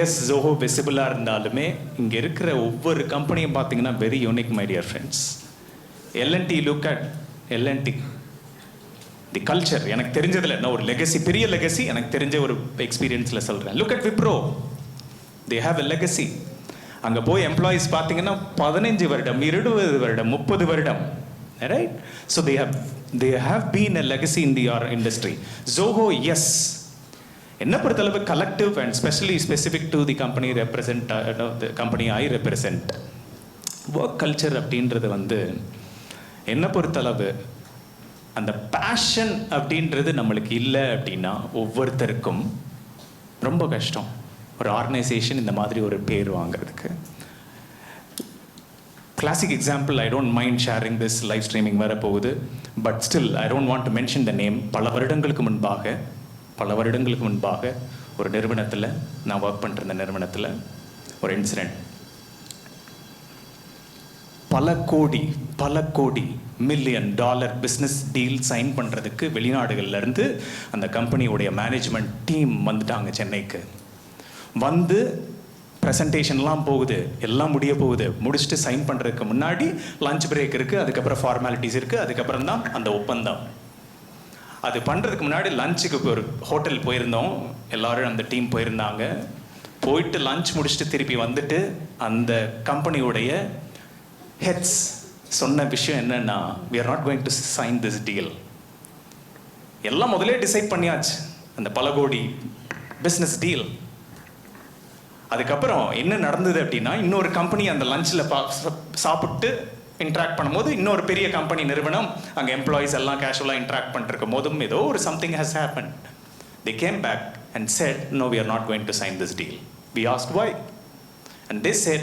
எஸ், ஜோஹோ விசிபிளாக இருந்தாலுமே இங்கே இருக்கிற ஒவ்வொரு கம்பெனியும் பார்த்தீங்கன்னா very unique my dear friends. L and T, look at L and T, the culture. எனக்கு தெரிஞ்சதில் நான் ஒரு லெகசி, பெரிய லெகசி எனக்கு தெரிஞ்ச ஒரு எக்ஸ்பீரியன்ஸில் சொல்கிறேன். Look at Wipro, they have a legacy. அங்கே போய் எம்ப்ளாயீஸ் பார்த்தீங்கன்னா 15 வருடம், 20 வருடம், 30 வருடம். Right? So they have been a legacy in the industry. Zoho, yes. என்ன பொறுத்தளவு collective and especially specific to the company the company I represent. Work culture அப்படின்றது வந்து என்ன பொறுத்தளவு அந்த பேஷன் அப்படின்றது நம்மளுக்கு இல்லை அப்படின்னா ஒவ்வொருத்தருக்கும் ரொம்ப கஷ்டம் ஒரு ஆர்கனைசேஷன் இந்த மாதிரி ஒரு பேர் வாங்கிறதுக்கு. Classic example, I don't mind sharing this live streaming வர போகுது, but still I don't want to mention the name. பல வருடங்களுக்கு முன்பாக ஒரு நிறுவனத்தில் நான் ஒர்க் பண்ணுற நிறுவனத்தில் ஒரு இன்சிடென்ட். பல கோடி $1 million பிஸ்னஸ் டீல் சைன் பண்ணுறதுக்கு வெளிநாடுகள்லேருந்து அந்த கம்பெனியோடைய மேனேஜ்மெண்ட் டீம் வந்துட்டாங்க சென்னைக்கு. வந்து ப்ரெசன்டேஷன்லாம் போகுது, எல்லாம் முடிய போகுது. முடிச்சுட்டு சைன் பண்ணுறதுக்கு முன்னாடி லஞ்ச் பிரேக் இருக்குது, அதுக்கப்புறம் ஃபார்மாலிட்டிஸ் இருக்குது, அதுக்கப்புறம் தான் அந்த ஒப்பந்தம். அது பண்ணுறதுக்கு முன்னாடி லஞ்சுக்கு ஒரு ஹோட்டல் போயிருந்தோம், எல்லோரும் அந்த டீம் போயிருந்தாங்க. போயிட்டு லஞ்ச் முடிச்சுட்டு திருப்பி வந்துட்டு அந்த கம்பெனியுடைய ஹெட்ஸ் சொன்ன விஷயம் என்னன்னா, we are not going to sign this deal. எல்லாம் முதலே டிசைட் பண்ணியாச்சு அந்த பல கோடி பிஸ்னஸ் டீல். அதுக்கப்புறம் என்ன நடந்தது அப்படின்னா, இன்னொரு கம்பெனி அந்த லஞ்சில் சாப்பிட்டு இன்ட்ராக்ட் பண்ணும்போது இன்னொரு பெரிய கம்பெனி நிறுவனம் அங்கே எம்ப்ளாயீஸ் எல்லாம் கேஷுவலாக இன்ட்ராக்ட் பண்ணிருக்கும் போதும் ஏதோ ஒரு something has happen. They came back and said, no, we are not going to sign this deal. We asked why. And they said,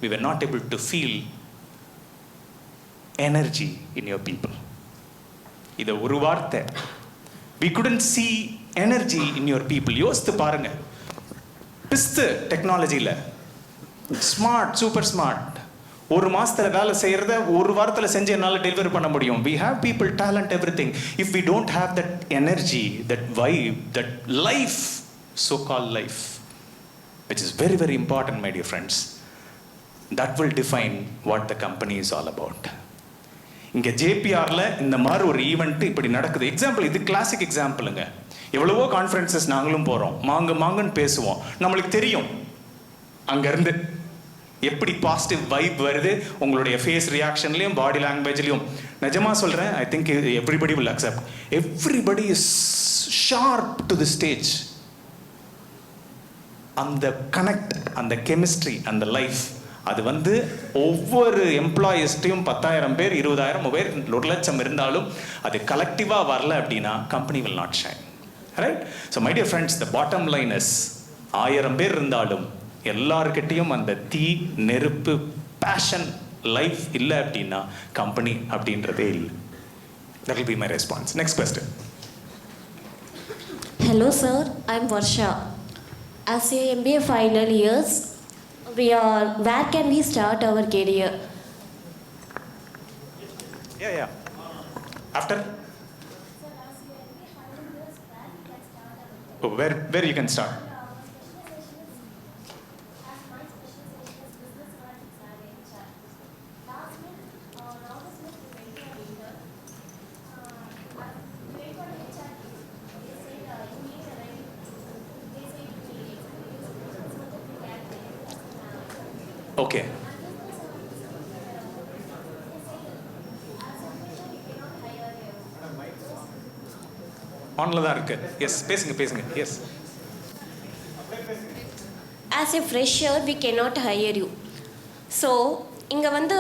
we were not able to feel energy in your people. இது ஒரு வார்த்தை. We couldn't see energy in your people. யோசித்து பாருங்க. பிஸ்து டெக்னாலஜியில் ஸ்மார்ட், சூப்பர் ஸ்மார்ட். ஒரு மாசத்துல வேலை செய்யறத ஒரு வாரத்தில் செஞ்சு என்னால் டெலிவரி பண்ண முடியும். We have people, talent, everything. If we don't have that energy, that vibe, that life, so-called life, which is very, very important, my dear friends, that will define what the company is all about. இங்கே ஜேபிஆரில் இந்த மாதிரி ஒரு ஈவெண்ட் இப்படி நடக்குது. எக்ஸாம்பிள், இது கிளாசிக் எக்ஸாம்பிளுங்க. எவ்வளவோ கான்ஃபரன்சஸ் நாங்களும் போகிறோம், மாங்குன்னு பேசுவோம். நம்மளுக்கு தெரியும் அங்கேருந்து எப்படி பாசிட்டிவ் வைப் வருது உங்களுடைய ஃபேஸ் ரியாக்ஷன்லையும் பாடி லாங்குவேஜ்லையும். நிஜமாக சொல்கிறேன், I think everybody will accept. Everybody is sharp to the stage. அந்த கனெக்ட், அந்த கெமிஸ்ட்ரி, அந்த லைஃப், அது வந்து ஒவ்வொரு எம்ப்ளாயீஸ்ட்டையும் 10,000 பேர், 20,000 பேர், 1,00,000 இருந்தாலும் அது கலெக்டிவாக வரல அப்படின்னா company will not shine. Right? So my dear friends, the bottom line is 1000 பேர் இருந்தாலும் எல்லார்கிட்டையும் அந்த தீ, நெருப்பு, பேஷன், லைஃப் இல்லை அப்படின்னா கம்பெனி அப்படின்றதே இல்லை. That will be my response. Next question. Hello sir, I am Varsha. As a MBA final years, where can we start our career? Yeah. After? Oh, where you can start? Okay. ஆன்ல தான் இருக்கு. எஸ், பேசுங்க. S. As a fresher, we cannot hire you. So, இங்கே வந்து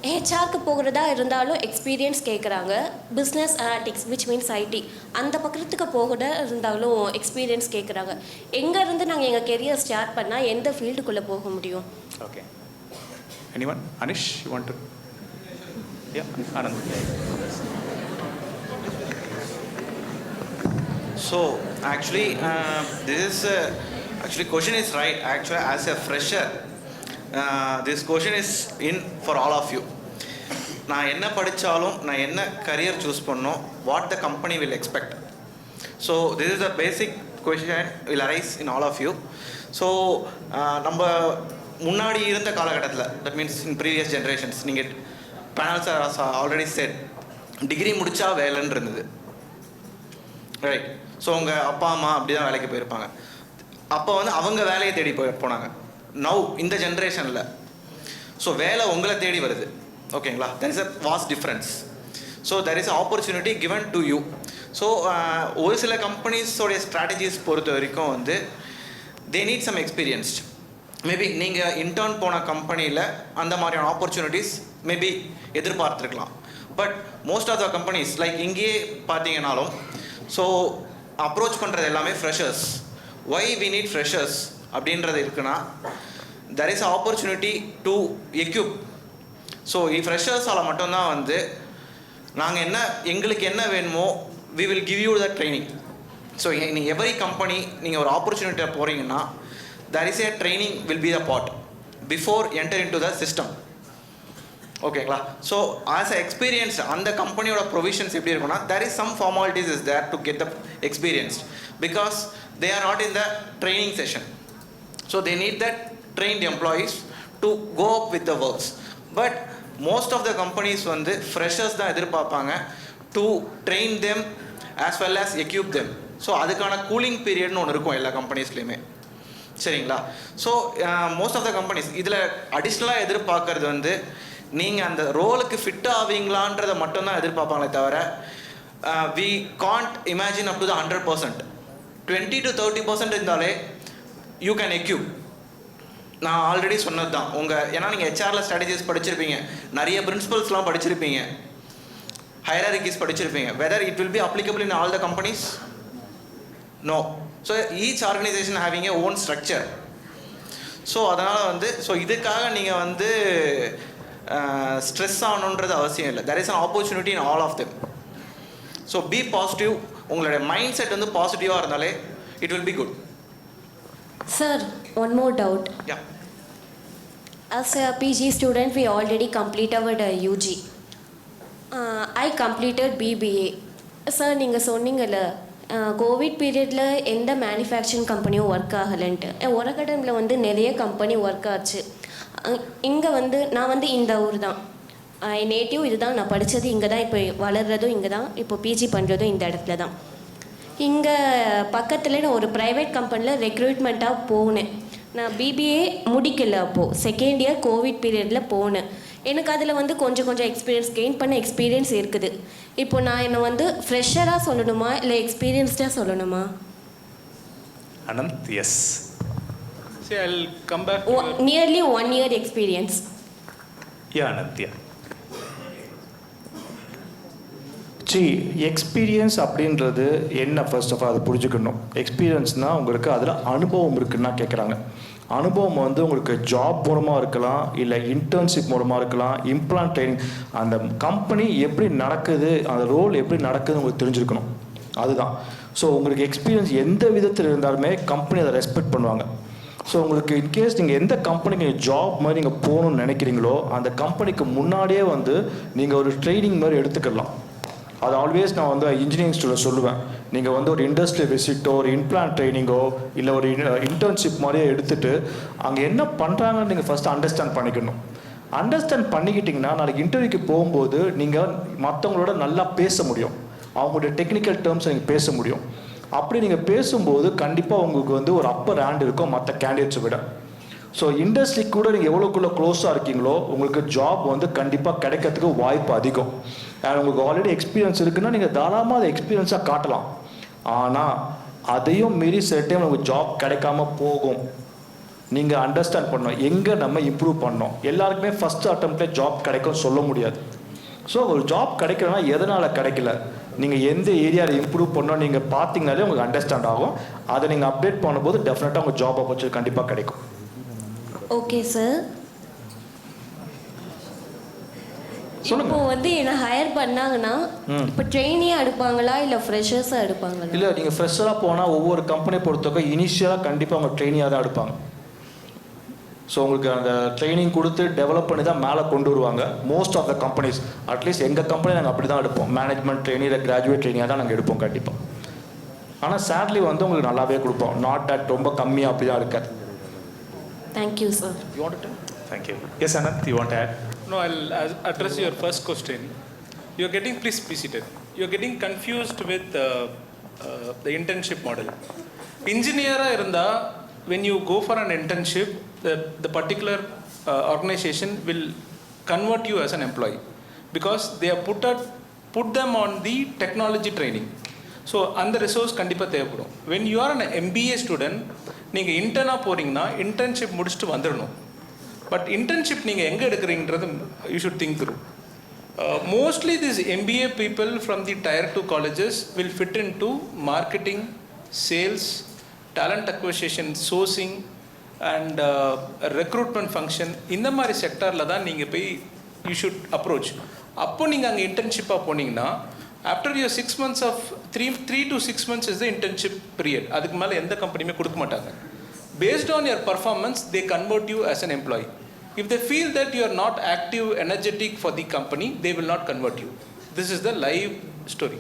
ஹெச்ஆருக்கு போகிறதா இருந்தாலும் எக்ஸ்பீரியன்ஸ் கேட்குறாங்க. Business analytics which means IT, அந்த பக்கத்துக்கு போகிறதா இருந்தாலும் எக்ஸ்பீரியன்ஸ் கேட்குறாங்க. எங்கேருந்து நாங்கள் எங்கள் கெரியர் ஸ்டார்ட் பண்ணால் எந்த ஃபீல்டுக்குள்ளே போக முடியும்? Okay. Anyone? Anish, you want to? Yeah, Anand. So actually, this is actually question is right. Actually, as a fresher, this question is in for all of you. நான் என்ன படித்தாலும், நான் என்ன கரியர் சூஸ் பண்ணோம், what the company will expect. So this is the basic question will arise in all of you. So நம்ம முன்னாடி இருந்த காலகட்டத்தில், that means in previous generations, நீங்கள் panel sir already said degree முடித்தா வேலைன்னு இருந்தது. ரைட்? ஸோ உங்கள் அப்பா அம்மா அப்படி தான் வேலைக்கு போயிருப்பாங்க. அப்போ வந்து அவங்க வேலையை தேடி போனாங்க. நவ் இந்த ஜென்ரேஷனில் ஸோ வேலை உங்களை தேடி வருது. ஓகேங்களா? There is a vast difference. So there is opportunity given to you. So ஒரு சில கம்பெனிஸோடைய ஸ்ட்ராட்டஜிஸ் பொறுத்த வரைக்கும் வந்து they need some experienced. Maybe நீங்கள் இன்டர்ன் போன கம்பெனியில் அந்த மாதிரியான ஆப்பர்ச்சுனிட்டிஸ் மேபி எதிர்பார்த்துருக்கலாம். But most of the companies like இங்கேயே பார்த்தீங்கன்னாலும் ஸோ அப்ரோச் பண்ணுறது எல்லாமே freshers. Why we need freshers அப்படின்றது இருக்குன்னா, there is opportunity to equip. So ஃப்ரெஷர்ஸால் மட்டும்தான் வந்து நாங்கள் எங்களுக்கு என்ன வேணுமோ we will give you the training. So every company நீங்கள் ஒரு ஆப்பர்ச்சுனிட்டியில் போகிறீங்கன்னா there is a training will be the part before enter into the system. ஓகேங்களா? ஸோ ஆஸ் அ எக்ஸ்பீரியன்ஸ் அந்த கம்பெனியோட ப்ரொவிஷன்ஸ் எப்படி இருக்குன்னா, there is some formalities is there to get the experienced because they are not in the training session. So they need that trained employees to go up with the works. But most of the companies வந்து freshers தான் எதிர்பார்ப்பாங்க to train them as well as equip them. So அதுக்கான கூலிங் பீரியட்னு ஒன்று இருக்கும் எல்லா கம்பெனிஸ்லையுமே. சரிங்களா? So most of the companies இதில் அடிஷ்னலாக எதிர்பார்க்கறது வந்து நீங்கள் அந்த ரோலுக்கு ஃபிட் ஆவீங்களான்றதை மட்டும்தான் எதிர்பார்ப்பாங்களே தவிர we can't imagine up to the 100%. 20 to 30% இருந்தாலே யூ கேன் எக்யூப். நான் ஆல்ரெடி சொன்னது தான் ஏன்னா நீங்கள் ஹெச்ஆரில் ஸ்ட்ராட்டஜிஸ் படிச்சிருப்பீங்க, நிறைய பிரின்சிபல்ஸ்லாம் படிச்சிருப்பீங்க, hierarchies படிச்சிருப்பீங்க. whether it will be applicable in all the companies? No. So each organization having a own structure. So அதனால் வந்து இதுக்காக நீங்கள் வந்து ஸ்ட்ரெஸ் ஆகணுன்றது அவசியம் இல்லை. there is an opportunity in all of them. So be positive. உங்களுடைய மைண்ட் செட் வந்து பாசிட்டிவாக இருந்தாலே it will be good. Sir, one more doubt. Yeah. As a PG student, we already completed our UG. I completed BBA. Sir, நீங்கள் சொன்னீங்கல்ல கோவிட் பீரியடில் எந்த மேனுஃபேக்சரிங் கம்பெனியும் ஒர்க் ஆகலைன்ட்டு. உரக்கடமில் வந்து நிறைய கம்பெனி ஒர்க் ஆச்சு. இங்கே வந்து நான் வந்து இந்த ஊர் தான், நேட்டிவ் இது தான், நான் படித்தது இங்கே தான், இப்போ வளர்கிறதும் இங்கே தான், இப்போ பிஜி பண்ணுறதும் இந்த இடத்துல தான். இங்கே பக்கத்தில் நான் ஒரு ப்ரைவேட் கம்பெனியில் ரெக்ரூட்மெண்ட்டாக போனேன். நான் பிபிஏ முடிக்கல, அப்போது செகண்ட் இயர் கோவிட் பீரியடில் போனேன். எனக்கு அதில் வந்து கொஞ்சம் எக்ஸ்பீரியன்ஸ் கெயின் பண்ண எக்ஸ்பீரியன்ஸ் இருக்குது. இப்போ நான் என்னை வந்து ஃப்ரெஷராக சொல்லணுமா இல்லை எக்ஸ்பீரியன்ஸ்டாக சொல்லணுமா? Anant, yes. See, I'll come back. Nearly 1 year experience. Yeah, Anant, yeah. Experience அப்படின்றது என்ன, ஃபர்ஸ்ட் ஆஃப் ஆல் அதை புரிஞ்சுக்கணும். எக்ஸ்பீரியன்ஸ்னால் உங்களுக்கு அதில் அனுபவம் இருக்குன்னா கேட்குறாங்க. அனுபவம் வந்து உங்களுக்கு ஜாப் மூலமாக இருக்கலாம், இல்லை இன்டர்ன்ஷிப் மூலமாக இருக்கலாம், இம்ப்ளான்ட் ட்ரைனிங், அந்த கம்பெனி எப்படி நடக்குது, அந்த ரோல் எப்படி நடக்குதுன்னு உங்களுக்கு தெரிஞ்சிருக்கணும். அதுதான். ஸோ உங்களுக்கு எக்ஸ்பீரியன்ஸ் எந்த விதத்தில் இருந்தாலுமே கம்பெனி அதை ரெஸ்பெக்ட் பண்ணுவாங்க. ஸோ உங்களுக்கு இன்கேஸ் நீங்கள் எந்த கம்பெனிக்கு ஜாப் மாதிரி நீங்கள் போகணுன்னு நினைக்கிறீங்களோ அந்த கம்பெனிக்கு முன்னாடியே வந்து நீங்கள் ஒரு ட்ரைனிங் மாதிரி எடுத்துக்கலாம். அது ஆல்வேஸ் நான் வந்து இன்ஜினியரிங் ஸ்டூடெண்ட் சொல்லுவேன், நீங்கள் வந்து ஒரு இண்டஸ்ட்ரியல் விசிட்டோ, ஒரு இம்ப்ளான்ட் ட்ரைனிங்கோ, இல்லை ஒரு இன்டர்ன்ஷிப் மாதிரியே எடுத்துகிட்டு அங்கே என்ன பண்ணுறாங்கன்னு நீங்கள் ஃபஸ்ட்டு அண்டர்ஸ்டாண்ட் பண்ணிக்கணும். அண்டர்ஸ்டாண்ட் பண்ணிக்கிட்டிங்கன்னா நாளைக்கு இன்டர்வியூக்கு போகும்போது நீங்கள் மற்றவங்களோட நல்லா பேச முடியும், அவங்களுடைய டெக்னிக்கல் டேர்ம்ஸ் நீங்கள் பேச முடியும். அப்படி நீங்கள் பேசும்போது கண்டிப்பாக உங்களுக்கு வந்து ஒரு அப்பர் ஹேண்ட் இருக்கும் மற்ற கேண்டிடேட்ஸை விட. ஸோ இண்டஸ்ட்ரி கூட நீங்கள் எவ்வளோக்குள்ளே க்ளோஸாக இருக்கீங்களோ உங்களுக்கு ஜாப் வந்து கண்டிப்பாக கிடைக்கிறதுக்கு வாய்ப்பு அதிகம். அண்ட் உங்களுக்கு ஆல்ரெடி எக்ஸ்பீரியன்ஸ் இருக்குன்னா நீங்கள் தாராளமாக அதை எக்ஸ்பீரியன்ஸாக காட்டலாம். ஆனால் அதையும் மீறி சில டைம் உங்களுக்கு ஜாப் கிடைக்காம போகும். நீங்கள் அண்டர்ஸ்டாண்ட் பண்ணணும் எங்கே நம்ம இம்ப்ரூவ் பண்ணோம். எல்லாருக்குமே ஃபஸ்ட் அட்டம்ப்ட்லேயே ஜாப் கிடைக்கும் சொல்ல முடியாது. ஸோ ஒரு ஜாப் கிடைக்கலன்னா எதனால் கிடைக்கல, நீங்கள் எந்த ஏரியாவில் இம்ப்ரூவ் பண்ணோம் நீங்கள் பார்த்தீங்கனாலே உங்களுக்கு அண்டர்ஸ்டாண்ட் ஆகும். அதை நீங்கள் அப்டேட் பண்ணும்போது டெஃபினட்டாக உங்கள் ஜாப் ஆப்பர்ச்சுனிட்டி கண்டிப்பாக கிடைக்கும். Okay sir. இப்போ வந்து என்ன ஹையர் பண்ணாங்கன்னா இப்போ ட்ரெயினியாக எடுப்பாங்களா இல்லை ஃப்ரெஷர்ஸாக எடுப்பாங்களா? இல்லை, நீங்கள் ஃப்ரெஷராக போனால் ஒவ்வொரு கம்பெனி பொறுத்தவரை இனிஷியலாக கண்டிப்பாக அவங்க ட்ரெயினியாக தான் எடுப்பாங்க. ஸோ உங்களுக்கு அந்த ட்ரைனிங் கொடுத்து டெவலப் பண்ணி தான் மேலே கொண்டு வருவாங்க. Most of the companies, at least எங்கள் கம்பெனி நாங்கள் அப்படி தான் எடுப்போம். மேனேஜ்மெண்ட் ட்ரெயினி இல்லை கிராஜுவேட் ட்ரெயினியாக தான் நாங்கள் எடுப்போம் கண்டிப்பாக. ஆனால் சேலரி வந்து உங்களுக்கு நல்லாவே கொடுப்போம், நாட் தட் ரொம்ப கம்மியாக அப்படி தான் இருக்காது. Thank you sir. You want to? Thank you. Yes, Anant, you want to add? No, I'll address your first question. Please be seated. You're getting confused with the internship model. Engineer irundha, when you go for an internship, the particular organization will convert you as an employee because they have put them on the technology training. So அந்த ரிசோர்ஸ் கண்டிப்பாக தேவைப்படும். when you are an MBA student, நீங்கள் இன்டர்னாக போகிறீங்கன்னா இன்டர்ன்ஷிப் முடிச்சுட்டு வந்துடணும். பட் இன்டர்ன்ஷிப் நீங்கள் எங்கே எடுக்கிறீங்கன்றது you should think through. Mostly this MBA people from the tier 2 colleges will fit into marketing, sales, talent acquisition, sourcing and recruitment function. இந்த மாதிரி செக்டாரில் தான் நீங்கள் போய் யூ ஷுட் அப்ரோச். அப்போ நீங்கள் அங்கே இன்டர்ன்ஷிப்பாக போனீங்கன்னா after your 6 months of 3 to 6 months is the internship period. அதுக்கு மேலே எந்த கம்பெனியுமே கொடுக்க மாட்டாங்க. Based on your performance, they convert you as an employee. If they feel that you are not active, energetic for the company, they will not convert you. This is the live story.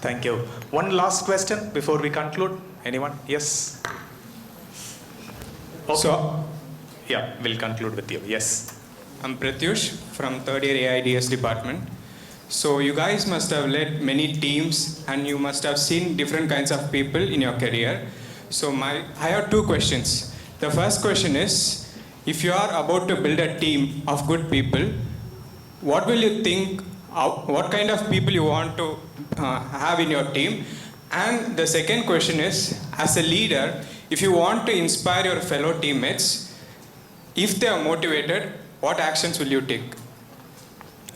Thank you. One last question before we conclude. Anyone? Yes. Okay. So, yeah, we'll conclude with you. Yes. I'm Pratyush from third year AIDS department. So you guys must have led many teams and you must have seen different kinds of people in your career. So I have two questions. The first question is, if you are about to build a team of good people, what will you think, what kind of people you want to have in your team? And the second question is, as a leader, if you want to inspire your fellow teammates, if they are motivated, what actions will you take?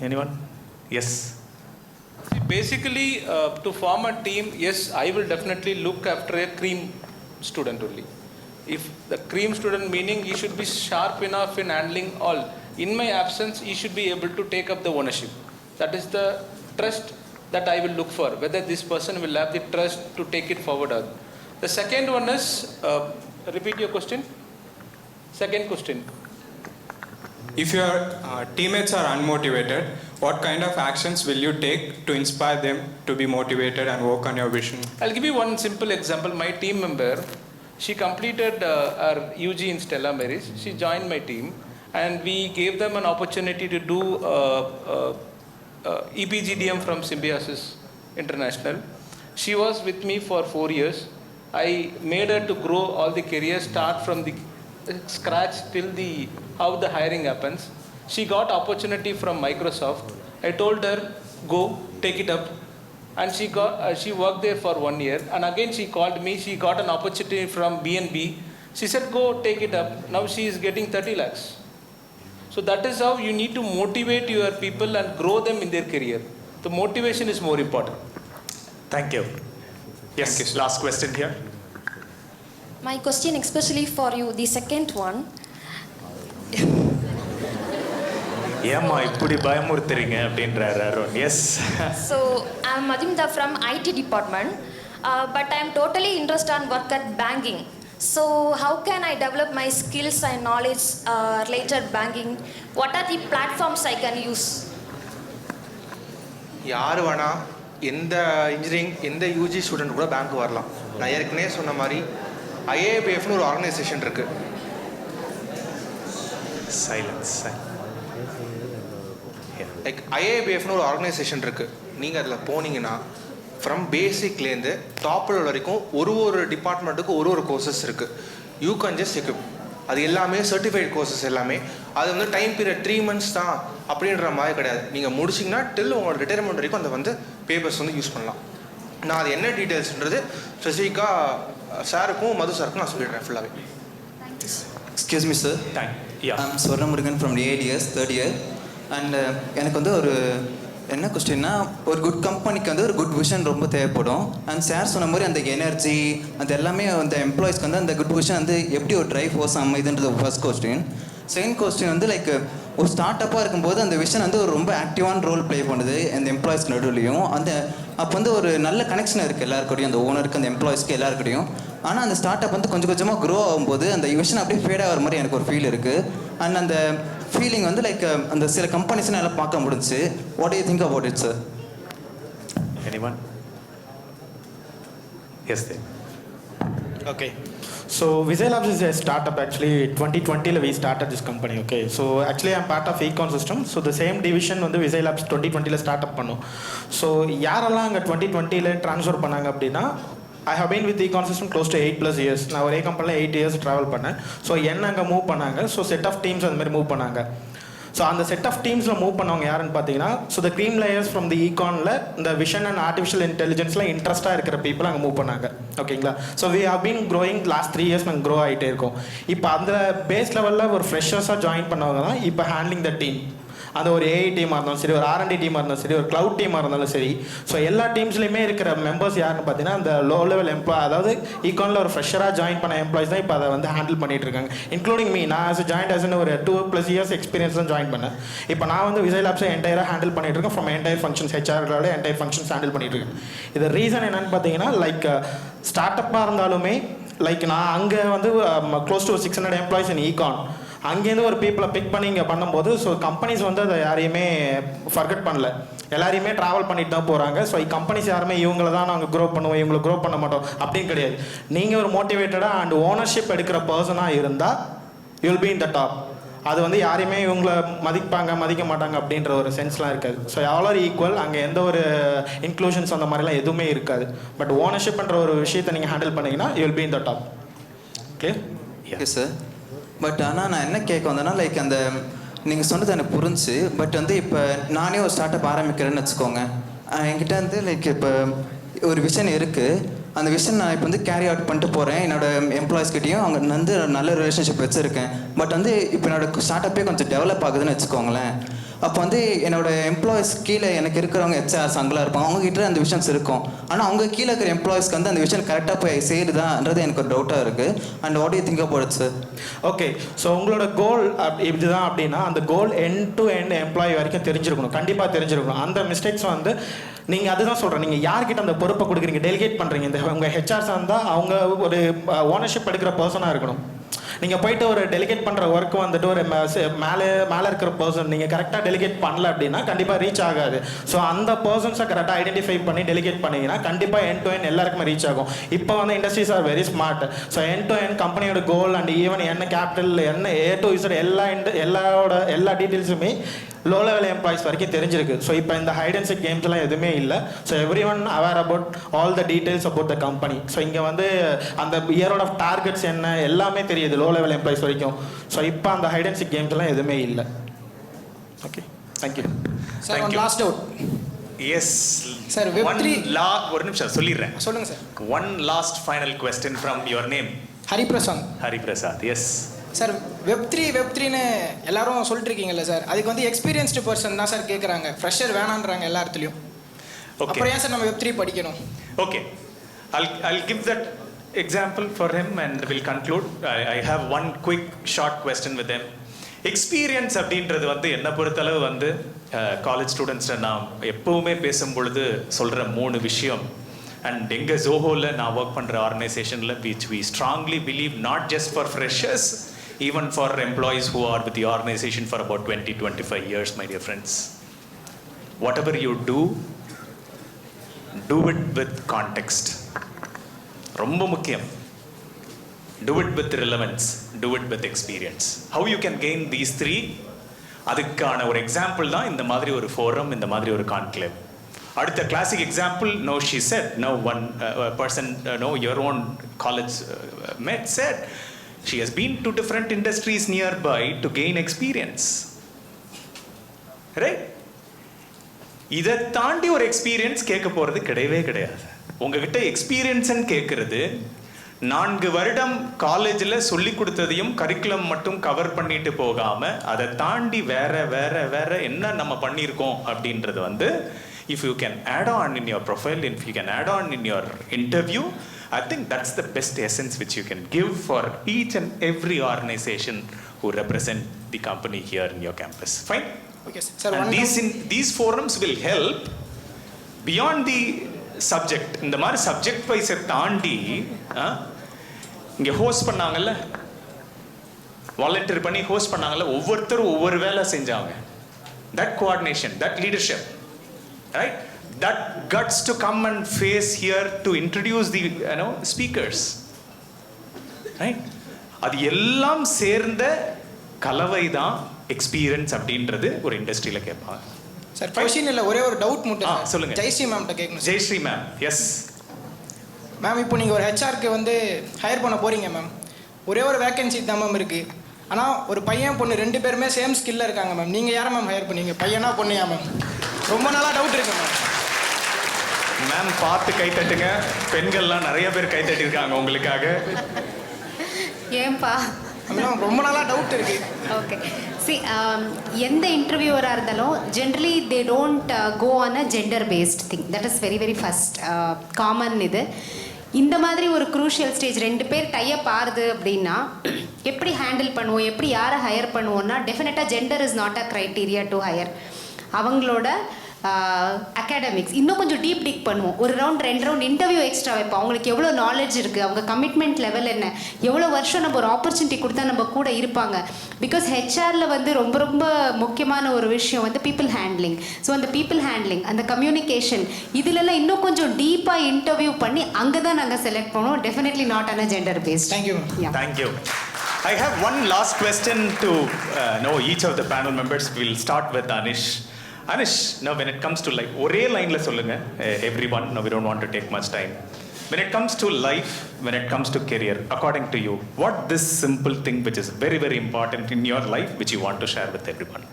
Anyone? Yes. Basically, to form a team, yes, I will definitely look after a cream student only. If the cream student, meaning he should be sharp enough in handling all. In my absence, he should be able to take up the ownership. That is the trust that I will look for, whether this person will have the trust to take it forward or not. The second one is, repeat your question. Second question. If your teammates are unmotivated, what kind of actions will you take to inspire them to be motivated and work on your vision? I'll give you one simple example. My team member, she completed her UG in Stella Maris. She joined my team, and we gave them an opportunity to do EPGDM from Symbiosis International. She was with me for 4 years. I made her to grow all the careers, start from the scratch till how the hiring happens. She got opportunity from Microsoft. I told her, go, take it up. And she worked there for 1 year. And again she called me. She got an opportunity from BNB. She said, go, take it up. Now she is getting 30 lakhs. So that is how you need to motivate your people and grow them in their career. The motivation is more important. Thank you. Yes, last question here. My question especially for you, the second one. ஏம்மா இப்படி பயமுறுத்துறீங்க அப்படின்றாரு Arun. Yes. So I'm Madhumita from IT department, but I'm totally interested in work at banking. So how can I develop my skills and knowledge related banking? What are the platforms I can use? யார் வேணா எந்த இன்ஜினியரிங் எந்த யூஜி ஸ்டூடெண்ட் கூட பேங்க் வரலாம். நான் ஏற்கனவே சொன்ன மாதிரி ஐஏபிஎஃப்னு ஒரு ஆர்கனைசேஷன் இருக்கு. சைலன்ஸ். லைக் ஐஏபிஎஃப்னு ஒரு ஆர்கனைசேஷன் இருக்கு. நீங்கள் அதில் போனீங்கன்னா ஃப்ரம் பேசிக்லேருந்து டாப் லெவல் வரைக்கும் ஒரு டிபார்ட்மெண்ட்டுக்கு ஒரு கோர்சஸ் இருக்குது. You can just equip. அது எல்லாமே சர்டிஃபைட் கோர்சஸ் எல்லாமே. அது வந்து டைம் பீரியட் 3 months தான் அப்படின்ற மாதிரி கிடையாது. நீங்கள் முடிச்சிங்கன்னா டில் உங்களோட ரிட்டையர்மெண்ட் வரைக்கும் அந்த வந்து பேப்பர்ஸ் வந்து யூஸ் பண்ணலாம். நான் அது என்ன டீட்டெயில்ஸ்ன்றது ஸ்பெசிஃபிக்காக சாருக்கும் மது சாருக்கும் நான் சொல்லிடுறேன் ஃபுல்லாகவே. Excuse me, sir. I'm Swarna Murugan from AIDS, 3rd year. And எனக்கு வந்து ஒரு என்ன கொஸ்டின்னா, ஒரு குட் கம்பெனிக்கு வந்து ஒரு குட் விஷன் ரொம்ப தேவைப்படும். அண்ட் சார் சொன்ன மாதிரி அந்த எனர்ஜி அது எல்லாமே அந்த எம்ப்ளாயிஸ்க்கு வந்து அந்த குட் விஷன் வந்து எப்படி ஒரு ட்ரைவ் ஃபோர்ஸ் அமைதுன்றது ஃபர்ஸ்ட் கொஸ்டின். செகண்ட் கொஸ்டின் வந்து லைக் ஒரு ஸ்டார்ட் அப்பாக இருக்கும்போது அந்த விஷன் வந்து ஒரு ரொம்ப ஆக்டிவான ரோல் ப்ளே பண்ணுது அந்த எம்ப்ளாயிஸ்க்கு நடுவுலையும். அப்போ வந்து ஒரு நல்ல கனெக்ஷன் இருக்குது எல்லாருக்கூடையும், அந்த ஓனருக்கு அந்த எம்ப்ளாயிஸ்க்கு எல்லாருக்கூடையும். ஆனால் அந்த ஸ்டார்ட் அப் வந்து கொஞ்சம் கொஞ்சமாக க்ரோ ஆகும்போது அந்த விஷன் அப்படியே ஃபேட் ஆகிற மாதிரி எனக்கு ஒரு ஃபீல் இருக்குது. அண்ட் அந்த ஃபீலிங் வந்து லைக் அந்த சில கம்பெனிஸ்லாம் எல்லாம் பார்க்க முடிஞ்சு. What to you think about it, sir? Anyone? Yes, sir. Okay. So Vijay Labs is a startup actually. 2020 we started this company. Okay. So actually I'm part of Econ System. So the same division வந்து Vijay Labs 2020 startup பண்ணோம். So யாரெல்லாம் அங்கே 2020 ட்ரான்ஸ்ஃபர் பண்ணாங்க அப்படின்னா, I have been with Econ System close to 8+ years. நான் ஒரே கம்பெனியில் 8 years ட்ராவல் பண்ணேன். ஸோ என்ன அங்கே மூவ் பண்ணாங்க. ஸோ செட் ஆஃப் டீம்ஸ் அந்த மாதிரி மூவ் பண்ணாங்க. ஸோ அந்த செட் ஆஃப் டீம்ஸில் மூவ் பண்ணவங்க யாருன்னு பார்த்தீங்கன்னா, so the cream layers from the ஈகானில் இந்த விஷன் அண்ட் ஆர்டிஃபிஷியல் இன்டெலிஜென்ஸில் இன்ட்ரெஸ்ட்டாக இருக்கிற பீப்புள் அங்கே மூவ் பண்ணாங்க. ஓகேங்களா. So we have been growing last 3 years நாங்கள் க்ரோ ஆகிட்டே இருக்கோம். இப்போ அந்த பேஸ் லெவலில் ஒரு ஃப்ரெஷர்ஸாக ஜாயின் பண்ணவங்க தான் இப்போ ஹேண்ட்லிங் த டீம். அது ஒரு ஏஐ டீமாக இருந்தாலும் சரி, ஒரு R&D டீமாக இருந்தாலும் சரி, ஒரு க்ளவுட் டீமாக இருந்தாலும் சரி. ஸோ எல்லா டீம்ஸ்லையுமே இருக்கிற மெம்பர்ஸ் யாருன்னு பார்த்தீங்கன்னா, அந்த லோ லெவல் எம்ப்ளாய், அதாவது ஈகானில் ஒரு ஃப்ரெஷராக ஜாயின் பண்ண எம்ப்ளாய்ஸ் தான் இப்போ அதை வந்து ஹேண்டில் பண்ணிட்டு இருக்காங்க. Including me. நான் ஜாயின் ஆஸ் ஒரு 2+ years எக்ஸ்பீரியன்ஸ் தான் ஜாயின் பண்ணேன். இப்போ நான் வந்து விஜய் லேப்ஸை என்டையராக ஹேண்டில் பண்ணிட்டு இருக்கேன். ஃப்ரம் என்டையர் ஃபங்க்ஷன்ஸ், ஹெச்ஆரோட என்டையர் ஃபங்க்ஷன்ஸ் ஹேண்டில் பண்ணிட்டு இருக்கேன். இது ரீசன் என்னன்னு பார்த்தீங்கன்னா, லைக் ஸ்டார்ட் அப்பாக இருந்தாலுமே லைக் நான் அங்கே வந்து close to 600 employees in Econ. அங்கேருந்து ஒரு பீப்புளை பிக் பண்ணி இங்கே பண்ணும்போது, ஸோ கம்பெனிஸ் வந்து அதை யாரையுமே ஃபர்கெட் பண்ணல. எல்லாரையுமே ட்ராவல் பண்ணிட்டு தான் போகிறாங்க. ஸோ கம்பெனிஸ் யாருமே இவங்கள தான் நாங்கள் க்ரோ பண்ணுவோம், இவங்களை க்ரோ பண்ண மாட்டோம் அப்படின்னு கிடையாது. நீங்கள் ஒரு மோட்டிவேட்டடாக அண்ட் ஓனர்ஷிப் எடுக்கிற பர்சனாக இருந்தால் you will be in the top. அது வந்து யாரையுமே இவங்கள மதிக்க மாட்டாங்க அப்படின்ற ஒரு சென்ஸ்லாம் இருக்காது. So all are equal. அங்கே எந்த ஒரு இன்க்ளூஷன்ஸ் அந்த மாதிரிலாம் எதுவுமே இருக்காது. பட் ஓனர்ஷிப்ன்ற ஒரு விஷயத்தை நீங்கள் ஹேண்டில் பண்ணிங்கன்னா you will be in the top. Okay okay sir. But ஆனால் நான் என்ன கேட்க வந்தேன்னா லைக் அந்த நீங்கள் சொன்னது எனக்கு புரிஞ்சு. பட் வந்து இப்போ நானே ஒரு ஸ்டார்ட் அப் ஆரம்பிக்கிறேன்னு வச்சுக்கோங்க. என்கிட்ட வந்து லைக் இப்போ ஒரு விஷன் இருக்குது. அந்த விஷயம் நான் இப்போ வந்து கேரி அவுட் பண்ணிட்டு போகிறேன். என்னோடய எம்ப்ளாயிஸ்கிட்டையும் அவங்க வந்து நல்ல ரிலேஷன்ஷிப் வச்சுருக்கேன். பட் வந்து இப்போ என்னோடய ஸ்டார்ட் அப்பே கொஞ்சம் டெவலப் ஆகுதுன்னு வச்சுக்கோங்களேன். அப்போ வந்து என்னோடய எம்ப்ளாயிஸ் கீழே எனக்கு இருக்கிறவங்க ஹெச்ஆர்ஸ் அங்கெல்லாம் இருப்பாங்க. அவங்ககிட்ட அந்த விஷன்ஸ் இருக்கும். ஆனால் அவங்க கீழே இருக்கிற எம்ப்ளாயிஸ்க்கு வந்து அந்த விஷயம் கரெக்டாக போய் சேருதான்றது எனக்கு ஒரு டவுட்டாக இருக்குது. And what you think about it sir? Okay, so உங்களோட கோல் இதுதான் அப்படின்னா அந்த கோல் எண்ட் டு எண்ட் எம்ப்ளாயி வரைக்கும் தெரிஞ்சிருக்கணும். கண்டிப்பாக தெரிஞ்சிருக்கணும். அந்த மிஸ்டேக்ஸ் வந்து நீங்கள் அதுதான் சொல்கிறேன். நீங்கள் யார்கிட்ட அந்த பொறுப்பை கொடுக்குறீங்க, டெலிகேட் பண்ணுறீங்க. இந்த உங்கள் ஹெச்ஆர்ஸ் இருந்தால் அவங்க ஒரு ஓனர்ஷிப் எடுக்கிற பர்சனாக இருக்கணும். நீங்கள் போயிட்டு ஒரு டெலிகேட் பண்ணுற ஒர்க் வந்துட்டு ஒரு மேலே இருக்கிற பர்சன் நீங்கள் கரெக்டாக டெலிகேட் பண்ணல அப்படின்னா கண்டிப்பாக ரீச் ஆகாது. ஸோ அந்த பர்சன்ஸை கரெக்டாக ஐடென்டிஃபை பண்ணி டெலிகேட் பண்ணிங்கன்னா கண்டிப்பாக எண்ட் டு எண்ட் எல்லாருக்குமே ரீச் ஆகும். இப்போ வந்து industries are very smart. So end to end கம்பெனியோட கோல் அண்ட் ஈவன் என்ன கேபிட்டல் என்ன A to Z எல்லா டீட்டெயில்ஸுமே லோ லெவல் எம்ப்ளாயிஸ் வரைக்கும் தெரிஞ்சிருக்கு. ஸோ இப்போ இந்த ஹைட் அண்ட் சீக் கேம்ஸ்லாம் எதுவுமே இல்லை. So every one aware about all the details about the company. So இங்கே வந்து அந்த இயரோட டார்கெட்ஸ் என்ன எல்லாமே தெரியுது லோ லெவல் எம்ப்ளாயிஸ் வரைக்கும். ஸோ இப்போ அந்த ஹைட் அண்ட் சீக் கேம்ஸ்லாம் எதுவுமே இல்லை. Okay, thank you sir. One last doubt. Yes sir, ஒரு நிமிஷம் சொல்லிடுறேன். சொல்லுங்க sir. One last final question from your name. Hariprasad. Hariprasad, yes sir. வெப்3ன்னு எல்லாரும் சொல்லிட்டு இருக்கீங்கல்ல சார், அதுக்கு வந்து எக்ஸ்பீரியன்ஸ்டு பர்சன் தான் சார் கேட்குறாங்க. ஃப்ரெஷர் வேணான்றாங்க எல்லா இடத்துலையும். அப்புறம் ஏன் சார் நம்ம வெப்3 படிக்கணும்? Okay, I'll give that example for him and we'll conclude. I have one quick short question with him. Experience அப்படின்றது வந்து என்னை பொறுத்தளவு வந்து காலேஜ் ஸ்டூடெண்ட்ஸை நான் எப்போவுமே பேசும்பொழுது சொல்கிற 3 விஷயம். அண்ட் எங்கள் ஜோஹோவில் நான் ஒர்க் பண்ணுற ஆர்கனைசேஷனில் which we strongly believe not just for freshers, even for employees who are with the organization for about 20-25 years, my dear friends. Whatever you do it with context. ரொம்ப முக்கியம். Do it with relevance, do it with experience. How you can gain these 3, அதுக்கான ஒரு எக்ஸாம்பிள் தான் இந்த மாதிரி ஒரு ஃபோரம், இந்த மாதிரி ஒரு கான்க்ளேவ். அடுத்த classic example, no, she said, no, one person, no, your own college mate said, she has been to different industries nearby to gain experience. Right? இதை தாண்டி ஒரு எக்ஸ்பீரியன்ஸ் கேட்க போகிறது கிடையாது. உங்ககிட்ட எக்ஸ்பீரியன்ஸ்ன்னு கேட்குறது 4 வருடம் காலேஜில் சொல்லி கொடுத்ததையும் கரிக்குலம் மட்டும் கவர் பண்ணிட்டு போகாமல் அதை தாண்டி வேற என்ன நம்ம பண்ணியிருக்கோம் அப்படின்றது வந்து if you can add on in your profile, if you can add on in your interview, I think that's the best essence which you can give for each and every organization who represent the company here in your campus. Fine? Okay, sir. And these forums will help beyond the subject. இந்த மாதிரி சப்ஜெக்ட் வைஸை தாண்டி இங்கே ஹோஸ்ட் பண்ணாங்கல்ல, வாலண்டியர் பண்ணி ஹோஸ்ட் பண்ணாங்கல்ல, ஒவ்வொருத்தரும் ஒவ்வொரு வேலை செஞ்சாங்க. That coordination, that leadership, right? That guts to come and face here to introduce the speakers, right? அது எல்லாம் சேர்ந்த கலவை தான் எக்ஸ்பீரியன்ஸ் அப்படின்றது ஒரு இண்டஸ்ட்ரியில் கேட்பாங்க. சார், கொஸ்டின் இல்லை, ஒரே ஒரு டவுட் மட்டும். சொல்லுங்க. ஜெயஸ்ரீ மேம்கிட்ட கேட்கணும். Jayashree ma'am, yes ma'am. இப்போ நீங்கள் ஒரு ஹெச்ஆருக்கு வந்து ஹையர் பண்ண போகிறீங்க மேம். ஒரே ஒரு வேகன்சி தான் மேம் இருக்குது. ஆனால் ஒரு பையன் பொண்ணு 2 பேருமே சேம் ஸ்கில்ல இருக்காங்க மேம். நீங்கள் யாரை மேம் ஹையர் பண்ணீங்க, பையனா பொண்ணையா மேம்? ரொம்ப நாளாக டவுட் இருக்கு மேம். மேம் பார்த்து கை தட்டுங்க. பெண்கள்லாம் நிறைய பேர் கை தட்டியிருக்காங்க உங்களுக்காக. ஏன்பா? ரொம்ப நாளாக டவுட் இருக்கு. ஓகே, சி, எந்த இன்டர்வியூவராக இருந்தாலும் generally they don't go on a gender based thing. That is very very first common. இது இந்த மாதிரி ஒரு க்ரூஷியல் ஸ்டேஜ் 2 பேர் டைப் ஆறுது அப்படின்னா எப்படி ஹேண்டில் பண்ணுவோம், எப்படி யாரை ஹையர் பண்ணுவோம்னா டெஃபினட்டாக gender is not a criteria to higher. அவங்களோட அகாடமிக்ஸ் இன்னும் கொஞ்சம் டீப் டிக் பண்ணுவோம். ஒரு ரவுண்ட் 2 ரவுண்ட் இன்டர்வியூ எக்ஸ்ட்ரா வைப்போம். அவங்களுக்கு எவ்வளோ நாலேஜ் இருக்குது, அவங்க கமிட்மெண்ட் லெவல் என்ன, எவ்வளோ வருஷம் நம்ம ஒரு ஆப்பர்ச்சுனிட்டி கொடுத்தா நம்ம கூட இருப்பாங்க. பிகாஸ் ஹெச்ஆரில் வந்து ரொம்ப ரொம்ப முக்கியமான ஒரு விஷயம் வந்து பீப்புள் ஹேண்ட்லிங். ஸோ அந்த பீப்புள் ஹேண்ட்லிங், அந்த கம்யூனிகேஷன், இதிலெல்லாம் இன்னும் கொஞ்சம் டீப்பாக இன்டர்வியூ பண்ணி அங்கே தான் நாங்கள் செலக்ட் பண்ணுவோம். Definitely not on a gender based. Thank you. Thank you. I have one last question to know each of the panel members. We'll start with Anish. Anish, now when it comes to like, ஒரே லைன்ல சொல்லுங்க everyone. No, we don't want to take much time. When it comes to life, when it comes to career, according to you, what this simple thing which is very, very important in your life, which you want to share with everyone?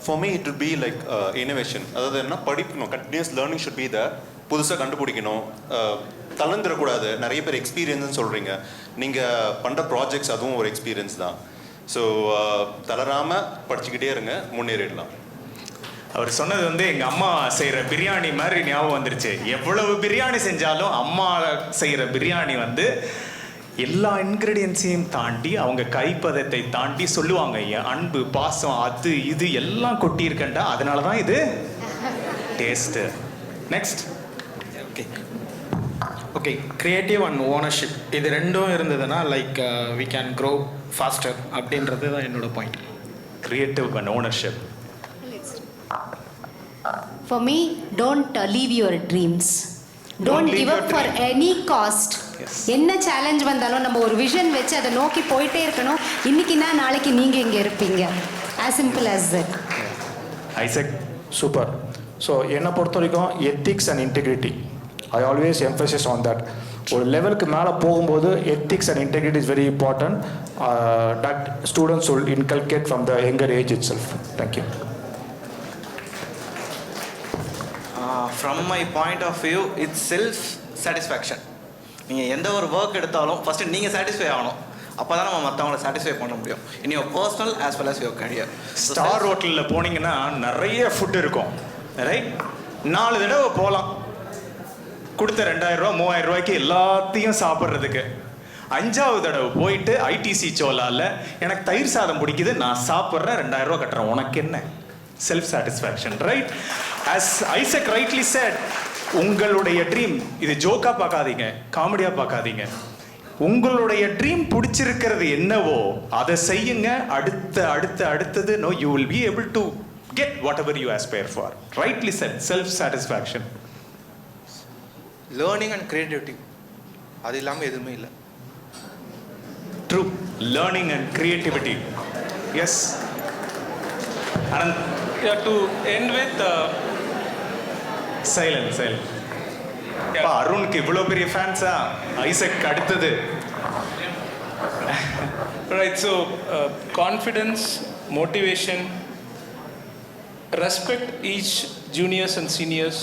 For me, it would be like innovation. அதாவது என்ன படிக்கணும், continuous learning should be there. புதுசாக கண்டுபிடிக்கணும், தளர்ந்துடக்கூடாது. நிறைய பேர் எக்ஸ்பீரியன்ஸ்னு சொல்கிறீங்க, நீங்கள் பண்ணுற ப்ராஜெக்ட்ஸ் அதுவும் ஒரு எக்ஸ்பீரியன்ஸ் தான். ஸோ தளராமல் படிச்சுக்கிட்டே இருங்க, முன்னேறிடலாம். அவர் சொன்னது வந்து எங்கள் அம்மா செய்கிற பிரியாணி மாதிரி ஞாபகம் வந்துருச்சு. எவ்வளவு பிரியாணி செஞ்சாலும் அம்மா செய்கிற பிரியாணி வந்து எல்லா இன்க்ரீடியன்ஸையும் தாண்டி அவங்க கைப்பதத்தை தாண்டி சொல்லுவாங்க, என் அன்பு பாசம் அது இது எல்லாம் கொட்டியிருக்கண்டா, அதனால தான் இது taste. Next. Okay, creative and ownership இது ரெண்டும் இருந்ததுன்னா like we can grow faster அப்படின்றது தான் என்னோட point. Creative and ownership. For me, don't leave your dreams. Don't give up for any cost. என்ன சேலஞ்ச் வந்தாலும் நம்ம ஒரு விஷன் வச்சு அதை நோக்கி போயிட்டே இருக்கணும். இன்னைக்குன்னா நாளைக்கு நீங்கள் இங்கே இருப்பீங்க. as simple as that. Isaac. Super. So என்னை பொறுத்த வரைக்கும் ethics and integrity, I always emphasis on that. ஒரு லெவலுக்கு மேலே போகும்போது ethics and integrity is very important. That students will inculcate from the younger age itself. Thank you. From my point of view, it's self satisfaction. நீங்கள் எந்த ஒரு ஒர்க் எடுத்தாலும் ஃபஸ்ட்டு நீங்கள் சாட்டிஸ்ஃபை ஆகணும். அப்போ தான் நம்ம மற்றவங்களை சாட்டிஸ்ஃபை பண்ண முடியும். In your personal as well as your career. Star ஹோட்டலில் போனீங்கன்னா நிறைய ஃபுட் இருக்கும், ரைட்? 4 தடவை போகலாம், கொடுத்த 2000 ரூபா 3000 ரூபாய்க்கு எல்லாத்தையும் சாப்பிட்றதுக்கு. 5வது தடவை போயிட்டு ஐடிசி சோலாவில் எனக்கு தயிர் சாதம் பிடிக்குது, நான் சாப்பிட்றேன், 2000 ரூபா கட்டுறேன், உனக்கு என்ன? Self satisfaction, right? As Isaac rightly said, உங்களுடைய ட்ரீம் இது ஜோக்காக பார்க்காதீங்க, காமெடியாக பார்க்காதீங்க. உங்களுடைய ட்ரீம் பிடிச்சிருக்கிறது என்னவோ அதை செய்யுங்க. அடுத்தது no, you will be able to get whatever you aspire for. Rightly said, self-satisfaction. Learning and creativity, அது இல்லாமல் எதுவுமே இல்லை. True. Learning and creativity. Yes. Anand. Yeah, to end with silence. Yeah. அருணுக்கு இவ்வளோ பெரிய ஃபேன்ஸா? ஐசக் அடுத்தது. Right, so confidence, motivation, respect each juniors and seniors,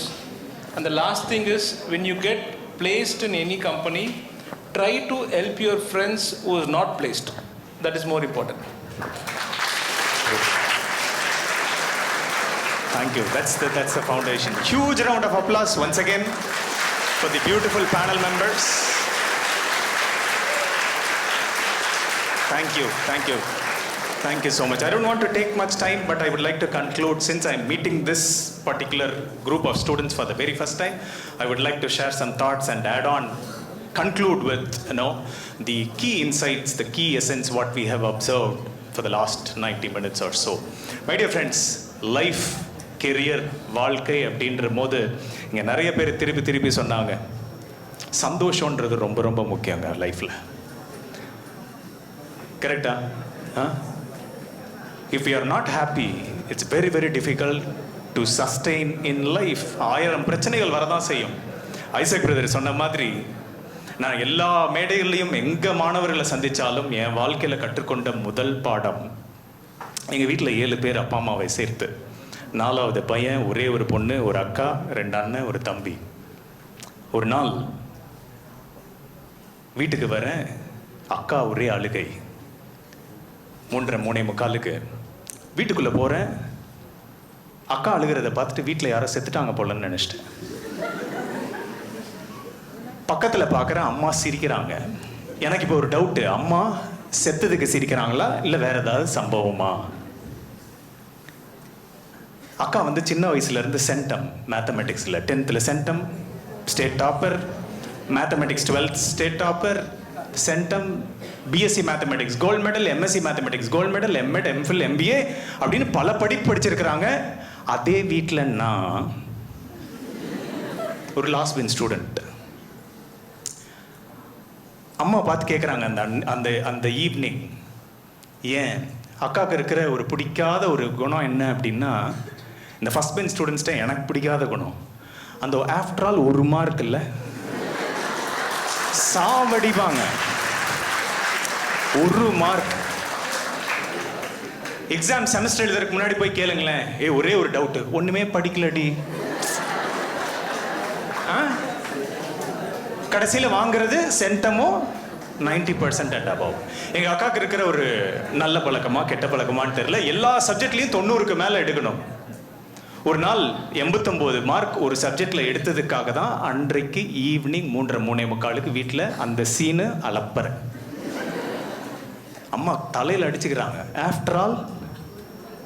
and the last thing is when you get placed in any company, try to help your friends who is not placed. That is more important. Thank you. That's the foundation. Huge round of applause once again for the beautiful panel members. Thank you so much. I don't want to take much time, but I would like to conclude. Since I'm meeting this particular group of students for the very first time, I would like to share some thoughts and add on, conclude with, the key insights, the key essence, what we have observed for the last 90 minutes or so. My dear friends, life, career, வாழ்க்கை அப்படின்ற போது இங்கே நிறைய பேர் திருப்பி சொன்னாங்க, சந்தோஷன்றது ரொம்ப ரொம்ப முக்கியங்க லைஃப்பில். கரெக்டா? If you are not happy, it's very, very difficult to sustain in life. 1000 பிரச்சனைகள் வரதான் செய்யும். ஐசக் பிரதர் சொன்ன மாதிரி, நான் எல்லா மேடைகள்லையும் எங்கள் மாணவர்களை சந்தித்தாலும் என் வாழ்க்கையில் கற்றுக்கொண்ட முதல் பாடம், எங்கள் வீட்டில் 7 பேர் அப்பா அம்மாவை சேர்த்து, 4வது பையன், ஒரே ஒரு பொண்ணு, ஒரு அக்கா, 2 அண்ணன், ஒரு தம்பி. ஒரு நாள் வீட்டுக்கு வரேன், அக்கா ஒரே அழுகை. 3:45 வீட்டுக்குள்ளே போகிறேன், அக்கா அழுகிறத பார்த்துட்டு வீட்டில் யாரோ செத்துட்டாங்க போலன்னு நினச்சிட்டேன். பக்கத்தில் பார்க்குறேன், அம்மா சிரிக்கிறாங்க. எனக்கு இப்போ ஒரு டவுட்டு, அம்மா செத்ததுக்கு சிரிக்கிறாங்களா இல்லை வேற ஏதாவது சம்பவமா? அக்கா வந்து சின்ன வயசுலேருந்து சென்டம், மேத்தமெட்டிக்ஸில் 10th centum, state topper, mathematics 12th state topper, centum, BSc mathematics gold medal, MSc mathematics gold medal, MEd, MPhil, MBA அப்படின்னு பல படிப்பு படிச்சிருக்கிறாங்க. அதே வீட்டில் நான் ஒரு லாஸ்ட் பெஞ்ச் ஸ்டூடெண்ட். அம்மா பார்த்து கேட்குறாங்க அந்த அந்த அந்த ஈவினிங், ஏன் அக்காவுக்கு இருக்கிற ஒரு பிடிக்காத ஒரு குணம் என்ன அப்படின்னா, இந்த ஃபஸ்ட் பெஞ்ச் ஸ்டூடெண்ட்ஸ்கிட்ட எனக்கு பிடிக்காத குணம் அந்த ஆஃப்டர் ஆல் ஒரு மார்க் இல்லை சாவடிப்பாங்க. ஒரு மார்க் எக்ஸாம் செமஸ்டர் எழுதுறதுக்கு முன்னாடி போய் கேளுங்களேன், ஒரே ஒரு டவுட்டு, ஒன்றுமே படிக்கலடி. கடைசியில் வாங்குறது சென்டமோ 90% அண்ட் அபவ். எங்கள் அக்காவுக்கு இருக்கிற ஒரு நல்ல பழக்கமா கெட்ட பழக்கமான்னு தெரியல, எல்லா சப்ஜெக்ட்லேயும் 90க்கு மேலே எடுக்கணும். ஒரு நாள் 89 மார்க் ஒரு சப்ஜெக்டில் எடுத்ததுக்காக தான் அன்றைக்கு ஈவினிங் 3:45 வீட்டில் அந்த சீனு அளப்பற. அம்மா தலையில் அடிச்சுக்கிறாங்க, ஆஃப்டர் ஆல்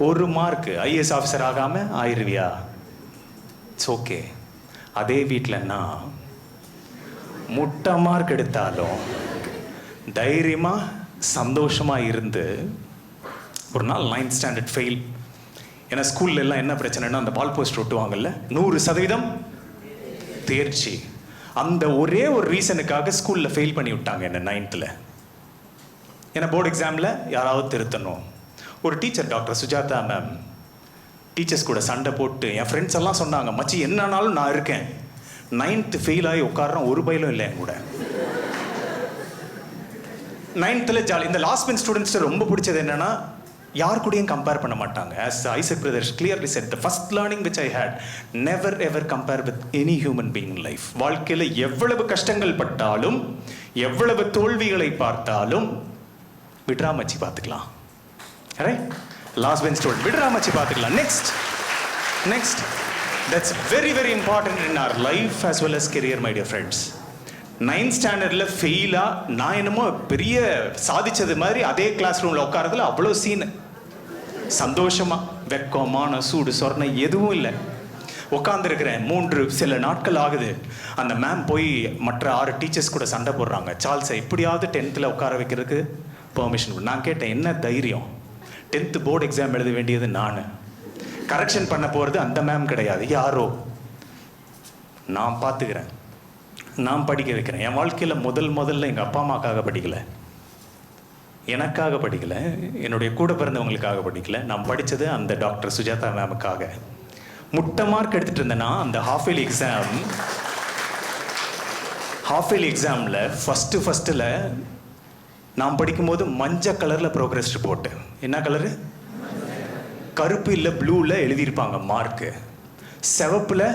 ஒரு மார்க், ஐஏஎஸ் ஆஃபீஸர் ஆகாமல் ஆயிருவியா? It's okay. அதே வீட்டிலன்னா முட்டை மார்க் எடுத்தாலும் தைரியமாக சந்தோஷமாக இருந்து ஒரு நாள் 9th ஸ்டாண்டர்ட் ஃபெயில். ஏன்னா ஸ்கூல்ல எல்லாம் என்ன பிரச்சனைனா அந்த பால் போஸ்ட் ஒட்டுவாங்கல்ல, 100% தேர்ச்சி. அந்த ஒரே ஒரு ரீசனுக்காக ஸ்கூலில் ஃபெயில் பண்ணி விட்டாங்க என்ன 9th. ஏன்னா போர்டு எக்ஸாமில் யாராவது திருத்தணும். ஒரு teacher doctor Sujatha ma'am teachers கூட சண்டை போட்டு என் ஃப்ரெண்ட்ஸ் எல்லாம் சொன்னாங்க, மச்சி என்னன்னாலும் நான் இருக்கேன். 9th ஃபெயில் ஆகி உட்காரம் ஒரு பயிலும் இல்லை என் கூட. 9th jolly. இந்த லாஸ்ட் பெஞ்ச் ஸ்டூடெண்ட்ஸ் ரொம்ப பிடிச்சது என்னன்னா, யார் கூடயும் கம்பேர் பண்ண மாட்டாங்க. as Isaac brothers clearly said, the first learning which I had, never ever compare with any human being in life. வாழ்க்கையில் எவ்வளவு கஷ்டங்கள் பட்டாலும் எவ்வளவு தோல்விகளை பார்த்தாலும் விட்ராமச்சி பார்த்துக்கலாம். ரைட்? லாஸ்ட் பெஞ்ச் ஸ்டூடெண்ட் விட்ராமச்சி பார்த்துக்கலாம். Next that's very very important in our life as well as career, my dear friends. 9th ஸ்டாண்டர்டில் ஃபெயிலாக நான் என்னமோ பெரிய சாதிச்சது மாதிரி அதே கிளாஸ் ரூமில் உட்காரதுல அவ்வளோ சீனு. சந்தோஷமாக வெக்கமான சூடு சொரணை எதுவும் இல்லை. உட்காந்துருக்கிறேன். சில நாட்கள் ஆகுது. அந்த மேம் போய் மற்ற 6 டீச்சர்ஸ் கூட சண்டை போடுறாங்க, சார்ல்ஸை எப்படியாவது 10th உட்கார வைக்கிறதுக்கு பெர்மிஷன். நான் கேட்டேன், என்ன தைரியம்? 10th போர்டு எக்ஸாம் எழுத வேண்டியது நான், கரெக்ஷன் பண்ண போகிறது அந்த மேம் கிடையாது, யாரோ. நான் பார்த்துக்கிறேன், நான் படிக்க வைக்கிறேன். என் வாழ்க்கையில் முதல்ல எங்கள் அப்பா அம்மாக்காக படிக்கலை, எனக்காக படிக்கலை, என்னுடைய கூட பிறந்தவங்களுக்காக படிக்கலை. நான் படித்தது அந்த டாக்டர் சுஜாதா மேமுக்காக. முட்டை மார்க் எடுத்துகிட்டு இருந்தேன்னா அந்த ஹாஃப் இயர்லி எக்ஸாமில் ஃபஸ்ட்டில் நான் படிக்கும்போது மஞ்சள் கலரில் ப்ரோக்ரஸ் ரிப்போர்ட்டு. என்ன கலரு? கருப்பு இல்லை ப்ளூவில் எழுதியிருப்பாங்க மார்க்கு, சிவப்பில்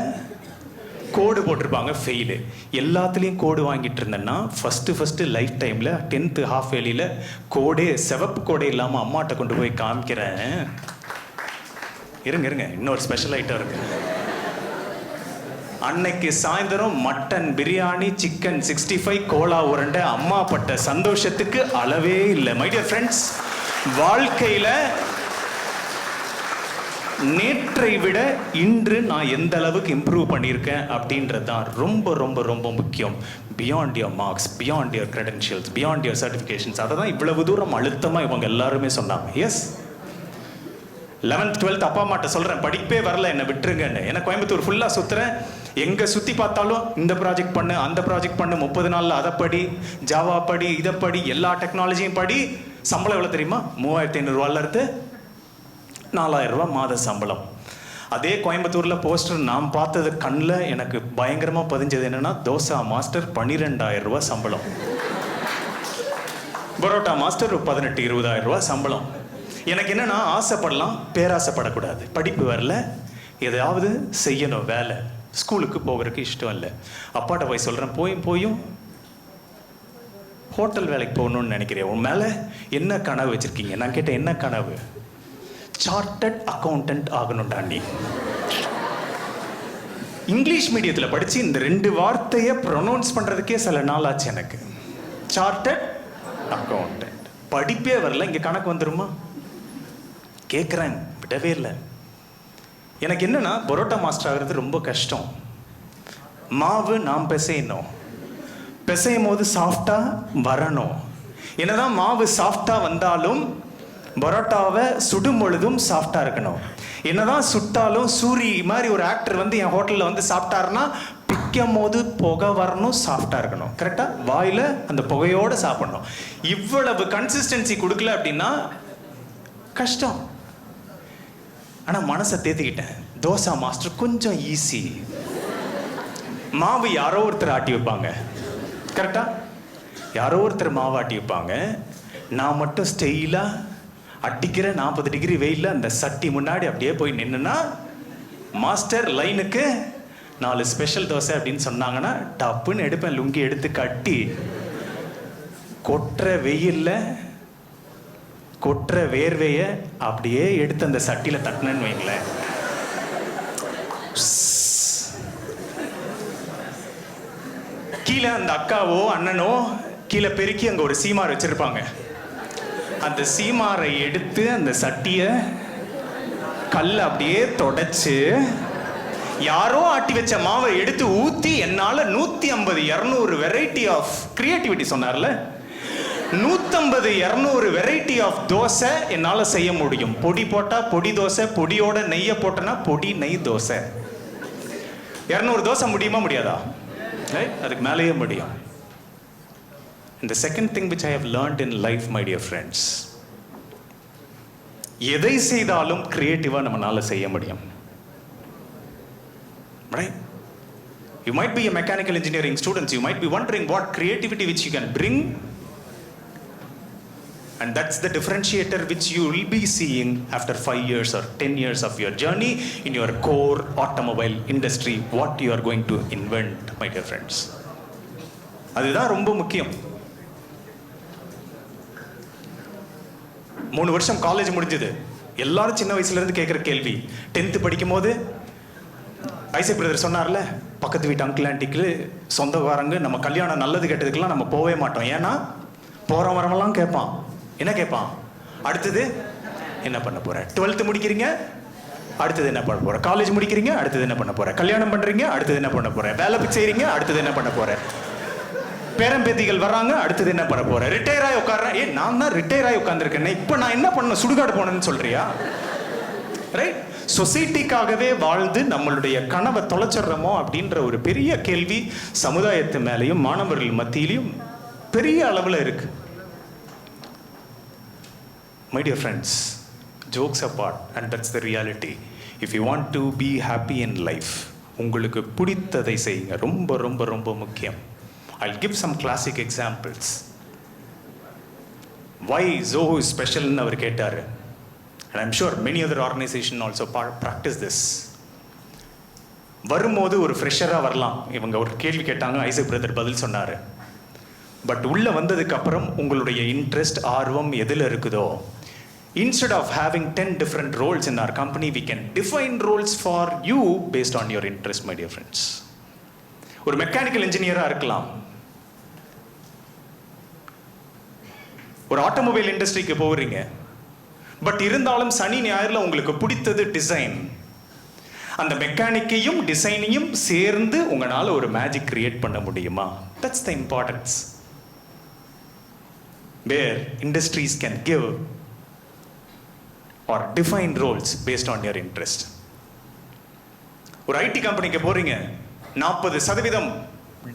கோடு போட்டிருப்பாங்க ஃபெயிலு. எல்லாத்துலேயும் கோடு வாங்கிட்டு இருந்தேன்னா ஃபஸ்ட்டு லைஃப் டைமில் 10th ஹாஃப் இயர்லியில் கோடே சிவப்பு கோடே இல்லாமல் அம்மாட்ட கொண்டு போய் காமிக்கிறேன். இருங்க இன்னொரு ஸ்பெஷல் ஐட்டம் இருக்கு. அன்னைக்கு சாயந்தரம் மட்டன் பிரியாணி, சிக்கன் 65, கோலா உருண்டை. அம்மா பட்ட சந்தோஷத்துக்கு அளவே இல்லை. மை டியர் ஃப்ரெண்ட்ஸ், வாழ்க்கையில் நேற்றை விட இன்று நான் எந்த அளவுக்கு இம்ப்ரூவ் பண்ணியிருக்கேன் அப்படின்றது தான் ரொம்ப ரொம்ப ரொம்ப முக்கியம். Beyond your marks, beyond your credentials, beyond your certifications. அதை தான் இவ்வளவு தூரம் அழுத்தமாக இவங்க எல்லாருமே சொன்னாங்க. எஸ், 11th 12th அப்பா அம்மாட்ட சொல்கிறேன், படிப்பே வரல, என்னை விட்டுருங்கன்னு. ஏன்னா கோயம்புத்தூர் ஃபுல்லாக சுற்றுறேன், எங்கே சுற்றி பார்த்தாலும் இந்த ப்ராஜெக்ட் பண்ணு, அந்த ப்ராஜெக்ட் பண்ணு, 30 நாளில் அதை படி, ஜாவா படி, இதை படி, எல்லா டெக்னாலஜியும் படி. சம்பளம் எவ்வளோ தெரியுமா? 3500 4000 மாத சம்பளம். அதே கோயம்புத்தூரில் போஸ்டர் நான் பார்த்தது கண்ணில் எனக்கு பயங்கரமாக பதிஞ்சது என்னென்னா, தோசா மாஸ்டர் 12000 சம்பளம், பரோட்டா மாஸ்டர் 18-20,000 சம்பளம். எனக்கு என்னென்னா, ஆசைப்படலாம், பேராசைப்படக்கூடாது. படிப்பு வரல, எதையாவது செய்யணும், வேலை. ஸ்கூலுக்கு போகிறதுக்கு இஷ்டம் இல்லை. அப்பாட்ட போய் சொல்கிறேன், போயும் ஹோட்டல் வேலைக்கு போகணும்னு நினைக்கிறேன், உன் மேலே என்ன கனவு வச்சுருக்கீங்க? நான் கேட்டேன், என்ன கனவு? Chartered accountant ஆகணும்டாண்டி. இங்கிலீஷ் மீடியத்தில் படித்து இந்த 2 வார்த்தையை ப்ரொனவுன்ஸ் பண்ணுறதுக்கே சில நாள் ஆச்சு எனக்கு. Chartered accountant. படிப்பே வரல, இங்கே கணக்கு வந்துருமா? கேட்குறேன், விடவே இல்லை. எனக்கு என்னென்னா, பரோட்டா மாஸ்டர் ஆகிறது ரொம்ப கஷ்டம். மாவு நாம் பிசையும் போது சாஃப்டாக வரணும். என்னதான் மாவு சாஃப்டாக வந்தாலும் பரோட்டாவை சுடும் பொழுதும் சாஃப்டாக இருக்கணும். என்னதான் சுட்டாலும் சூரி மாதிரி ஒரு ஆக்டர் வந்து என் ஹோட்டலில் வந்து சாப்பிட்டாருன்னா வைக்கும் போது புகை வரணும், சாஃப்டாக இருக்கணும், கரெக்டாக வாயில் அந்த புகையோடு சாப்பிடணும். இவ்வளவு கன்சிஸ்டன்சி கொடுக்கல அப்படின்னா கஷ்டம். ஆனால் மனசை தேத்திக்கிட்டேன். தோசை மாஸ்டர் கொஞ்சம் ஈஸி. மாவு யாரோ ஒருத்தர் ஆட்டி வைப்பாங்க, கரெக்டாக யாரோ ஒருத்தர் மாவு ஆட்டி வைப்பாங்க. நான் மட்டும் ஸ்டெயிலாக அடிக்கிற 40 டிகிரி வெயிலில் அந்த சட்டி முன்னாடி அப்படியே போய் நின்றுனா மாஸ்டர் லைனுக்கு 4 ஸ்பெஷல் தோசை அப்படின்னு சொன்னாங்கன்னா டப்புன்னு எடுப்பேன். லுங்கி எடுத்து கட்டி கொட்டுற வெயிலில் கொட்டுற வேர்வையை அப்படியே எடுத்து அந்த சட்டியில் தட்டினேன்னு வைங்களேன், கீழே அந்த அக்காவோ அண்ணனோ கீழே பெருக்கி அங்கே ஒரு சீமார் வச்சிருப்பாங்க. அந்த சீமாரை எடுத்து அந்த சட்டியை கல் அப்படியே தொடச்சு யாரோ ஆட்டி வச்ச மாவை எடுத்து ஊற்றி என்னால் 150-200 வெரைட்டி ஆஃப் கிரியேட்டிவிட்டி சொன்னார்ல, 150-200 வெரைட்டி ஆஃப் தோசை என்னால் செய்ய முடியும். பொடி போட்டால் பொடி தோசை, பொடியோட நெய்யை போட்டோன்னா பொடி நெய் தோசை. 200 தோசை முடியுமா முடியாதா? அதுக்கு மேலேயே முடியும். And the second thing which I have learned in life, my dear friends, எதை செய்தாலும் கிரியேட்டிவா நம்மளால செய்ய முடியும். Right? You might be a mechanical engineering students, you might be wondering what creativity which you can bring, and that's the differentiator which you will be seeing after 5 years or 10 years of your journey in your core automobile industry, what you are going to invent, my dear friends. அதுதான் ரொம்ப முக்கியம். 3 வருஷம் காலேஜ் முடிஞ்சது. எல்லாரும் சின்ன வயசுல இருந்து கேட்குற கேள்வி, 10th படிக்கும் போது ஐசக் பிரதர் சொன்னார்ல, பக்கத்து வீட்டு அங்கிள் ஆண்டிக்கு சொந்தக்காரங்க நம்ம கல்யாணம் நல்லது கெட்டதுக்கெல்லாம் நம்ம போகவே மாட்டோம். ஏன்னா போகிற வரமெல்லாம் கேட்பான். என்ன கேட்பான்? அடுத்தது என்ன பண்ண போற? 12th முடிக்கிறீங்க, அடுத்தது என்ன பண்ண போற? காலேஜ் முடிக்கிறீங்க, அடுத்தது என்ன பண்ண போற? கல்யாணம் பண்றீங்க, அடுத்தது என்ன பண்ண போற? வேலை செய்றீங்க, அடுத்தது என்ன பண்ண போற? பேரம்பேத்திகள் வர்றாங்க, அடுத்தது என்ன பண்ண போற? ரிட்டையர் ஆகி உட்கார்றேன். நான் தான் ரிட்டையர் ஆகி உட்கார்ந்துருக்கேன், இப்போ நான் என்ன பண்ண? சுடுகாடு போனேன்னு சொல்றியா? ரைட்? சொசைட்டிக்காகவே வாழ்ந்து நம்மளுடைய கனவை தொலைச்சிடுறோமோ அப்படின்ற ஒரு பெரிய கேள்வி சமுதாயத்து மேலேயும் மாணவர்கள் மத்தியிலையும் பெரிய அளவில் இருக்கு. My dear friends, jokes apart, and that's the reality. If you want to be happy in life, உங்களுக்கு பிடித்ததை செய்யுங்க. ரொம்ப ரொம்ப ரொம்ப முக்கியம். I'll give some classic examples. Why Zoho is special ன்னு அவர் கேட்டாரு. And I'm sure many other organizations also practice this. வரும்போது ஒரு ஃப்ரெஷராக வரலாம். இவங்க ஒரு கேள்வி கேட்டாங்க, ஐசக் பிரதர் பதில் சொன்னார். பட் உள்ளே வந்ததுக்கு அப்புறம் உங்களுடைய இன்ட்ரெஸ்ட், ஆர்வம் எதில் இருக்குதோ, instead of having 10 different roles in our company, we can define roles for you based on your interest, my dear friends. ஒரு மெக்கானிக்கல் இன்ஜினியராக இருக்கலாம், ஒரு ஆட்டோமொபைல் இண்டஸ்ட்ரிக்கு போகிறீங்க, பட் இருந்தாலும் சனி ஞாயிறில் உங்களுக்கு பிடித்தது டிசைன். அந்த மெக்கானிக்கையும் டிசைனையும் சேர்ந்து உங்களால் ஒரு மேஜிக் கிரியேட் பண்ண முடியுமா? That's the importance. Where industries can give or define roles based on your interest. ஒரு ஐடி கம்பெனிக்கு போறீங்க, 40%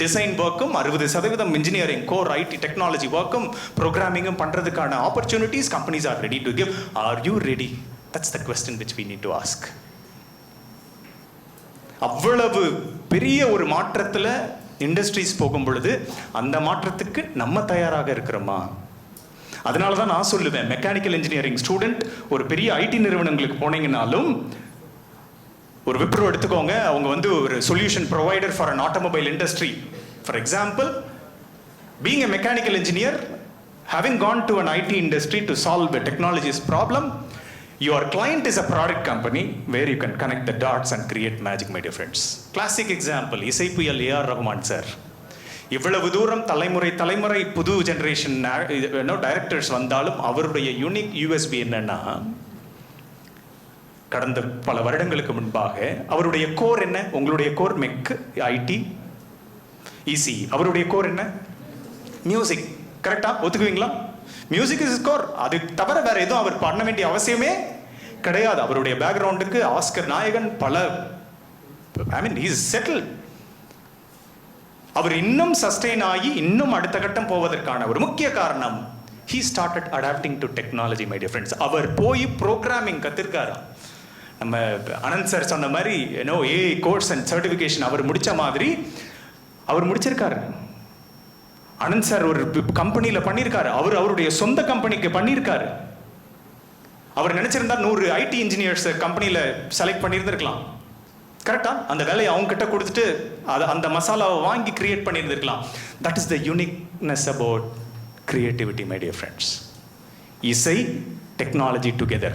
டிசைன் ஒர்க்கும் 60% இன்ஜினியரிங் கோர் ஐடி டெக்னாலஜி ஒர்க்கும் ப்ரோக்ராமிங்கும் பண்றதுக்கான opportunities companies are ready to give. Are you ready? That's the question which we need to ask. அவ்வளவு பெரிய ஒரு மாற்றத்தில் இண்டஸ்ட்ரீஸ் போகும் பொழுது அந்த மாற்றத்துக்கு நம்ம தயாராக இருக்கிறோமா? அதனால தான் நான் சொல்லுவேன், மெக்கானிக்கல் இன்ஜினியரிங் ஸ்டூடெண்ட் ஒரு பெரிய ஐடி நிறுவனங்களுக்கு போனீங்கன்னாலும், ஒரு விப்ரோ எடுத்துக்கோங்க, அவங்க வந்து ஒரு solution provider for an automobile industry. For example, being a mechanical engineer, having gone to an IT industry to solve a technology's problem, your client is a product company where you can connect the dots and create magic, my dear friends. Classic example, இசைப்புயல் A.R. Rahman sir. இவ்வளவு தூரம் தலைமுறை புது ஜெனரேஷன் டைரக்டர்ஸ் வந்தாலும் அவருடைய யூனிக் யூஎஸ்பி என்னன்னா, கடந்த பல வருடங்களுக்கு முன்பாக அவருடைய கோர் என்ன? உங்களுடைய கோர் மெக், ஐடி, இசி. அவருடைய கோர் என்ன? மியூசிக். கரெக்டா? ஒத்துக்குவீங்களா? Music is core. அது தவிர வேற எதுவும் அவர் பண்ண வேண்டிய அவசியமே கிடையாது. அவருடைய பேக்ரவுண்டுக்கு ஆஸ்கர் நாயகன், பல, ஐ மீன், ஹி இஸ் செட்டில்ட். அவர் இன்னும் சஸ்டெயின் ஆகி இன்னும் அடுத்த கட்டம் போவதற்கான ஒரு முக்கிய காரணம் he started adapting to technology, my dear friends. அவர் போய் ப்ரோக்ராமிங் கற்றுருக்காரா. நம்ம அனந்த் சார் சொன்ன மாதிரி ஏஐ கோர்ஸ் அண்ட் சர்டிஃபிகேஷன் அவர் முடித்த மாதிரி அவர் முடிச்சிருக்காரு. அனந்த் சார் ஒரு கம்பெனியில் பண்ணியிருக்காரு. அவருடைய சொந்த கம்பெனிக்கு பண்ணியிருக்காரு. அவர் நினைச்சிருந்தா 100 ஐடி இன்ஜினியர்ஸ் கம்பெனியில் செலக்ட் பண்ணியிருந்திருக்கலாம். கரெக்டா? அந்த வேலையை அவங்க கிட்ட கொடுத்துட்டு அந்த மசாலாவை வாங்கி கிரியேட் பண்ணியிருந்திருக்கலாம். That is the uniqueness about creativity, my dear friends. Isai, technology together.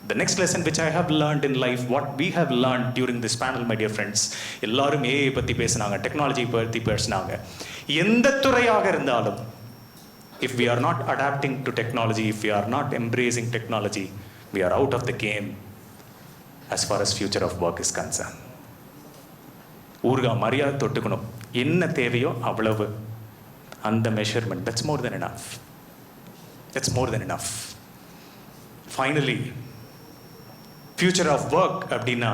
The next lesson which I have learned in life, what we have learned during this panel, my dear friends, எல்லாரும் ஏஐ பற்றி பேசினாங்க, டெக்னாலஜி பற்றி பேசினாங்க. எந்த துறையாக இருந்தாலும், if we are not adapting to technology, if we are not embracing technology, we are out of the game as far as future of work is concerned. ஊர்கா மரியாதை தொட்டுக்கணும். என்ன தேவையோ அவ்வளவு அந்த measurement, that's more than enough. That's more than enough. Finally future of work அப்படின்னா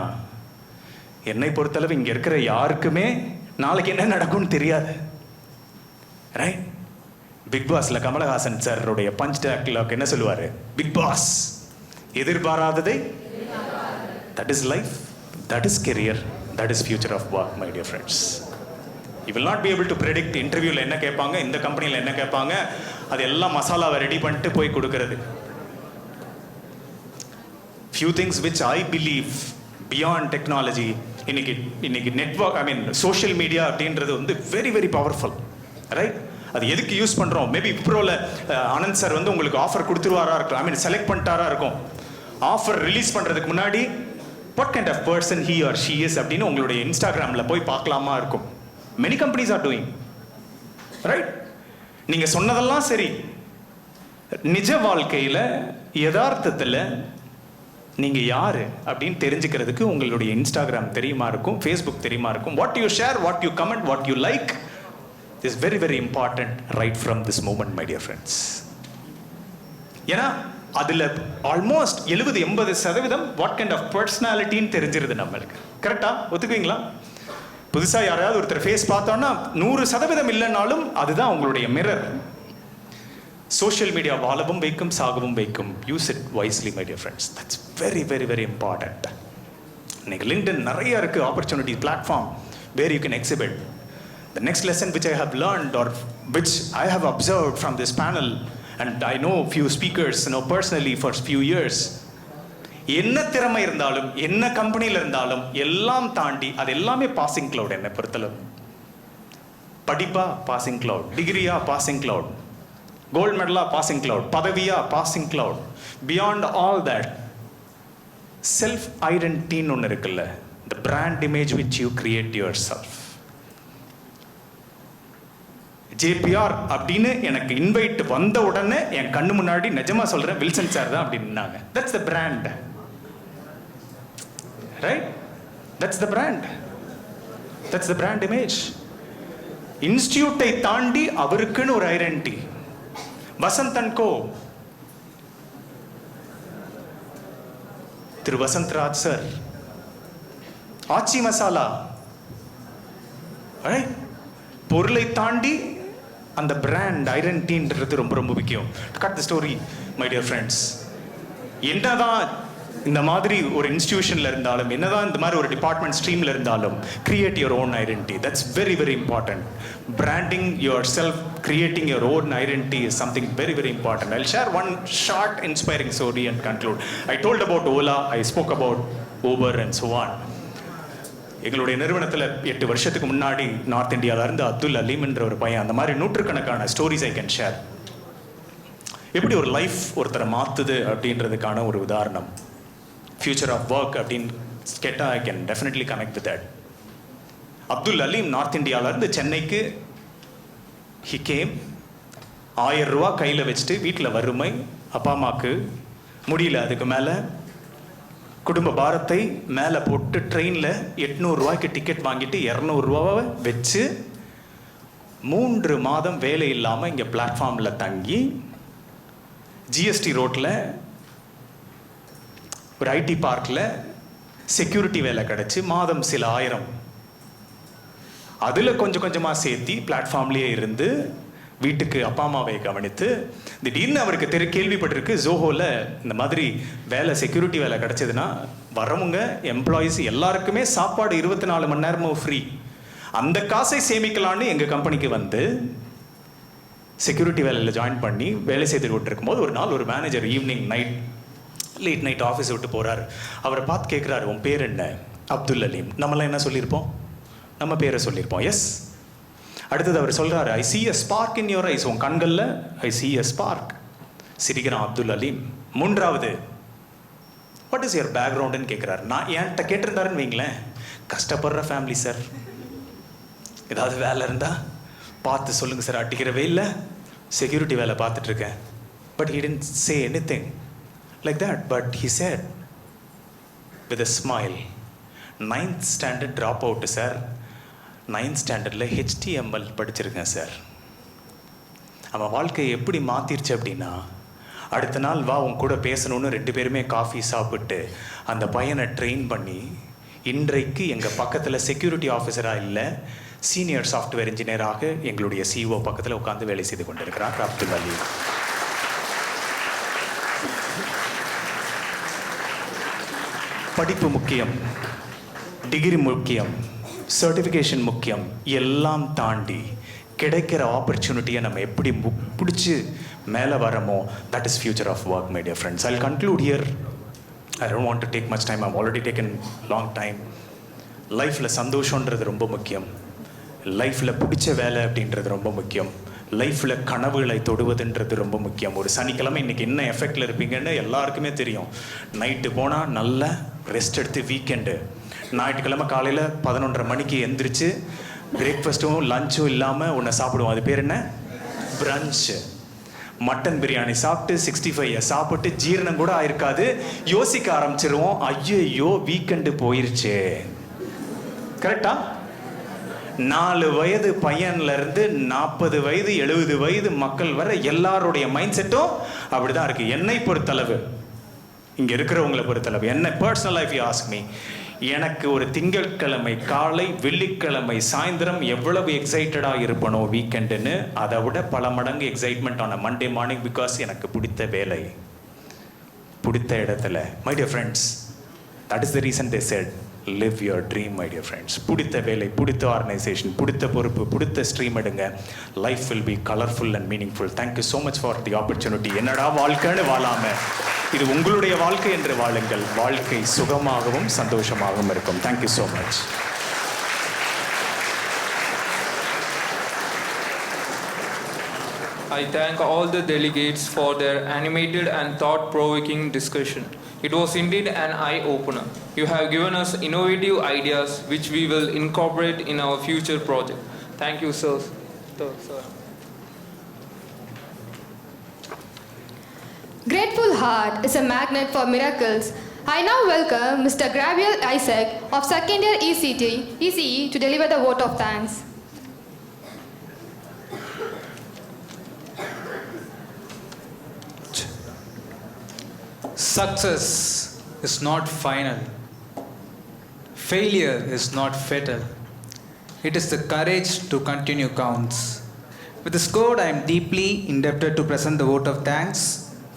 என்னை பொறுத்தளவு இங்கே இருக்கிற யாருக்குமே நாளைக்கு என்ன நடக்கும்னு தெரியாது. ரைட்? பிக் பாஸ்ல கமலஹாசன் சாருடைய பஞ்ச் டைலாக் என்ன சொல்லுவார்? பிக் பாஸ், எதிர்பாராததை, that is life, that is career, that is future of work, my dear friends. You will not be able to predict இன்டர்வியூவில் என்ன கேட்பாங்க, இந்த கம்பெனியில் என்ன கேட்பாங்க, அது எல்லாம் மசாலாவை ரெடி பண்ணிட்டு போய் கொடுக்கறது. Few things which I believe beyond technology, இன்னைக்கு நெட்வொர்க், ஐ மீன் சோஷியல் மீடியா அப்படின்றது வந்து வெரி வெரி பவர்ஃபுல். ரைட்? அது எதுக்கு யூஸ் பண்ணுறோம்? மேபி ப்ரோவில் ஆனந்த் சார் வந்து உங்களுக்கு ஆஃபர் கொடுத்துருவாரா இருக்கும், ஐ மீன் செலக்ட் பண்ணிட்டாரா இருக்கும். ஆஃபர் ரிலீஸ் பண்ணுறதுக்கு முன்னாடி what kind of person he or she is அப்படின்னு உங்களுடைய இன்ஸ்டாகிராமில் போய் பார்க்கலாமா இருக்கும். Many companies are doing, right? நீங்க சொன்னதெல்லாம் சரி, நிஜ வாழ்க்கையில யதார்த்தத்தில் நீங்க யாரு அப்படின்னு தெரிஞ்சுக்கிறதுக்கு உங்களுடைய இன்ஸ்டாகிராம் தெரியுமா இருக்கும், ஃபேஸ்புக் தெரியுமா இருக்கும். What you share, what you comment, what you like is very very important right from this moment, my dear friends. ஏன்னா அதுல ஆல்மோஸ்ட் 70-80% வாட் கைண்ட் ஆஃப் பர்சனாலிட்டின்னு தெரிஞ்சிருது நம்மளுக்கு. கரெக்டா? ஒத்துக்குவீங்களா? புதுசாக யாராவது ஒருத்தர் ஃபேஸ் பார்த்தோன்னா 100% இல்லைனாலும் அதுதான் உங்களுடைய மிரர். சோஷியல் மீடியா வாழவும் வைக்கும், சாகவும் வைக்கும். Use it wisely, my dear friends. That's very very very important. இன்னைக்கு லிங்க்டின் நிறைய இருக்கு opportunity platform where you can exhibit. The next lesson which I have learnt or which I have observed from this panel and I know few speakers personally for few years. என்ன திறமை இருந்தாலும், என்ன கம்பெனியில் இருந்தாலும் எல்லாம் தாண்டி அது எல்லாமே பாசிங் கிளவுட். என்னை பொறுத்தளவு படிப்பா பாசிங் கிளவுட், டிகிரியா பாசிங் கிளவுட், கோல்டு மெடலா பாசிங் கிளவுட், பதவியா passing cloud. Beyond all that self ஐடென்டிட்டின்னு ஒன்று இருக்குல்ல, the brand image which you create yourself. JPR அப்படின்னு எனக்கு இன்வைட் வந்த உடனே என் கண்ணு முன்னாடி நிஜமா சொல்றேன் வில்சன் சார் தான் அப்படின்னாங்க. That's the brand. Right? That's the brand. That's the brand image. இன்ஸ்டிடியூட்டை தாண்டி அவருக்குன்னு ஒரு identity. Vasanth and co, Thiru Vasanth Raj sir, Aachi Masala, பொருளை தாண்டி அந்த பிராண்ட் ஐடென்டிட்டின்றது ரொம்ப ரொம்ப முக்கியம். Cut the story, my dear friends. என்னதான் இந்த மாதிரி ஒரு இன்ஸ்டிடியூஷன்ல இருந்தாலும், என்னதான் இந்த மாதிரி ஒரு டிபார்ட்மெண்ட் ஸ்ட்ரீம்ல இருந்தாலும், create your own identity. That's very very important. Branding your self, creating your own identity is something very very important. I'll share one short inspiring story and conclude. I told about Ola, I spoke about Uber and so on. எங்களுடைய நிறுவனத்தில் 8 வருஷத்துக்கு முன்னாடி நார்த் இந்தியாவில இருந்து அப்துல் அலீம் என்ற ஒரு பையன், அந்த மாதிரி நூற்றுக்கணக்கான ஸ்டோரிஸ் ஐ கேன் ஷேர். எப்படி ஒரு லைஃப் ஒருத்தரை மாத்துது அப்படின்றதுக்கான ஒரு உதாரணம். ஃபியூச்சர் ஆஃப் ஒர்க் அப்படின்னு கேட்டால் I can definitely connect with that. Abdul Aleem north இந்தியாவிலேருந்து சென்னைக்கு ஹி கேம். 1000 ரூபா கையில் வச்சுட்டு, வீட்டில் வறுமை, அப்பா அம்மாவுக்கு முடியல, அதுக்கு மேலே குடும்ப பாரத்தை மேலே போட்டு ட்ரெயினில் 800 ரூபாய்க்கு டிக்கெட் வாங்கிட்டு 200 ரூபாவை வச்சு 3 மாதம் வேலை இல்லாமல் இங்கே பிளாட்ஃபார்மில் தங்கி ஜிஎஸ்டி ரோட்டில் ஒரு ஐடி பார்க்கில் செக்யூரிட்டி வேலை கிடச்சி மாதம் சில ஆயிரம். அதில் கொஞ்சம் கொஞ்சமாக சேர்த்தி பிளாட்ஃபார்ம்லேயே இருந்து வீட்டுக்கு அப்பா அம்மாவை கவனித்து திடீர்னு அவருக்கு கேள்விப்பட்டிருக்கு ஜோஹோவில் இந்த மாதிரி வேலை செக்யூரிட்டி வேலை கிடச்சதுன்னா வரவங்க எம்ப்ளாயீஸ் எல்லாருக்குமே சாப்பாடு 24 மணி நேரமும் ஃப்ரீ. அந்த காசை சேமிக்கலான்னு எங்கள் கம்பெனிக்கு வந்து செக்யூரிட்டி வேலையில் ஜாயின் பண்ணி வேலை செய்து விட்டு இருக்கும்போது ஒரு நாள் ஒரு manager evening late night office விட்டு போகிறார். அவரை பார்த்து கேட்குறாரு, உன் பேர் என்ன? அப்துல் அலீம். நம்மளாம் என்ன சொல்லியிருப்போம்? நம்ம பேரை சொல்லியிருப்போம். எஸ். அடுத்தது அவர் சொல்கிறாரு, I see a spark in your eyes. உன் கண்களில் ஐ சி எ ஸ்பார்க். சிரிக்கிறான் அப்துல் அலீம். மூன்றாவது, வாட் இஸ் யுவர் பேக்ரவுண்டுன்னு கேட்குறாரு. நான் என்கிட்ட கேட்டிருந்தாருன்னு வைங்களேன், கஷ்டப்படுற ஃபேமிலி சார், ஏதாவது வேலை இருந்தால் பார்த்து சொல்லுங்கள் சார், அடிக்கிற வெயில்ல செக்யூரிட்டி வேலை பார்த்துட்ருக்கேன். But he didn't say anything like that. But he said with a smile, 9th standard drop out sir, 9th ஸ்டாண்டர்டில் HTML படிச்சிருக்கேன் சார். அவன் வாழ்க்கையை எப்படி மாற்றிருச்சு அப்படின்னா, அடுத்த நாள் வா உன் கூட பேசணுன்னு 2 பேருமே காஃபி சாப்பிட்டு அந்த பையனை ட்ரெயின் பண்ணி இன்றைக்கு எங்கள் பக்கத்தில் செக்யூரிட்டி ஆஃபீஸராக இல்லை, சீனியர் சாஃப்ட்வேர் இன்ஜினியராக எங்களுடைய CEO பக்கத்தில் உட்காந்து வேலை செய்து கொண்டிருக்கிறார் அப்துல் அலீம். படிப்பு முக்கியம், டிகிரி முக்கியம், சர்டிஃபிகேஷன் முக்கியம். எல்லாம் தாண்டி கிடைக்கிற ஆப்பர்ச்சுனிட்டியை நம்ம எப்படி பிடிச்சி மேலே வரமோ, that is future of work my dear friends. I'll conclude here. I don't want to take much time. I've already taken long time. லைஃப்பில் சந்தோஷன்றது ரொம்ப முக்கியம், லைஃப்பில் பிடிச்ச வேலை அப்படின்றது ரொம்ப முக்கியம், லைஃப்பில் கனவுகளை தொடுவதுன்றது ரொம்ப முக்கியம். ஒரு சனிக்கிழமை இன்றைக்கி என்ன எஃபெக்டில் இருப்பீங்கன்னு எல்லாருக்குமே தெரியும். நைட்டு போனால் நல்லா ரெஸ்ட் எடுத்து வீக்கெண்டு, ஞாயிற்றுக்கிழமை காலையில் 11:30 மணிக்கு எந்திரிச்சு பிரேக்ஃபாஸ்ட்டும் லஞ்சும் இல்லாமல் ஒன்று சாப்பிடுவோம். அது பேர் என்ன? பிரன்ச்சு. மட்டன் பிரியாணி சாப்பிட்டு 65 சாப்பிட்டு ஜீரணம் கூட ஆயிருக்காது. யோசிக்க ஆரம்பிச்சிருவோம், ஐயோ வீக்கெண்டு போயிருச்சே. கரெக்டா? 4 வயது பையன்லேருந்து 40 வயது 70 வயது மக்கள் வர எல்லாருடைய மைண்ட் செட்டும் அப்படி தான் இருக்குது. என்னை பொறுத்தளவு, இங்கே இருக்கிறவங்களை பொறுத்தளவு, என்ன personal life you ask me, எனக்கு ஒரு திங்கட்கிழமை காலை வெள்ளிக்கிழமை சாயந்தரம் எவ்வளவு எக்ஸைட்டடாக இருப்பனோ வீக்கெண்டுன்னு, அதை விட பல மடங்கு எக்ஸைட்மெண்ட் ஆன மண்டே மார்னிங். பிகாஸ் எனக்கு பிடித்த வேலை, பிடித்த இடத்துல. My dear friends, that is the reason they said live your dream, my dear friends. பிடித்த வேலை, பிடித்த ஆர்கனைசேஷன், பிடித்த பொறுப்பு, பிடித்த ஸ்ட்ரீம் எடுங்க. Life will be colorful and meaningful. Thank you so much for the opportunity. என்னடா வாழ்க்கைன்னு வாழாம, இது உங்களுடைய வாழ்க்கை என்று வாழுங்கள். வாழ்க்கை சுகமாகவும் சந்தோஷமாகவும் இருக்கும். Thank you so much. I thank all the delegates for their animated and thought-provoking discussion. It was indeed an eye-opener. You have given us innovative ideas which we will incorporate in our future project. Thank you, sir. Grateful heart is a magnet for miracles. I now welcome Mr. Gabriel Isaac of second year ECE to deliver the vote of thanks. Success is not final. Failure is not fatal. It is the courage to continue counts. With this code, I am deeply indebted to present the vote of thanks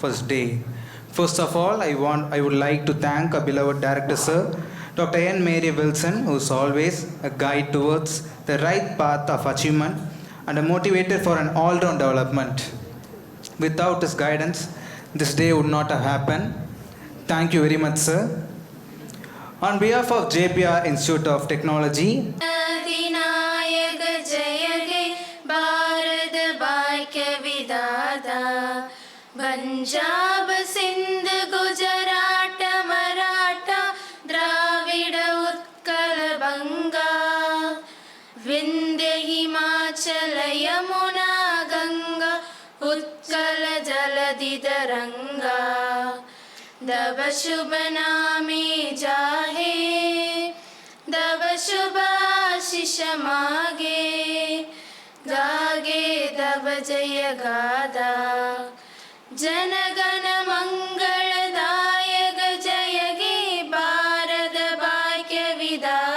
for this day. First of all, I would like to thank our beloved director, sir, Dr. N. Mary Wilson, who is always a guide towards the right path of achievement and a motivator for an all-round development. Without his guidance, this day would not have happened. Thank you very much, sir. On behalf of JPR Institute of Technology, Punjab Sindh Gujarat Maratha Dravid Utkal बंगा विंध्य हिमाचल यमुना गंगा उत्कल जलधि तरंगा दब शुभ नामे जाहे दब शुभ आशीष मागे गागे दब जय गादा जनगण मंगलदायक जय गे भारत भाग्य विधाता